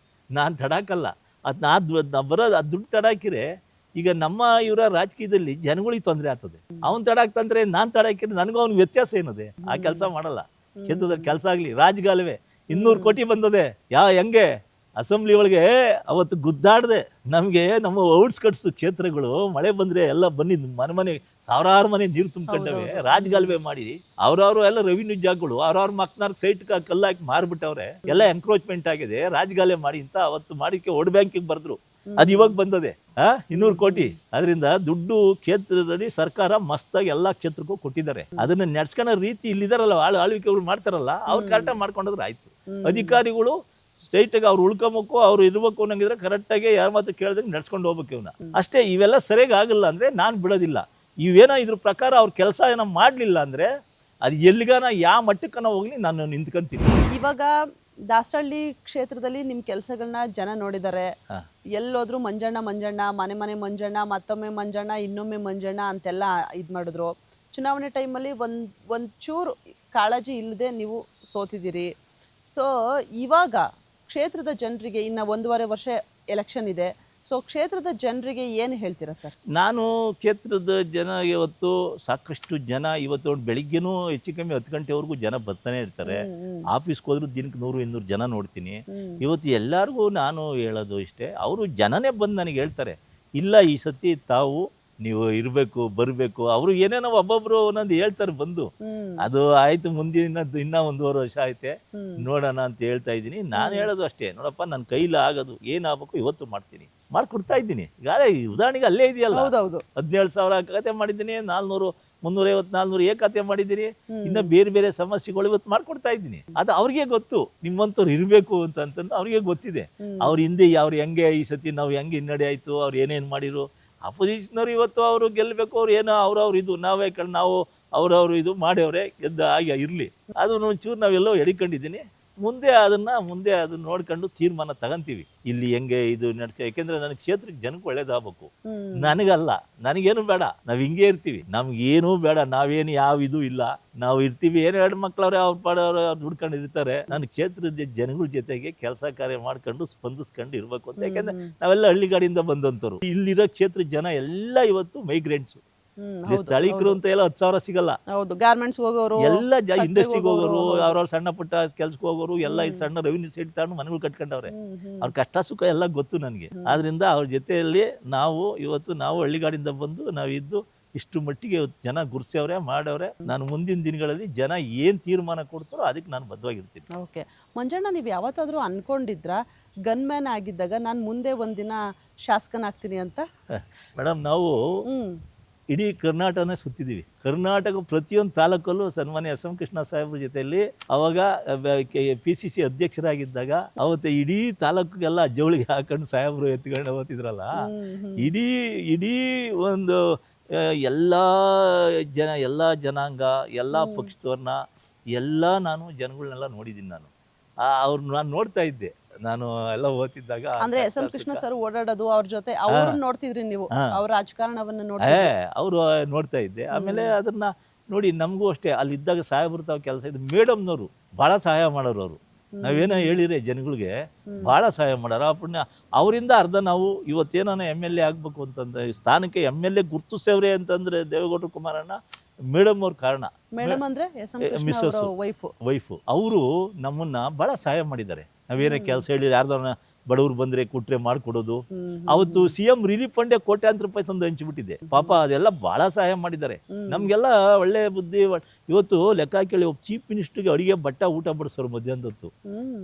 ನಾನು ತಡಾಕಲ್ಲ. ನಾ ಬರೋದು ಅದು ದುಡ್ಡು ತಡಾಕಿರೆ ಈಗ ನಮ್ಮ ಇವರ ರಾಜಕೀಯದಲ್ಲಿ ಜನಗಳಿಗೆ ತೊಂದರೆ ಆಗ್ತದೆ. ಅವ್ನು ತಡಾಕ್ತಂದ್ರೆ ನಾನು ತಡಾಕಿದ್ರೆ ನನಗೂ ಅವ್ನಿಗೆ ವ್ಯತ್ಯಾಸ ಏನದೆ? ಆ ಕೆಲಸ ಮಾಡಲ್ಲ. ಕ್ಷೇತ್ರದಲ್ಲಿ ಕೆಲಸ ಆಗ್ಲಿ, ರಾಜಗಾಲುವೆ 200 ಕೋಟಿ ಬಂದದೆ. ಹೆಂಗೆ ಅಸೆಂಬ್ಲಿ ಒಳಗೆ ಅವತ್ತು ಗುದ್ದಾಡ್ದೆ. ನಮಗೆ ನಮ್ಮ ಔಟ್ಸ್ಕಟ್ಸ್ ಕ್ಷೇತ್ರಗಳು ಮಳೆ ಬಂದ್ರೆ ಎಲ್ಲ ಬನ್ನಿ ಮನೆ ಸಾವಿರಾರು ಮನೆ ನೀರು ತುಂಬಿಕೊಂಡವೆ. ರಾಜಗಾಲುವೆ ಮಾಡಿ ಅವ್ರವ್ರು ಎಲ್ಲ ರೆವಿನ್ಯೂ ಜಾಗಗಳು ಅವ್ರವ್ರ ಮಕ್ನಾರ್ ಸೈಟ್ ಕಲ್ಲಾಕಿ ಮಾರ್ಬಿಟ್ಟವ್ರೆ. ಎಲ್ಲ ಎನ್ಕ್ರೋಚ್ಮೆಂಟ್ ಆಗಿದೆ. ರಾಜಗಾಲೆ ಮಾಡಿ ಅಂತ ಅವತ್ತು ಮಾಡಿಕೆ ಓಡ್ ಬ್ಯಾಂಕಿಗೆ ಬರ್ದ್ರು. ಅದು ಇವಾಗ ಬಂದದೆ 200 ಕೋಟಿ. ಅದರಿಂದ ದುಡ್ಡು ಕ್ಷೇತ್ರದಲ್ಲಿ ಸರ್ಕಾರ ಮಸ್ತಾಗಿ ಎಲ್ಲಾ ಕ್ಷೇತ್ರಕ್ಕೂ ಕೊಟ್ಟಿದ್ದಾರೆ. ಅದನ್ನ ನಡ್ಸ್ಕೊಳ್ಳೋ ರೀತಿ ಇಲ್ಲಿದಾರಲ್ಲ, ಆಳ್ವಿಕೆಗಳು ಮಾಡ್ತಾರಲ್ಲ, ಅವ್ರು ಕರೆಕ್ಟಾಗಿ ಮಾಡ್ಕೊಂಡ್ರೆ ಆಯ್ತು. ಅಧಿಕಾರಿಗಳು ಸ್ಟ್ರೈಟಾಗಿ ಅವ್ರು ಉಳ್ಕೊಬೇಕು, ಅವ್ರು ಇರ್ಬೇಕು ಅನ್ನಂಗಿದ್ರೆ ಕರೆಕ್ಟಾಗಿ ಯಾರ ಮಾತು ಕೇಳ್ದಂಗೆ ನಡ್ಸ್ಕೊಂಡು ಹೋಗ್ಬೇಕು ಇವನ್ನ ಅಷ್ಟೇ. ಇವೆಲ್ಲ ಸರಿಯಾಗಿ ಆಗಲ್ಲ ಅಂದ್ರೆ ನಾನು ಬಿಡೋದಿಲ್ಲ. ಇವೇನೋ ಇದ್ರ ಪ್ರಕಾರ ಅವ್ರ ಕೆಲಸ ಏನೋ ಮಾಡ್ಲಿಲ್ಲ ಅಂದ್ರೆ ಅದು ಎಲ್ಲಿಗಾನ ಯಾವ ಮಟ್ಟಕ್ಕನ ಹೋಗ್ಲಿ ನಾನು ನಿಂತ್ಕೊಂತೀನಿ. ಇವಾಗ ದಾಸರಳ್ಳಿ ಕ್ಷೇತ್ರದಲ್ಲಿ ನಿಮ್ ಕೆಲಸಗಳನ್ನ ಜನ ನೋಡಿದ್ದಾರೆ. ಎಲ್ಲೋದ್ರು ಮಂಜಣ್ಣ ಮನೆ ಮಂಜಣ್ಣ, ಮತ್ತೊಮ್ಮೆ ಮಂಜಣ್ಣ, ಇನ್ನೊಮ್ಮೆ ಮಂಜಣ್ಣ ಅಂತೆಲ್ಲ ಇದ್ ಮಾಡಿದ್ರು. ಚುನಾವಣೆ ಟೈಮಲ್ಲಿ ಒಂಚೂರು ಕಾಳಜಿ ಇಲ್ಲದೆ ನೀವು ಸೋತಿದ್ದೀರಿ. ಸೊ ಇವಾಗ ಕ್ಷೇತ್ರದ ಜನರಿಗೆ ಇನ್ನು 1.5 ವರ್ಷ ಎಲೆಕ್ಷನ್ ಇದೆ. ಸೊ ಕ್ಷೇತ್ರದ ಜನರಿಗೆ ಏನು ಹೇಳ್ತೀರಾ ಸರ್? ನಾನು ಕ್ಷೇತ್ರದ ಜನ ಇವತ್ತು ಸಾಕಷ್ಟು ಜನ ಇವತ್ತು ಬೆಳಿಗ್ಗೆನೂ ಹೆಚ್ಚು ಕಮ್ಮಿ 10 ಗಂಟೆವರೆಗೂ ಜನ ಬರ್ತಾನೆ ಇರ್ತಾರೆ. ಆಫೀಸ್ಗೆ ಹೋದ್ರು ದಿನಕ್ಕೆ 100-200 ಜನ ನೋಡ್ತೀನಿ. ಇವತ್ತು ಎಲ್ಲರಿಗೂ ನಾನು ಹೇಳೋದು ಇಷ್ಟೇ, ಅವರು ಜನನೇ ಬಂದು ನನಗೆ ಹೇಳ್ತಾರೆ, ಇಲ್ಲ ಈ ಸತಿ ತಾವು ನೀವು ಇರಬೇಕು, ಬರಬೇಕು. ಅವರು ಏನೇನೋ ಒಬ್ಬೊಬ್ರು ಒಂದೊಂದು ಹೇಳ್ತಾರೆ ಬಂದು. ಅದು ಆಯ್ತು, ಮುಂದಿನ ಇನ್ನ 1.5 ವರ್ಷ ಐತೆ ನೋಡೋಣ ಅಂತ ಹೇಳ್ತಾ ಇದ್ದೀನಿ. ನಾನು ಹೇಳೋದು ಅಷ್ಟೇ, ನೋಡಪ್ಪ ನನ್ನ ಕೈಲಿ ಆಗೋದು ಏನಾಗಬೇಕು ಇವತ್ತು ಮಾಡ್ಕೊಡ್ತಾ ಇದ್ದೀನಿ. ಈಗ ಉದಾಹರಣೆಗೆ ಅಲ್ಲೇ ಇದೆಯಲ್ಲ, 17,000 ಕತೆ ಮಾಡಿದ್ದೀನಿ, 400 350 400 ಏಕತೆ ಮಾಡಿದ್ದೀನಿ. ಇನ್ನ ಬೇರೆ ಬೇರೆ ಸಮಸ್ಯೆಗಳು ಇವತ್ತು ಮಾಡ್ಕೊಡ್ತಾ ಇದ್ದೀನಿ. ಅದು ಅವ್ರಿಗೆ ಗೊತ್ತು, ನಿಮ್ಮಂತವ್ರು ಇರಬೇಕು ಅಂತಂದು ಅವ್ರಿಗೆ ಗೊತ್ತಿದೆ. ಅವ್ರ ಹಿಂದೆ ಅವ್ರು ಹೆಂಗೆ ಈ ಸತಿ ನಾವು ಹೆಂಗೆ ಹಿನ್ನಡೆ ಆಯ್ತು, ಅವ್ರು ಏನೇನು ಮಾಡಿರು. ಅಪೋಸಿಷನವ್ರು ಇವತ್ತು ಅವರು ಗೆಲ್ಲಬೇಕು, ಅವ್ರು ಏನೋ ಅವ್ರವ್ರು ಇದು ನಾವೇ ನಾವು ಅವ್ರವ್ರು ಇದು ಮಾಡ್ಯವ್ರೆ ಗೆದ್ದ ಹಾಗೆ ಇರಲಿ. ಅದನ್ನು ಒಂಚೂರು ನಾವೆಲ್ಲೋ ಎಡಿಕೊಂಡಿದ್ದೀನಿ. ಮುಂದೆ ಅದನ್ನ ನೋಡ್ಕೊಂಡು ತೀರ್ಮಾನ ತಗೊಂತೀವಿ ಇಲ್ಲಿ ಹೆಂಗೆ ಇದು ನಡ್ಕ. ಯಾಕೆಂದ್ರೆ ನನಗೆ ಕ್ಷೇತ್ರಕ್ಕೆ ಜನಕ್ಕೆ ಒಳ್ಳೇದಾಗಬೇಕು, ನನಗಲ್ಲ, ನನಗೇನು ಬೇಡ, ನಾವ್ ಹಿಂಗೆ ಇರ್ತೀವಿ, ನಮ್ಗೇನು ಬೇಡ, ನಾವೇನು ಯಾವ ಇದು ಇಲ್ಲ, ನಾವು ಇರ್ತೀವಿ. ಏನು ಎರಡು ಮಕ್ಳವ್ರೆ ಅವ್ರ ಪಾಡವ್ರೆ ಅವ್ರು ದುಡ್ಕೊಂಡು ಇರ್ತಾರೆ. ನಾನು ಕ್ಷೇತ್ರದ ಜನಗಳ ಜೊತೆಗೆ ಕೆಲಸ ಕಾರ್ಯ ಮಾಡ್ಕೊಂಡು ಸ್ಪಂದಿಸ್ಕೊಂಡು ಇರ್ಬೇಕು ಅಂತ. ಯಾಕೆಂದ್ರೆ ನಾವೆಲ್ಲ ಹಳ್ಳಿಗಾಡಿಂದ ಬಂದಂತವ್ರು. ಇಲ್ಲಿರೋ ಕ್ಷೇತ್ರದ ಜನ ಎಲ್ಲ ಇವತ್ತು ಮೈಗ್ರೆಂಟ್ಸು, ಸ್ಥಳೀಕರು ಅಂತ ಎಲ್ಲ 10,000 ಸಿಗಲ್ಲ. ಹೌದು, ಗಾರ್ಮೆಂಟ್ಸ್ ಹೋಗೋರು ಎಲ್ಲ ಇಂಡಸ್ಟ್ರಿಗೆ ಹೋಗೋರು, ಅವ್ರವ್ರ ಸಣ್ಣ ಪುಟ್ಟ ಕೆಲ್ಸಕ್ಕೆ ಹೋಗೋರು, ಎಲ್ಲ ಈ ಸಣ್ಣ ರೆವಿನ್ಯೂ ಸೈಡ್ ತಗೊಂಡು ಮನೆಗಳು ಕಟ್ಕೊಂಡವ್ರೆ. ಅವ್ರ ಕಷ್ಟ ಸುಖ ಎಲ್ಲ ಗೊತ್ತು ನನಗೆ. ಆದ್ರಿಂದ ಅವ್ರ ಜೊತೆಯಲ್ಲಿ ನಾವು ಹಳ್ಳಿಗಾಡಿಂದ ಬಂದು ನಾವಿದ್ದು ಇಷ್ಟು ಮಟ್ಟಿಗೆ ಜನ ಗುರ್ಸವ್ರೆ ಮಾಡವ್ರೆ. ನಾನು ಮುಂದಿನ ದಿನಗಳಲ್ಲಿ ಜನ ಏನ್ ತೀರ್ಮಾನ ಕೊಡ್ತಾರೋ ಅದಕ್ಕೆ ನಾನು ಬದ್ಧವಾಗಿರ್ತೀನಿ. ಓಕೆ ಮಂಜಣ್ಣ, ನೀವು ಯಾವತ್ತಾದ್ರೂ ಅನ್ಕೊಂಡಿದ್ರ ಗನ್ ಮ್ಯಾನ್ ಆಗಿದ್ದಾಗ ನಾನು ಮುಂದೆ ಒಂದಿನ ಶಾಸಕನಾಗ್ತೀನಿ ಅಂತ? ಮೇಡಮ್, ನಾವು ಇಡೀ ಕರ್ನಾಟಕನೇ ಸುತ್ತಿದ್ದೀವಿ. ಕರ್ನಾಟಕ ಪ್ರತಿಯೊಂದು ತಾಲೂಕಲ್ಲೂ ಸನ್ಮಾನ್ಯ ಎಸ್ ಎಂ ಕೃಷ್ಣ ಸಾಹೇಬ್ರ ಜೊತೆಯಲ್ಲಿ ಅವಾಗ PCC ಅಧ್ಯಕ್ಷರಾಗಿದ್ದಾಗ ಅವತ್ತು ಇಡೀ ತಾಲೂಕಿಗೆಲ್ಲ ಜವಳಿಗೆ ಹಾಕೊಂಡು ಸಾಹೇಬ್ರು ಎತ್ಕೊಂಡು ಹೋಗ್ತಿದ್ರಲ್ಲ. ಇಡೀ ಒಂದು ಎಲ್ಲ ಜನಾಂಗ, ಎಲ್ಲ ಪಕ್ಷದವ್ರನ್ನ ಎಲ್ಲ ನಾನು ಜನಗಳನ್ನೆಲ್ಲ ನೋಡಿದ್ದೀನಿ. ನಾನು ನೋಡ್ತಾ ಇದ್ದೆ. ನಾನು ಎಲ್ಲ ಓದ್ತಿದ್ದಾಗ ಅಂದ್ರೆ ಎಸ್ ಎಂ ಕೃಷ್ಣ ಸರ್ ಓಡಾಡೋದು, ಅವ್ರ ಜೊತೆ ಅವ್ರು ನೋಡ್ತಿದ್ರಿ ನೀವು, ಅವ್ರ ರಾಜಕಾರಣವನ್ನ ಅವರು ನೋಡ್ತಾ ಇದ್ದೆ. ಆಮೇಲೆ ಅದನ್ನ ನೋಡಿ ನಮಗೂ ಅಷ್ಟೇ ಅಲ್ಲಿದ್ದಾಗ ಸಾಹೇಬ್ರು ತಾವು ಕೆಲಸ ಇದು ಮೇಡಮ್ನವರು ಭಾಳ ಸಹಾಯ ಮಾಡೋರು. ಅವರು ನಾವೇನೋ ಹೇಳಿದ್ರೆ ಜನಗಳಿಗೆ ಭಾಳ ಸಹಾಯ ಮಾಡೋರು. ಆ ಪುಣ್ಯ ಅವರಿಂದ ಅರ್ಧ ನಾವು ಇವತ್ತೇನೋ MLA ಆಗ್ಬೇಕು ಅಂತಂದ್ರೆ ಸ್ಥಾನಕ್ಕೆ MLA ಗುರ್ತಿಸವ್ರೆ ಅಂತಂದ್ರೆ ದೇವೇಗೌಡರು ಕುಮಾರಣ್ಣ ಮೇಡಮ್ ಅವ್ರ ಕಾರಣ. ಮೇಡಮ್ ಅಂದ್ರೆ ಮಿಸ್ಸಸ್ ವೈಫು ಅವರು ನಮ್ಮನ್ನ ಬಹಳ ಸಹಾಯ ಮಾಡಿದ್ದಾರೆ. ನಾವೇನೇ ಕೆಲಸ ಹೇಳಿ ಯಾರ್ದನ್ನ ಬಡವ್ರು ಬಂದ್ರೆ ಕೊಟ್ರೆ ಮಾಡ್ಕೊಡೋದು. ಅವತ್ತು CM ರಿಲೀಫ್ ಫಂಡೇ ಕೋಟ್ಯಾಂತರ ರೂಪಾಯಿ ತಂದು ಹಂಚಿಬಿಟ್ಟಿದೆ. ಪಾಪ ಅದೆಲ್ಲ ಬಹಳ ಸಹಾಯ ಮಾಡಿದ್ದಾರೆ ನಮ್ಗೆಲ್ಲ. ಒಳ್ಳೆ ಬುದ್ಧಿ. ಇವತ್ತು ಲೆಕ್ಕ ಕೇಳಿ ಒಬ್ಬ ಚೀಫ್ ಮಿನಿಸ್ಟರ್ಗೆ ಅಡಿಗೆ ಊಟ ಬಡಿಸೋರು ಮಧ್ಯಾಹ್ನದತ್ತು.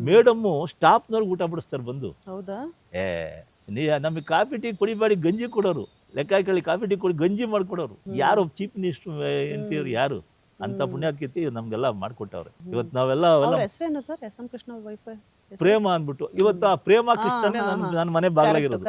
ಮೇಡಮ್ಮು ಸ್ಟಾಫ್ನವ್ರಿಗೆ ಊಟ ಬಡಿಸ್ತಾರೆ ಬಂದು. ನಮಗೆ ಕಾಫಿ ಟೀ ಕುಡಿಬೇಡಿ ಗಂಜಿ ಕೊಡೋರು. ಲೆಕ್ಕ ಕೇಳಿ ಕಾಫಿ ಟೀ ಕುಡಿ ಗಂಜಿ ಮಾಡ್ಕೊಡೋರು. ಯಾರು ಚೀಫ್ ಮಿನಿಸ್ಟರ್ ಹೆಂಡ್ತಿಯವ್ರು ಯಾರು ಅಂತ ಪುಣ್ಯಾತ್ಕತಿ ನಮ್ಗೆಲ್ಲ ಮಾಡ್ಕೊಟ್ಟವ್ರೆ. ಇವತ್ತು ನಾವೆಲ್ಲ ಪ್ರೇಮ ಅಂದ್ಬಿಟ್ಟು ಇವತ್ತು ಆ ಪ್ರೇಮ ಕೃಷ್ಣನೇ ನನ್ನ ಮನೆ ಬಾಗಿಲಾಗಿರೋದು.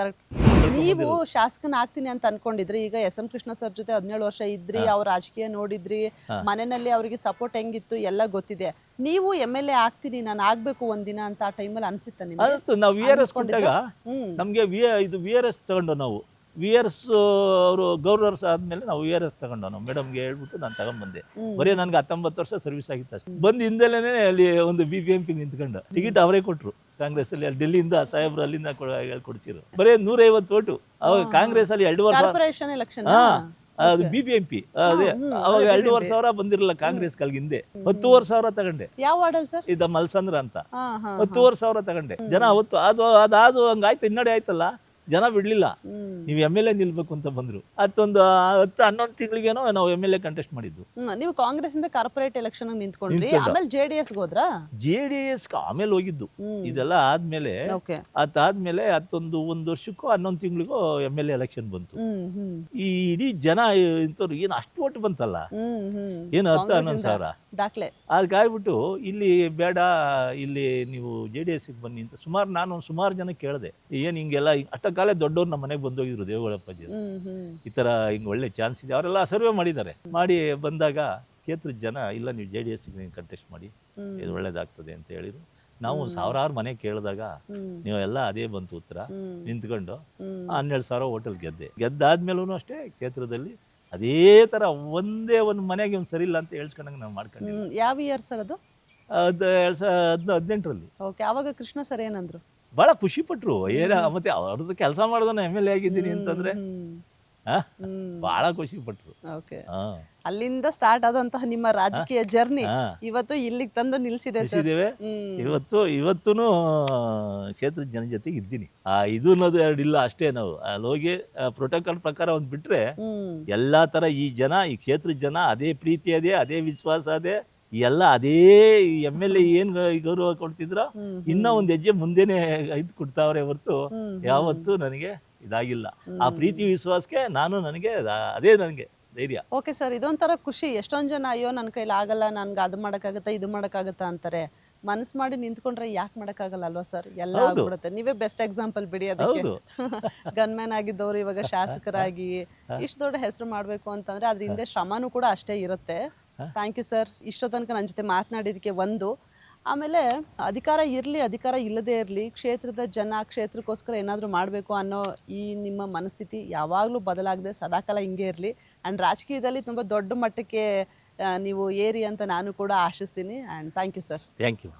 ನೀವು ಶಾಸಕನ ಆಗ್ತೀನಿ ಅಂತ ಅನ್ಕೊಂಡಿದ್ರಿ. ಈಗ ಎಸ್ ಎಂ ಕೃಷ್ಣ ಸರ್ ಜೊತೆ 17 ವರ್ಷ ಇದ್ರಿ, ಅವ್ರ ರಾಜಕೀಯ ನೋಡಿದ್ರಿ, ಮನೆಯಲ್ಲಿ ಅವ್ರಿಗೆ ಸಪೋರ್ಟ್ ಹೆಂಗಿತ್ತು ಎಲ್ಲ ಗೊತ್ತಿದೆ. ನೀವು MLA ಆಗ್ತೀನಿ, ನಾನು ಆಗ್ಬೇಕು ಒಂದಿನ ಅಂತ ಆ ಟೈಮಲ್ಲಿ ಅನ್ಸುತ್ತೆ ನಿಮ್ಗೆ? ನಾವು VRS ಕೊಟ್ಟಾಗ ನಮ್ಗೆ ಇದು VRS ತಗೊಂಡು ನಾವು VRS ಅವರು ಗವರ್ನರ್ಸ್ ಆದ್ಮೇಲೆ ನಾವು VRS ತಗೊಂಡು ನಾವು ಮೇಡಮ್ಗೆ ಹೇಳ್ಬಿಟ್ಟು ನಾನು ತಗೊಂಡ್ಬಂದೆ. ಬರೀ ನನ್ಗೆ 19 ವರ್ಷ ಸರ್ವಿಸ್ ಆಗಿತ್ತು ಅಷ್ಟೇ. ಬಂದು ಹಿಂದೆಲೇನೆ ಅಲ್ಲಿ ಒಂದು BBMP ನಿಂತ್ಕೊಂಡು ಟಿಕೆಟ್ ಅವರೇ ಕೊಟ್ರು. ಕಾಂಗ್ರೆಸ್ ಅಲ್ಲಿ ಡೆಲ್ಲಿಯಿಂದ ಸಾಹೇಬ್ರು ಅಲ್ಲಿಂದ ಕೊಡ್ಸಿರು. ಬರೀ 150 ಓಟು. ಅವಾಗ ಕಾಂಗ್ರೆಸ್ ಅಲ್ಲಿ 2 ವರ್ಷ ಅದು BBMP ಅವಾಗ 2,500 ಸಾವಿರ ಬಂದಿರಲ್ಲ ಕಾಂಗ್ರೆಸ್ ಹಿಂದೆ. 10,000 ಸಾವಿರ ತಗೊಂಡೆ. ಯಾವ ವಾರ್ಡಲ್ ಸರ್? ಇದ ಮಲ್ಸಂದ್ರ ಅಂತ 10,000 ಸಾವಿರ ತಗೊಂಡೆ. ಜನ ಅವತ್ತು ಅದಾದು ಹಂಗಾಯ್ತು, ಹಿನ್ನಡೆ ಆಯ್ತಲ್ಲ, ಜನ ಬಿಡ್ಲಿಲ್ಲ. ನೀವು MLA ನಿಲ್ಬೇಕು ಅಂತ ಬಂದ್ರು. 10-11 ತಿಂಗಳಿಗೇನೋ ನಾವು MLA ಕಂಟೆಸ್ಟ್ ಮಾಡಿದ್ದು. ನೀವು ಕಾಂಗ್ರೆಸ್ ಇಂದ ಕಾರ್ಪೊರೇಟ್ ಎಲೆಕ್ಷನ್ ನಿಂತ್ಕೊಂಡ್ರಿ, ಆಮೇಲೆ JDS ಹೋದ್ರಾ? JDS ಆಮೇಲೆ ಹೋಗಿದ್ದು. ಇದೆಲ್ಲ ಆದ್ಮೇಲೆ ಅದಾದ್ಮೇಲೆ 1 ವರ್ಷಕ್ಕೂ 11 ತಿಂಗಳಿಗೂ MLA ಎಲೆಕ್ಷನ್ ಬಂತು. ಈ ಇಡೀ ಜನ ಇಂಥವ್ರು ಏನು ಅಷ್ಟು ಓಟ್ ಬಂತಲ್ಲ, ಏನು 10-11 ಸಾವಿರ ದಾಖಲೆ. ಅದಕ್ಕಾಗ್ಬಿಟ್ಟು ಇಲ್ಲಿ ಬೇಡ, ಇಲ್ಲಿ ನೀವು JDS ಬನ್ನಿ ಅಂತ ಸುಮಾರು ಜನ ಕೇಳಿದೆ. ಏನ್ ಹಿಂಗೆಲ್ಲ ಅಷ್ಟ ಕಾಲೇ ದೊಡ್ಡವ್ರು ನಮ್ಮ ಮನೆಗೆ ಬಂದೋಗಿದ್ರು. ದೇವೇಗೌಡಪ್ಪಾಜಿ ಈ ತರ ಹಿಂಗ್ ಒಳ್ಳೆ ಚಾನ್ಸ್ ಇದೆ, ಅವರೆಲ್ಲ ಸರ್ವೆ ಮಾಡಿದ್ದಾರೆ. ಮಾಡಿ ಬಂದಾಗ ಕ್ಷೇತ್ರದ ಜನ ಇಲ್ಲ ನೀವು JDS ಕಂಟೆಸ್ಟ್ ಮಾಡಿ, ಇದು ಒಳ್ಳೇದಾಗ್ತದೆ ಅಂತ ಹೇಳಿದ್ರು. ನಾವು ಸಾವಿರಾರು ಮನೆ ಕೇಳಿದಾಗ ನೀವೆಲ್ಲ ಅದೇ ಬಂತು ಉತ್ತರ. ನಿಂತ್ಕೊಂಡು 12,000 ಹೋಟೆಲ್ ಗೆದ್ದಾದ್ಮೇಲೂ ಅಷ್ಟೇ ಕ್ಷೇತ್ರದಲ್ಲಿ ಅದೇ ತರ ಒಂದೇ ಒಂದು ಮನೆಗೆ ಒಂದು ಸರಿ ಇಲ್ಲ ಅಂತ ಹೇಳ್ಸ್ಕೊಂಡಂಗೆ ನಾವು ಮಾಡ್ಕೊಂಡಿದ್ವಿ. ಯಾವ ಇಯರ್ ಸರ್ ಅದು? 2018ರಲ್ಲಿ. ಅವಾಗ ಕೃಷ್ಣ ಸರ್ ಏನಂದ್ರು? ಬಹಳ ಖುಷಿ ಪಟ್ರು. ಮತ್ತೆ ಅವ್ರದ್ದು ಕೆಲಸ ಮಾಡೋದನ್ನ MLA ಆಗಿದ್ದೀನಿ ಅಂತಂದ್ರೆ ಬಹಳ ಖುಷಿ ಪಟ್ರು. ಅಲ್ಲಿಂದ ಸ್ಟಾರ್ಟ್ ಆದಂತಹ ನಿಮ್ಮ ರಾಜಕೀಯ ಜರ್ನಿ ಇವತ್ತು ಇಲ್ಲಿಗೆ ತಂದು ನಿಲ್ಸಿದ್ದೇವೆ. ಇವತ್ತೂನು ಕ್ಷೇತ್ರದ ಜನ ಜೊತೆಗೆ ಇದ್ದೀನಿ. ಇದು ಅನ್ನೋದು ಎರಡಿಲ್ಲ ಅಷ್ಟೇ. ನಾವು ಅಲ್ಲಿ ಹೋಗಿ ಪ್ರೋಟೋಕಾಲ್ ಪ್ರಕಾರ ಒಂದ್ ಬಿಟ್ರೆ ಎಲ್ಲಾ ತರ ಈ ಕ್ಷೇತ್ರದ ಜನ ಅದೇ ಪ್ರೀತಿ ಅದೇ, ಅದೇ ವಿಶ್ವಾಸ ಅದೇ, ಎಲ್ಲ ಅದೇ MLA ಏನ್ ಗೌರವ ಕೊಡ್ತಿದ್ರ ಇನ್ನ ಒಂದ್ ಹೆಜ್ಜೆ ಮುಂದೆನೆ ಇದು ಕೊಡ್ತಾವ್ರೆ ಹೊರತು ಯಾವತ್ತೂ ನನಗೆ ಇದಾಗಿಲ್ಲ. ಆ ಪ್ರೀತಿ ವಿಶ್ವಾಸಕ್ಕೆ ನನಗೆ ಧೈರ್ಯ. ಓಕೆ ಸರ್, ಇದೊಂಥರ ಖುಷಿ. ಎಷ್ಟೊಂದು ಜನ ಅಯ್ಯೋ ನನ್ನ ಕೈಲಿ ಆಗಲ್ಲ, ನನ್ಗೆ ಅದು ಮಾಡೋಕ್ಕಾಗತ್ತಾ ಇದು ಮಾಡೋಕ್ಕಾಗತ್ತಾ ಅಂತಾರೆ. ಮನಸ್ಸು ಮಾಡಿ ನಿಂತ್ಕೊಂಡ್ರೆ ಯಾಕೆ ಮಾಡೋಕ್ಕಾಗಲ್ಲ ಅಲ್ವಾ ಸರ್? ಎಲ್ಲ ಆಗ್ಬಿಡುತ್ತೆ. ನೀವೇ ಬೆಸ್ಟ್ ಎಕ್ಸಾಂಪಲ್ ಬಿಡಿ ಅದಕ್ಕೆ. ಹೌದು. ಗನ್ಮ್ಯಾನ್ ಆಗಿದ್ದವರು ಇವಾಗ ಶಾಸಕರಾಗಿ ಇಷ್ಟು ದೊಡ್ಡ ಹೆಸರು ಮಾಡಬೇಕು ಅಂತಂದ್ರೆ ಅದ್ರ ಹಿಂದೆ ಶ್ರಮನೂ ಕೂಡ ಅಷ್ಟೇ ಇರುತ್ತೆ. ಥ್ಯಾಂಕ್ ಯು ಸರ್, ಇಷ್ಟೋ ತನಕ ನನ್ನ ಜೊತೆ ಮಾತನಾಡಿದಕ್ಕೆ. ಆಮೇಲೆ ಅಧಿಕಾರ ಇರಲಿ ಅಧಿಕಾರ ಇಲ್ಲದೇ ಇರಲಿ, ಕ್ಷೇತ್ರದ ಜನ ಕ್ಷೇತ್ರಕ್ಕೋಸ್ಕರ ಏನಾದರೂ ಮಾಡಬೇಕು ಅನ್ನೋ ಈ ನಿಮ್ಮ ಮನಸ್ಥಿತಿ ಯಾವಾಗಲೂ ಬದಲಾಗದೆ ಸದಾಕಾಲ ಹಿಂಗೆ ಇರಲಿ. ಆ್ಯಂಡ್ ರಾಜಕೀಯದಲ್ಲಿ ತುಂಬ ದೊಡ್ಡ ಮಟ್ಟಕ್ಕೆ ನೀವು ಏರಿ ಅಂತ ನಾನು ಕೂಡ ಆಶಿಸ್ತೀನಿ. And thank you sir. Thank you.